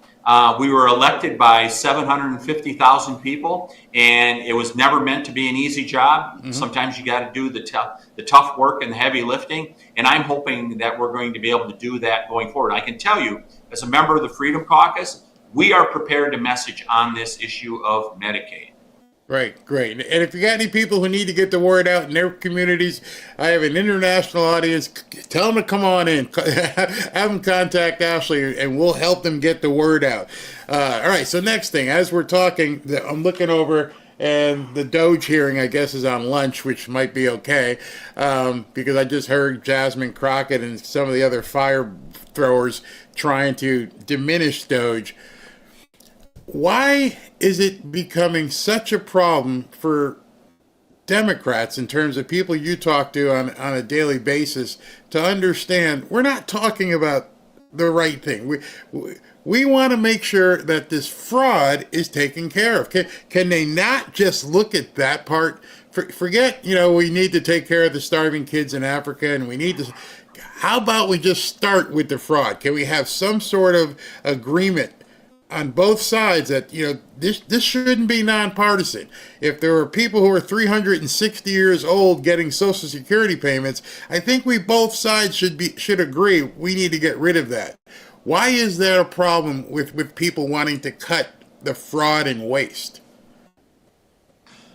We were elected by 750,000 people, and it was never meant to be an easy job. Sometimes you got to do the tough work and the heavy lifting. And I'm hoping that we're going to be able to do that going forward. I can tell you, as a member of the Freedom Caucus, we are prepared to message on this issue of Medicaid. Right, great. And if you got any people who need to get the word out in their communities, I have an international audience. Tell them to come on in. Have them contact Ashley, and we'll help them get the word out. All right, so next thing, as we're talking, I'm looking over, and the Doge hearing, I guess, is on lunch, which might be okay, because I just heard Jasmine Crockett and some of the other fire throwers trying to diminish Doge. Why is it becoming such a problem for Democrats in terms of people you talk to on a daily basis to understand we're not talking about the right thing? We want to make sure that this fraud is taken care of. Can they not just look at that part? Forget, we need to take care of the starving kids in Africa, and we need to. How about we just start with the fraud? Can we have some sort of agreement on both sides that, this shouldn't be nonpartisan? If there are people who are 360 years old getting Social Security payments, I think we both sides should agree we need to get rid of that. Why is there a problem with people wanting to cut the fraud and waste?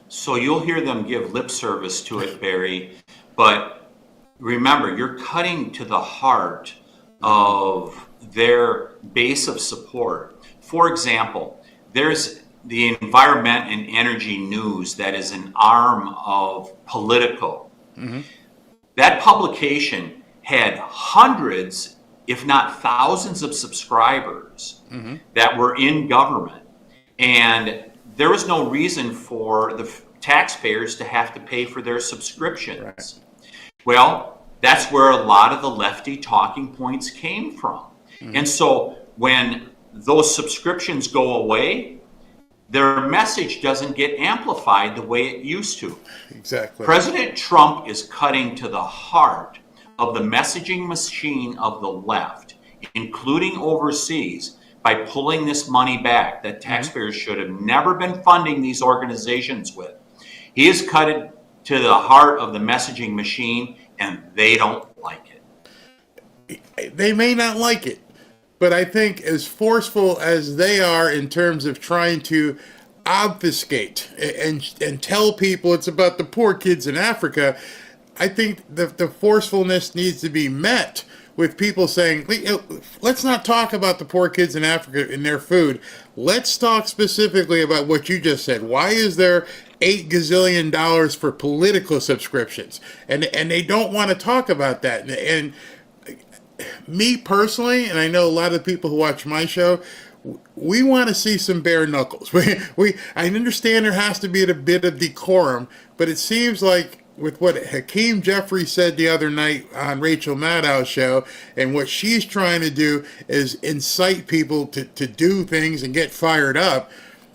So you'll hear them give lip service to it, Barry, but remember, you're cutting to the heart of their base of support. For example, there's the Environment and Energy News that is an arm of Politico. That publication had hundreds, if not thousands, of subscribers that were in government. And there was no reason for the taxpayers to have to pay for their subscriptions. Well, that's where a lot of the lefty talking points came from. And so when those subscriptions go away, their message doesn't get amplified the way it used to. Exactly. President Trump is cutting to the heart of the messaging machine of the left, including overseas, by pulling this money back that taxpayers should have never been funding these organizations with. He has cut it to the heart of the messaging machine, and they don't like it. They may not like it, but I think as forceful as they are in terms of trying to obfuscate and tell people it's about the poor kids in Africa, I think the forcefulness needs to be met with people saying, let's not talk about the poor kids in Africa and their food. Let's talk specifically about what you just said. Why is there $8 gazillion for political subscriptions? And they don't want to talk about that. And me personally, and I know a lot of people who watch my show, we want to see some bare knuckles. I understand there has to be a bit of decorum, but it seems like with what Hakeem Jeffries said the other night on Rachel Maddow's show, and what she's trying to do is incite people to do things and get fired up.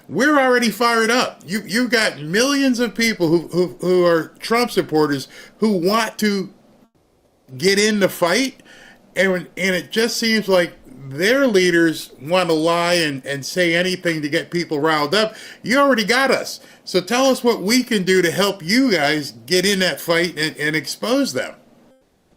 We're already fired up. You've got millions of people who are Trump supporters who want to get in the fight, and it just seems like their leaders want to lie and say anything to get people riled up. You already got us. So tell us what we can do to help you guys get in that fight and expose them.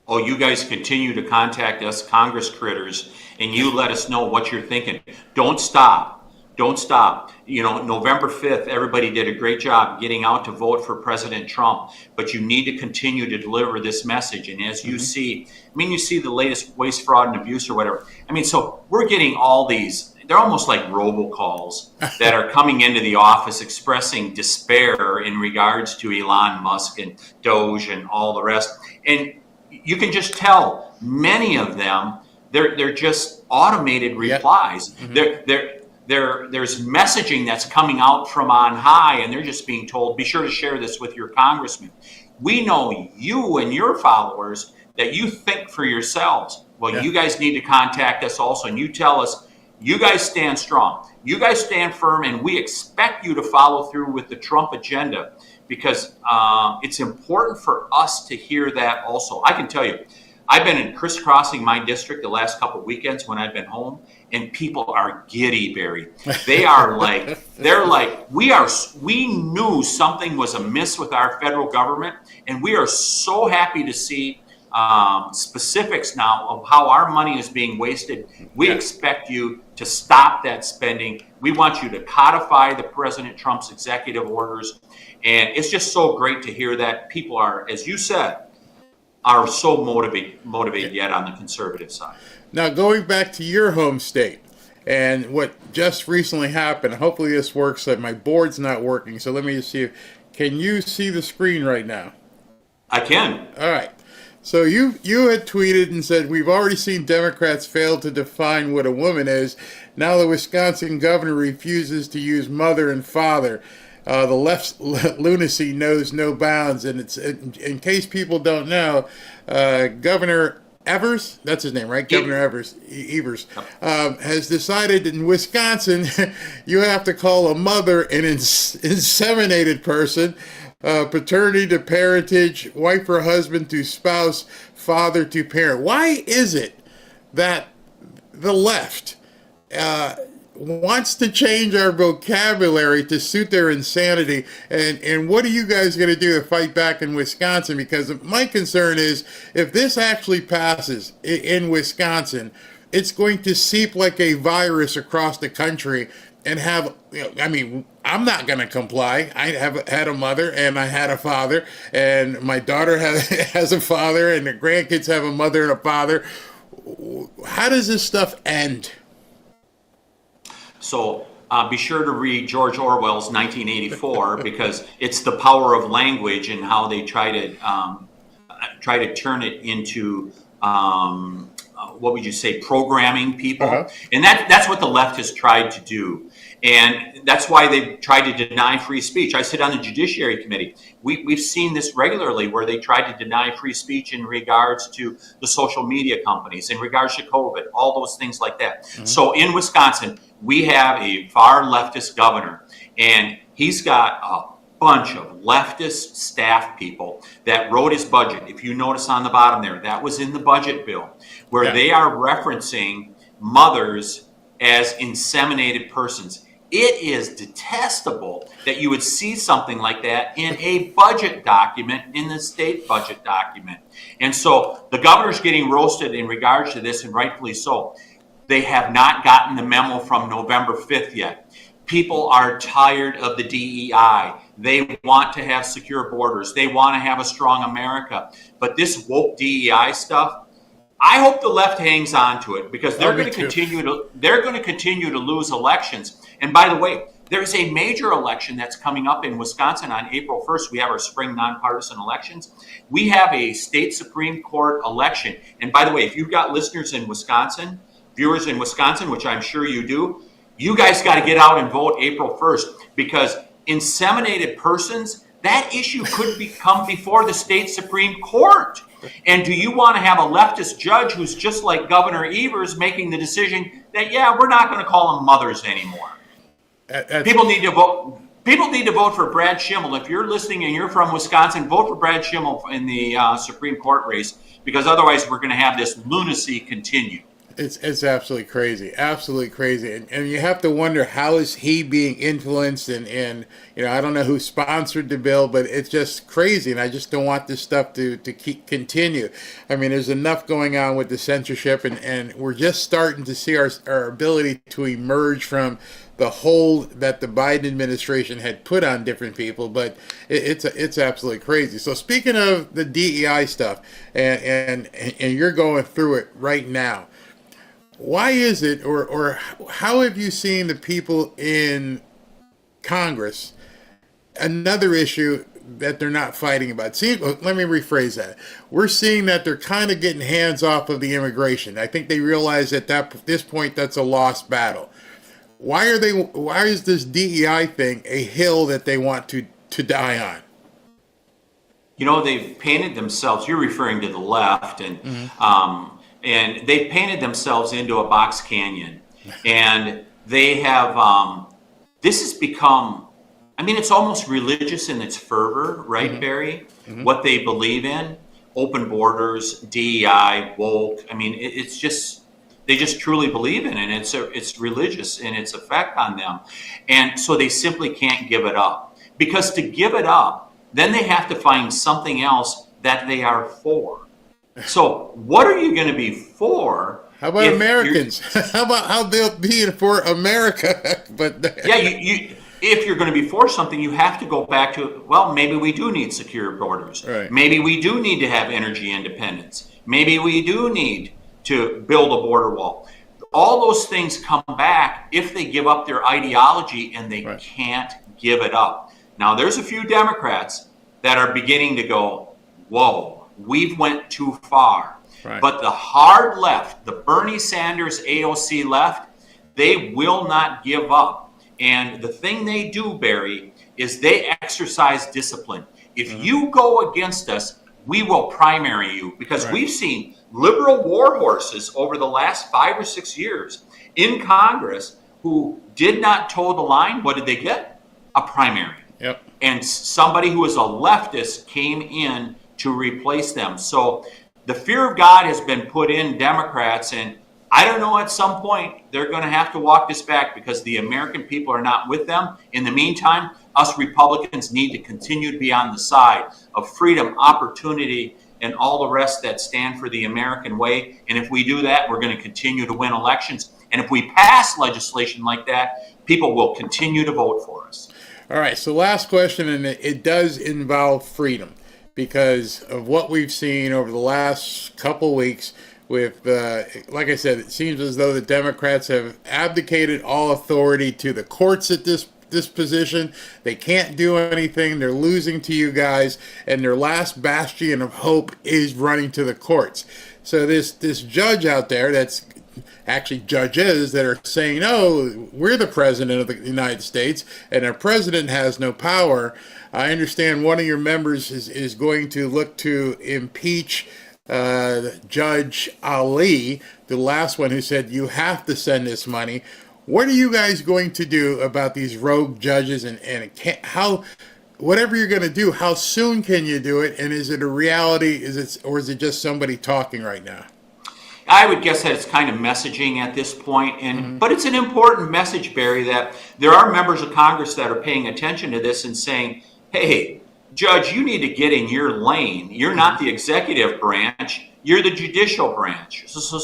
Oh, you guys continue to contact us, Congress critters, and you let us know what you're thinking. Don't stop. Don't stop. You know, November 5th, everybody did a great job getting out to vote for President Trump, but you need to continue to deliver this message. And as you see, I mean, you see the latest waste, fraud, and abuse or whatever. I mean, so we're getting all these, they're almost like robocalls that are coming into the office expressing despair in regards to Elon Musk and Doge and all the rest. And you can just tell many of them, they're just automated replies. There's messaging that's coming out from on high, and they're just being told, be sure to share this with your congressman. We know you and your followers that you think for yourselves. Well, you guys need to contact us also, and you tell us, you guys stand strong. You guys stand firm, and we expect you to follow through with the Trump agenda, because it's important for us to hear that also. I can tell you, I've been crisscrossing my district the last couple of weekends when I've been home, and people are giddy, Barry. They are like, we knew something was amiss with our federal government, and we are so happy to see specifics now of how our money is being wasted. We expect you to stop that spending. We want you to codify the President Trump's executive orders, and it's just so great to hear that people are, as you said, are so motivated yet on the conservative side. Now, going back to your home state and what just recently happened, hopefully this works. My board's not working, so let me just see. Can you see the screen right now? I can. All right. So you had tweeted and said, we've already seen Democrats fail to define what a woman is. Now the Wisconsin governor refuses to use mother and father. The left's lunacy knows no bounds, and it's in case people don't know, Governor Evers, that's his name, right? Governor Evers has decided in Wisconsin you have to call a mother an inseminated person, paternity to parentage, wife or husband to spouse, father to parent. Why is it that the left wants to change our vocabulary to suit their insanity, and what are you guys going to do to fight back in Wisconsin? Because my concern is if this actually passes in Wisconsin, it's going to seep like a virus across the country and have, I mean, I'm not going to comply. I have had a mother and I had a father, and my daughter has a father, and the grandkids have a mother and a father. How does this stuff end? So be sure to read George Orwell's 1984 because it's the power of language and how they try to turn it into what would you say, programming people. And that's what the left has tried to do. And that's why they've tried to deny free speech. I sit on the Judiciary Committee. We've seen this regularly where they tried to deny free speech in regards to the social media companies, in regards to COVID, all those things like that. So in Wisconsin, we have a far leftist governor, and he's got a bunch of leftist staff people that wrote his budget. If you notice on the bottom there, that was in the budget bill, where they are referencing mothers as inseminated persons. It is detestable that you would see something like that in a budget document, in the state budget document. And so the governor's getting roasted in regards to this, and rightfully so. They have not gotten the memo from November 5th yet. People are tired of the DEI. They want to have secure borders. They want to have a strong America. But this woke DEI stuff, I hope the left hangs on to it, because they're going to continue to lose elections. And by the way, there's a major election that's coming up in Wisconsin on April 1st. We have our spring nonpartisan elections. We have a state Supreme Court election. And by the way, if you've got listeners in Wisconsin, viewers in Wisconsin, which I'm sure you do, you guys got to get out and vote April 1st, because inseminated persons, that issue could come before the state Supreme Court. And do you want to have a leftist judge who's just like Governor Evers making the decision that, we're not going to call them mothers anymore? People need to vote. People need to vote for Brad Schimmel. If you're listening and you're from Wisconsin, vote for Brad Schimmel in the Supreme Court race, because otherwise we're going to have this lunacy continue. It's absolutely crazy, and you have to wonder how is he being influenced, and I don't know who sponsored the bill, but it's just crazy, and I just don't want this stuff to continue. I mean, there's enough going on with the censorship, and we're just starting to see our ability to emerge from the hold that the Biden administration had put on different people, but it's absolutely crazy. So speaking of the DEI stuff, and you're going through it right now. Why is it, or how have you seen the people in Congress, another issue that they're not fighting about? See, let me rephrase that. We're seeing that they're kind of getting hands off of the immigration. I think they realize at this point that's a lost battle. Why is this DEI thing a hill that they want to die on? They've painted themselves, you're referring to the left, and they've painted themselves into a box canyon. And they have, this has become, it's almost religious in its fervor, right, Barry? What they believe in, open borders, DEI, woke. It's just, they just truly believe in it. It's religious in its effect on them. And so they simply can't give it up. Because to give it up, then they have to find something else that they are for. So what are you going to be for? How about Americans? how they'll be for America? But if you're going to be for something, you have to go back to, well, maybe we do need secure borders. Right. Maybe we do need to have energy independence. Maybe we do need to build a border wall. All those things come back if they give up their ideology, and they can't give it up. Now, there's a few Democrats that are beginning to go, whoa, we've went too far. Right. But the hard left, the Bernie Sanders AOC left, they will not give up. And the thing they do, Barry, is they exercise discipline. If you go against us, we will primary you, because we've seen liberal war horses over the last 5 or 6 years in Congress who did not toe the line. What did they get? A primary. Yep. And somebody who is a leftist came in to replace them. So the fear of God has been put in Democrats, and I don't know, at some point they're going to have to walk this back, because the American people are not with them. In the meantime, us Republicans need to continue to be on the side of freedom, opportunity, and all the rest that stand for the American way. And if we do that, we're going to continue to win elections. And if we pass legislation like that, people will continue to vote for us. All right, so last question, and it does involve freedom, because of what we've seen over the last couple weeks with, like I said, it seems as though the Democrats have abdicated all authority to the courts at this position. They can't do anything. They're losing to you guys, and their last bastion of hope is running to the courts. So this judge out there, that's actually judges that are saying, oh, we're the president of the United States, and our president has no power. I understand one of your members is going to look to impeach Judge Ali, the last one who said you have to send this money. What are you guys going to do about these rogue judges, and whatever you're going to do, how soon can you do it, and is it a reality, or is it just somebody talking right now? I would guess that it's kind of messaging at this point, but it's an important message, Barry, that there are members of Congress that are paying attention to this and saying, hey, Judge, you need to get in your lane. You're not the executive branch. You're the judicial branch. So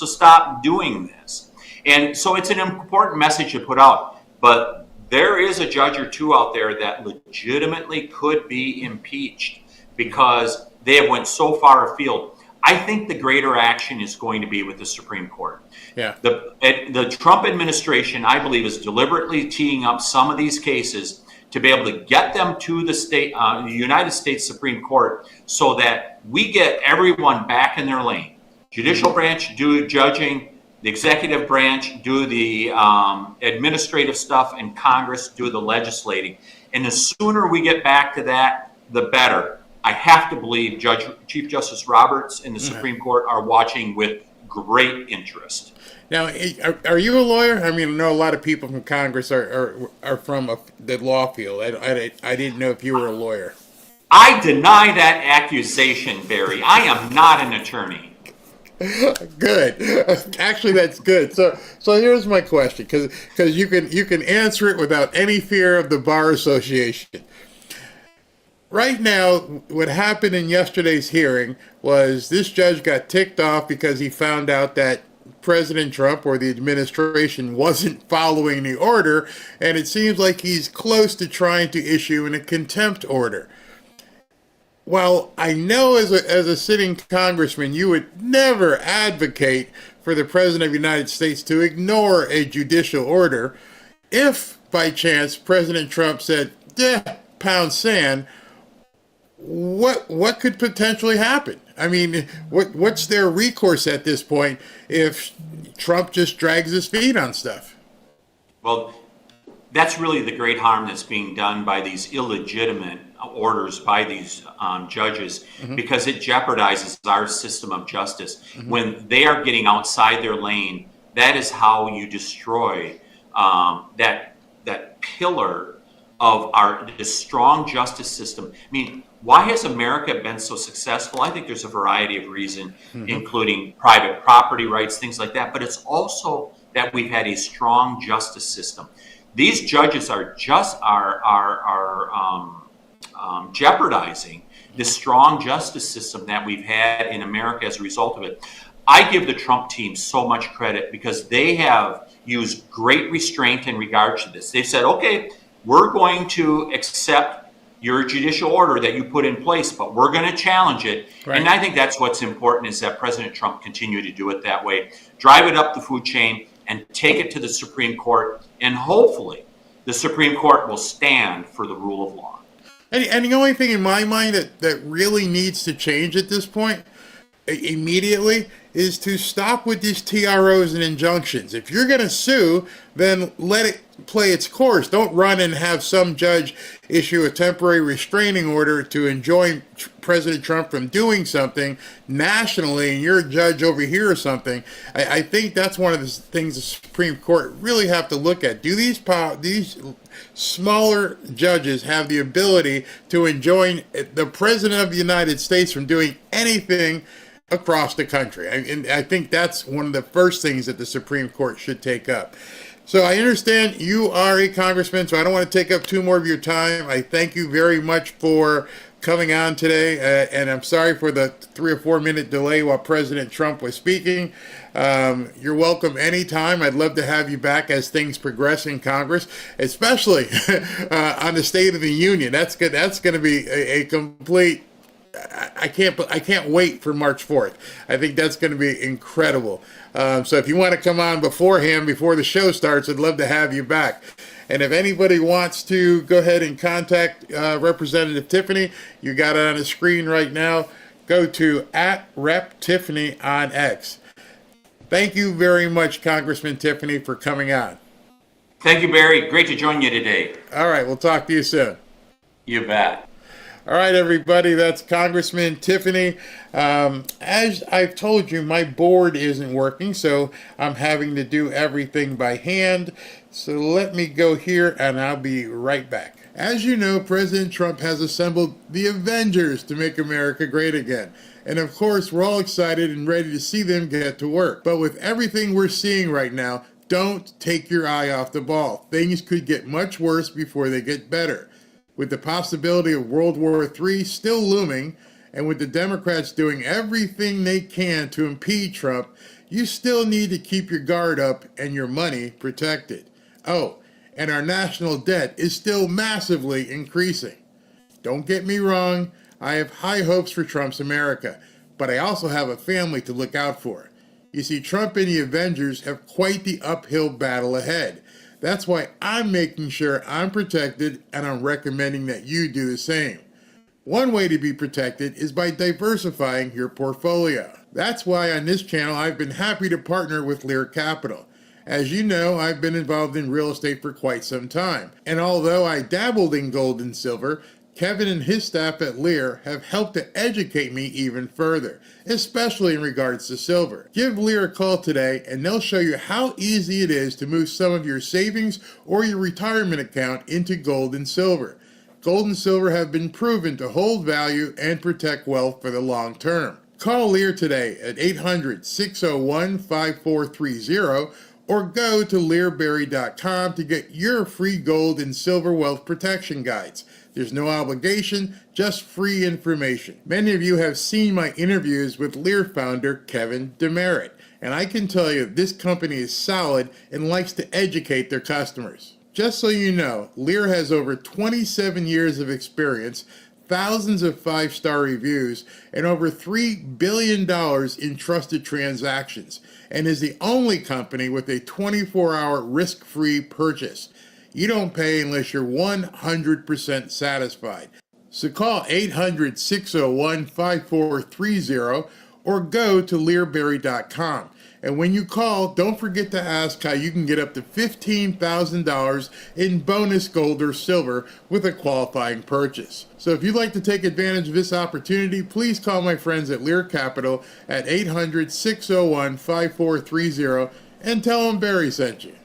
stop doing this. And so it's an important message to put out. But there is a judge or two out there that legitimately could be impeached because they have went so far afield. I think the greater action is going to be with the Supreme Court. Yeah. The Trump administration, I believe, is deliberately teeing up some of these cases to be able to get them to the United States Supreme Court, so that we get everyone back in their lane. Judicial branch do judging, the executive branch do the administrative stuff, and Congress do the legislating. And the sooner we get back to that, the better. I have to believe Chief Justice Roberts and the Supreme Court are watching with great interest. Now, are you a lawyer? I mean, I know a lot of people from Congress are from the law field. I didn't know if you were a lawyer. I deny that accusation, Barry. I am not an attorney. Good. Actually, that's good. So here's my question, because you can answer it without any fear of the Bar Association. Right now, what happened in yesterday's hearing was this judge got ticked off because he found out that President Trump or the administration wasn't following the order, and it seems like he's close to trying to issue a contempt order. Well, I know as a sitting congressman, you would never advocate for the President of the United States to ignore a judicial order. If, by chance, President Trump said, pound sand, what could potentially happen? I mean, what's their recourse at this point if Trump just drags his feet on stuff? Well, that's really the great harm that's being done by these illegitimate orders by these judges, because it jeopardizes our system of justice. When they are getting outside their lane, that is how you destroy that pillar of the strong justice system. I mean, why has America been so successful? I think there's a variety of reasons, including private property rights, things like that. But it's also that we've had a strong justice system. These judges are jeopardizing the strong justice system that we've had in America as a result of it. I give the Trump team so much credit because they have used great restraint in regards to this. They've said, okay, we're going to accept your judicial order that you put in place, but we're going to challenge it. Right. And I think that's what's important, is that President Trump continue to do it that way, drive it up the food chain and take it to the Supreme Court. And hopefully the Supreme Court will stand for the rule of law. And the only thing in my mind that really needs to change at this point immediately is to stop with these TROs and injunctions. If you're going to sue, then let it play its course. Don't run and have some judge issue a temporary restraining order to enjoin President Trump from doing something nationally, and you're a judge over here or something. I think that's one of the things the Supreme Court really have to look at. Do these smaller judges have the ability to enjoin the President of the United States from doing anything across the country? And I think that's one of the first things that the Supreme Court should take up. So I understand you are a congressman, so I don't want to take up too more of your time. I thank you very much for coming on today, and I'm sorry for the 3 or 4 minute delay while President Trump was speaking. You're welcome anytime. I'd love to have you back as things progress in Congress, especially on the State of the Union. That's good. That's going to be a complete. I can't wait for March 4th. I think that's going to be incredible. So if you want to come on beforehand, before the show starts, I'd love to have you back. And if anybody wants to go ahead and contact Representative Tiffany, you got it on the screen right now. Go to @RepTiffany on X. Thank you very much, Congressman Tiffany, for coming on. Thank you, Barry. Great to join you today. All right, we'll talk to you soon. You bet. All right, everybody, that's Congressman Tiffany. As I've told you, my board isn't working, so I'm having to do everything by hand. So let me go here, and I'll be right back. As you know, President Trump has assembled the Avengers to make America great again. And of course, we're all excited and ready to see them get to work. But with everything we're seeing right now, don't take your eye off the ball. Things could get much worse before they get better. With the possibility of World War III still looming, and with the Democrats doing everything they can to impede Trump, you still need to keep your guard up and your money protected. Oh, and our national debt is still massively increasing. Don't get me wrong, I have high hopes for Trump's America, but I also have a family to look out for. You see, Trump and the Avengers have quite the uphill battle ahead. That's why I'm making sure I'm protected, and I'm recommending that you do the same. One way to be protected is by diversifying your portfolio. That's why on this channel I've been happy to partner with Lear Capital. As you know, I've been involved in real estate for quite some time. And although I dabbled in gold and silver, Kevin and his staff at Lear have helped to educate me even further, especially in regards to silver. Give Lear a call today and they'll show you how easy it is to move some of your savings or your retirement account into gold and silver. Gold and silver have been proven to hold value and protect wealth for the long term. Call Lear today at 800-601-5430 or go to learberry.com to get your free gold and silver wealth protection guides. There's no obligation, just free information. Many of you have seen my interviews with Lear founder Kevin Demerit, and I can tell you this company is solid and likes to educate their customers. Just so you know, Lear has over 27 years of experience, thousands of 5-star reviews, and over $3 billion in trusted transactions, and is the only company with a 24-hour risk-free purchase. You don't pay unless you're 100% satisfied. So call 800-601-5430 or go to learberry.com. And when you call, don't forget to ask how you can get up to $15,000 in bonus gold or silver with a qualifying purchase. So if you'd like to take advantage of this opportunity, please call my friends at Lear Capital at 800-601-5430 and tell them Barry sent you.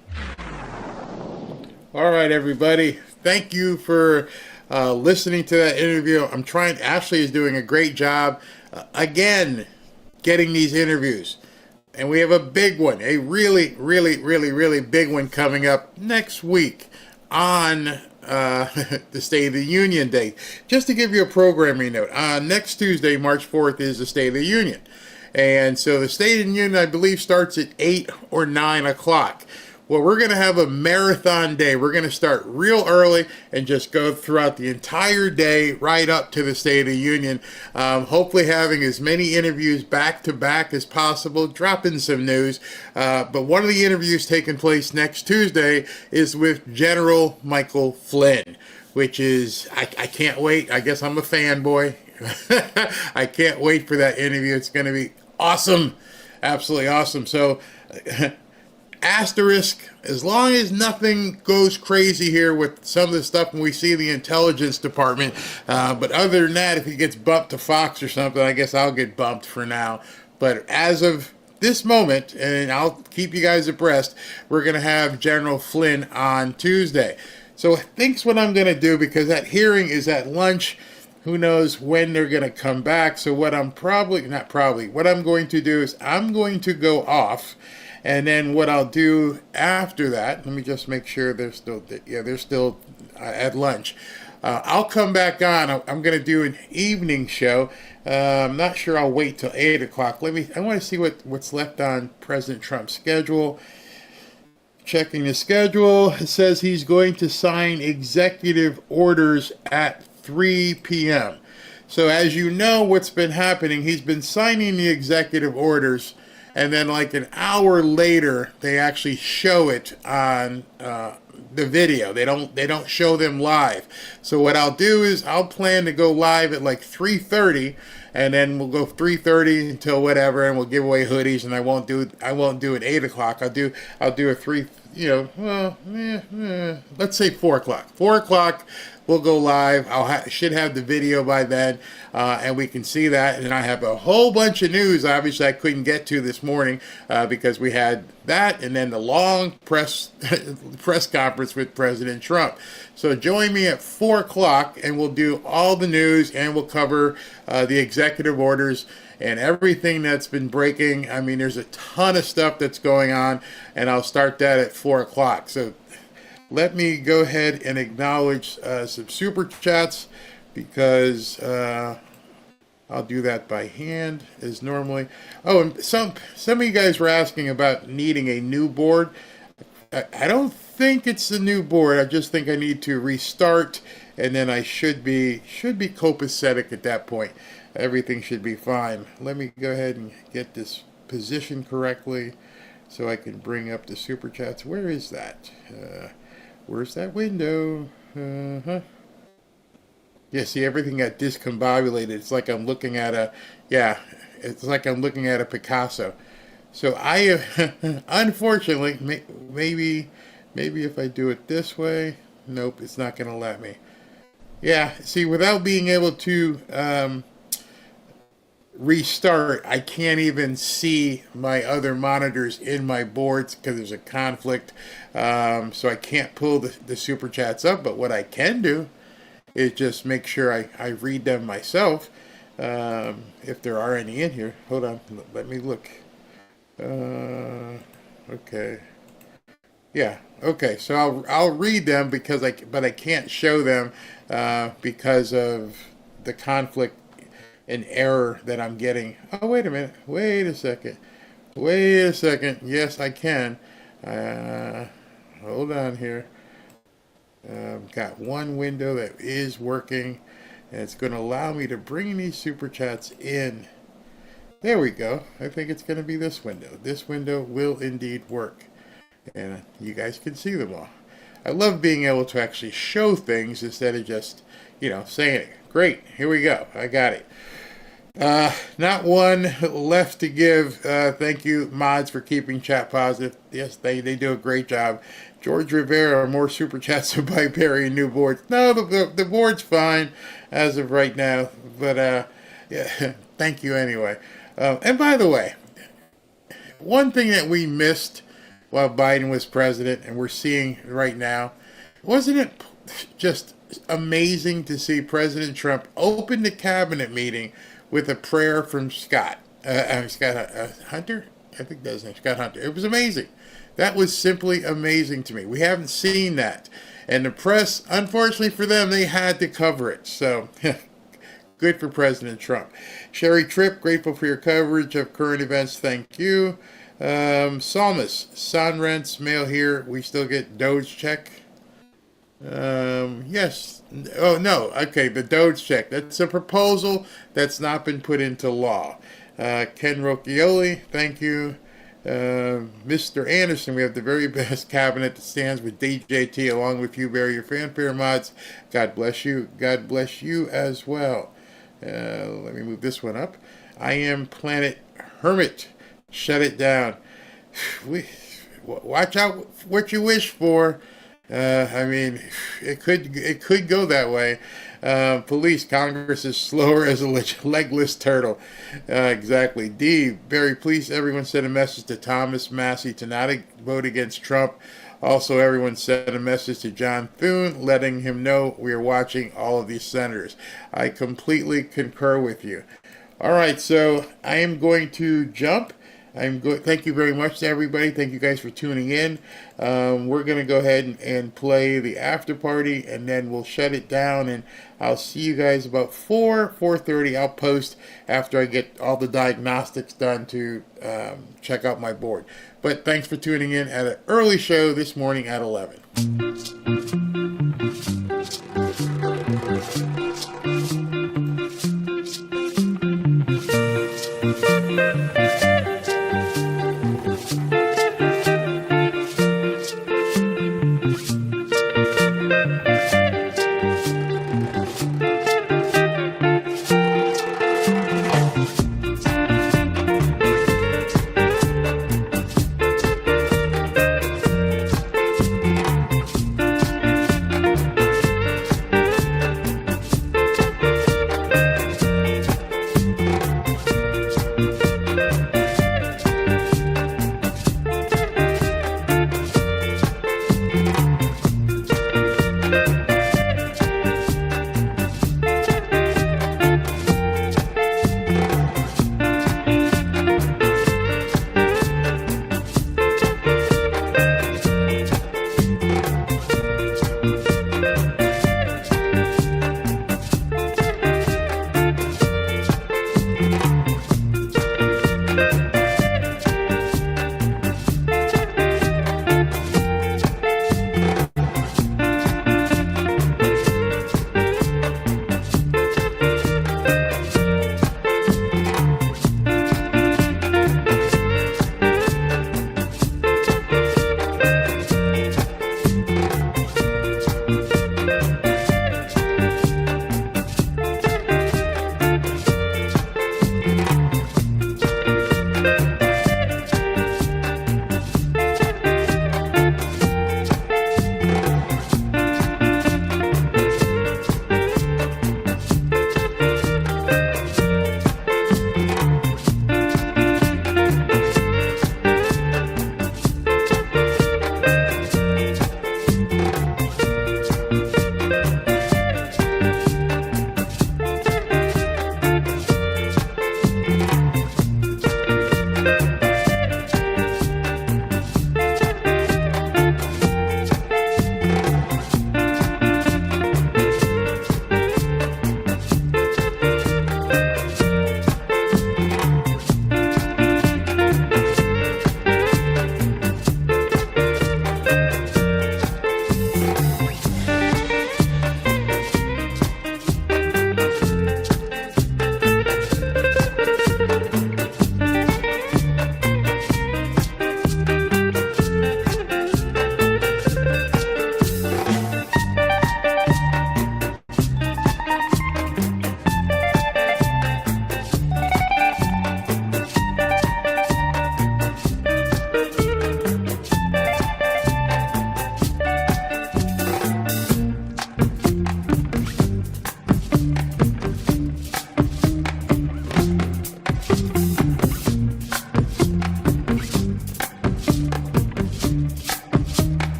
All right, everybody. Thank you for listening to that interview. Ashley is doing a great job, again, getting these interviews. And we have a big one, a really, really, really, really big one coming up next week on the State of the Union Day. Just to give you a programming note, next Tuesday, March 4th, is the State of the Union. And so the State of the Union, I believe, starts at 8 or 9 o'clock. Well, we're going to have a marathon day. We're going to start real early and just go throughout the entire day right up to the State of the Union. Hopefully having as many interviews back to back as possible, dropping some news. But one of the interviews taking place next Tuesday is with General Michael Flynn, which is, I can't wait. I guess I'm a fanboy. I can't wait for that interview. It's going to be awesome. Absolutely awesome. So, asterisk, as long as nothing goes crazy here with some of the stuff when we see the intelligence department, but other than that, if he gets bumped to Fox or something, I guess I'll get bumped for now. But as of this moment, and I'll keep you guys abreast, we're going to have General Flynn on Tuesday. So I think's what I'm going to do, because that hearing is at lunch. Who knows when they're going to come back. So what I'm what I'm going to do is I'm going to go off. And then what I'll do after that, let me just make sure they're still at lunch. I'll come back on. I'm going to do an evening show. I'm not sure I'll wait till 8 o'clock. I want to see what's left on President Trump's schedule. Checking the schedule, it says he's going to sign executive orders at 3 p.m. So as you know what's been happening, he's been signing the executive orders, and then like an hour later, they actually show it on the video. They don't show them live. So what I'll do is I'll plan to go live at like 3:30, and then we'll go 3:30 until whatever, and we'll give away hoodies. And I won't do it 8 o'clock. I'll do a 3. Let's say 4 o'clock. 4 o'clock. We'll go live. Should have the video by then, and we can see that. And I have a whole bunch of news, obviously, I couldn't get to this morning because we had that and then the long press conference with President Trump. So join me at 4 o'clock, and we'll do all the news, and we'll cover the executive orders and everything that's been breaking. I mean, there's a ton of stuff that's going on, and I'll start that at 4 o'clock. So let me go ahead and acknowledge some super chats, because I'll do that by hand as normally. Oh, and some of you guys were asking about needing a new board. I don't think it's a new board. I just think I need to restart, and then I should be copacetic at that point. Everything should be fine. Let me go ahead and get this positioned correctly so I can bring up the super chats. Where is that? Where's that window? Yeah, see, everything got discombobulated. It's like I'm looking at a Picasso. So I, unfortunately, maybe if I do it this way, nope, it's not going to let me. Yeah, see, without being able to restart, I can't even see my other monitors in my boards because there's a conflict. So I can't pull the super chats up. But what I can do is just make sure I read them myself. if there are any in here. Hold on, let me look. Okay. Yeah. Okay. So I'll read them but I can't show them because of the conflict and error that I'm getting. Oh, wait a minute. Wait a second. Yes, I can. Hold on here. Got one window that is working, and it's going to allow me to bring these super chats in. There we go. I think it's going to be this window. This window will indeed work, and you guys can see them all. I love being able to actually show things instead of just, saying it. Great. Here we go. I got it. Not one left to give. Thank you, mods, for keeping chat positive. Yes, they do a great job. George Rivera, more super chats by Barry and new boards. No, the board's fine as of right now. But yeah, thank you anyway. And by the way, one thing that we missed while Biden was president, and we're seeing right now, wasn't it just amazing to see President Trump open the cabinet meeting with a prayer from Scott Hunter? I think that's his name, Scott Hunter. It was amazing. That was simply amazing to me. We haven't seen that. And the press, unfortunately for them, they had to cover it. So, good for President Trump. Sherry Tripp, grateful for your coverage of current events. Thank you. Psalmist, sun rents, mail here. We still get Doge check. Yes. Oh, no. Okay, the Doge check. That's a proposal that's not been put into law. Ken Rocchioli, thank you. Mr. Anderson, we have the very best cabinet that stands with DJT along with you, Barry, your fanfare mods. God bless you. God bless you as well. Let me move this one up. I am Planet Hermit. Shut it down. Watch out what you wish for. I mean, it could go that way. Police, Congress is slower as a legless turtle. Exactly. D, Barry, please, everyone send a message to Thomas Massey to not vote against Trump. Also, everyone send a message to John Thune, letting him know we are watching all of these senators. I completely concur with you. All right, so I am going to jump. Thank you very much to everybody. Thank you guys for tuning in. We're going to go ahead and play the after party, and then we'll shut it down. And I'll see you guys about 4:30. I'll post after I get all the diagnostics done to check out my board. But thanks for tuning in at an early show this morning at 11.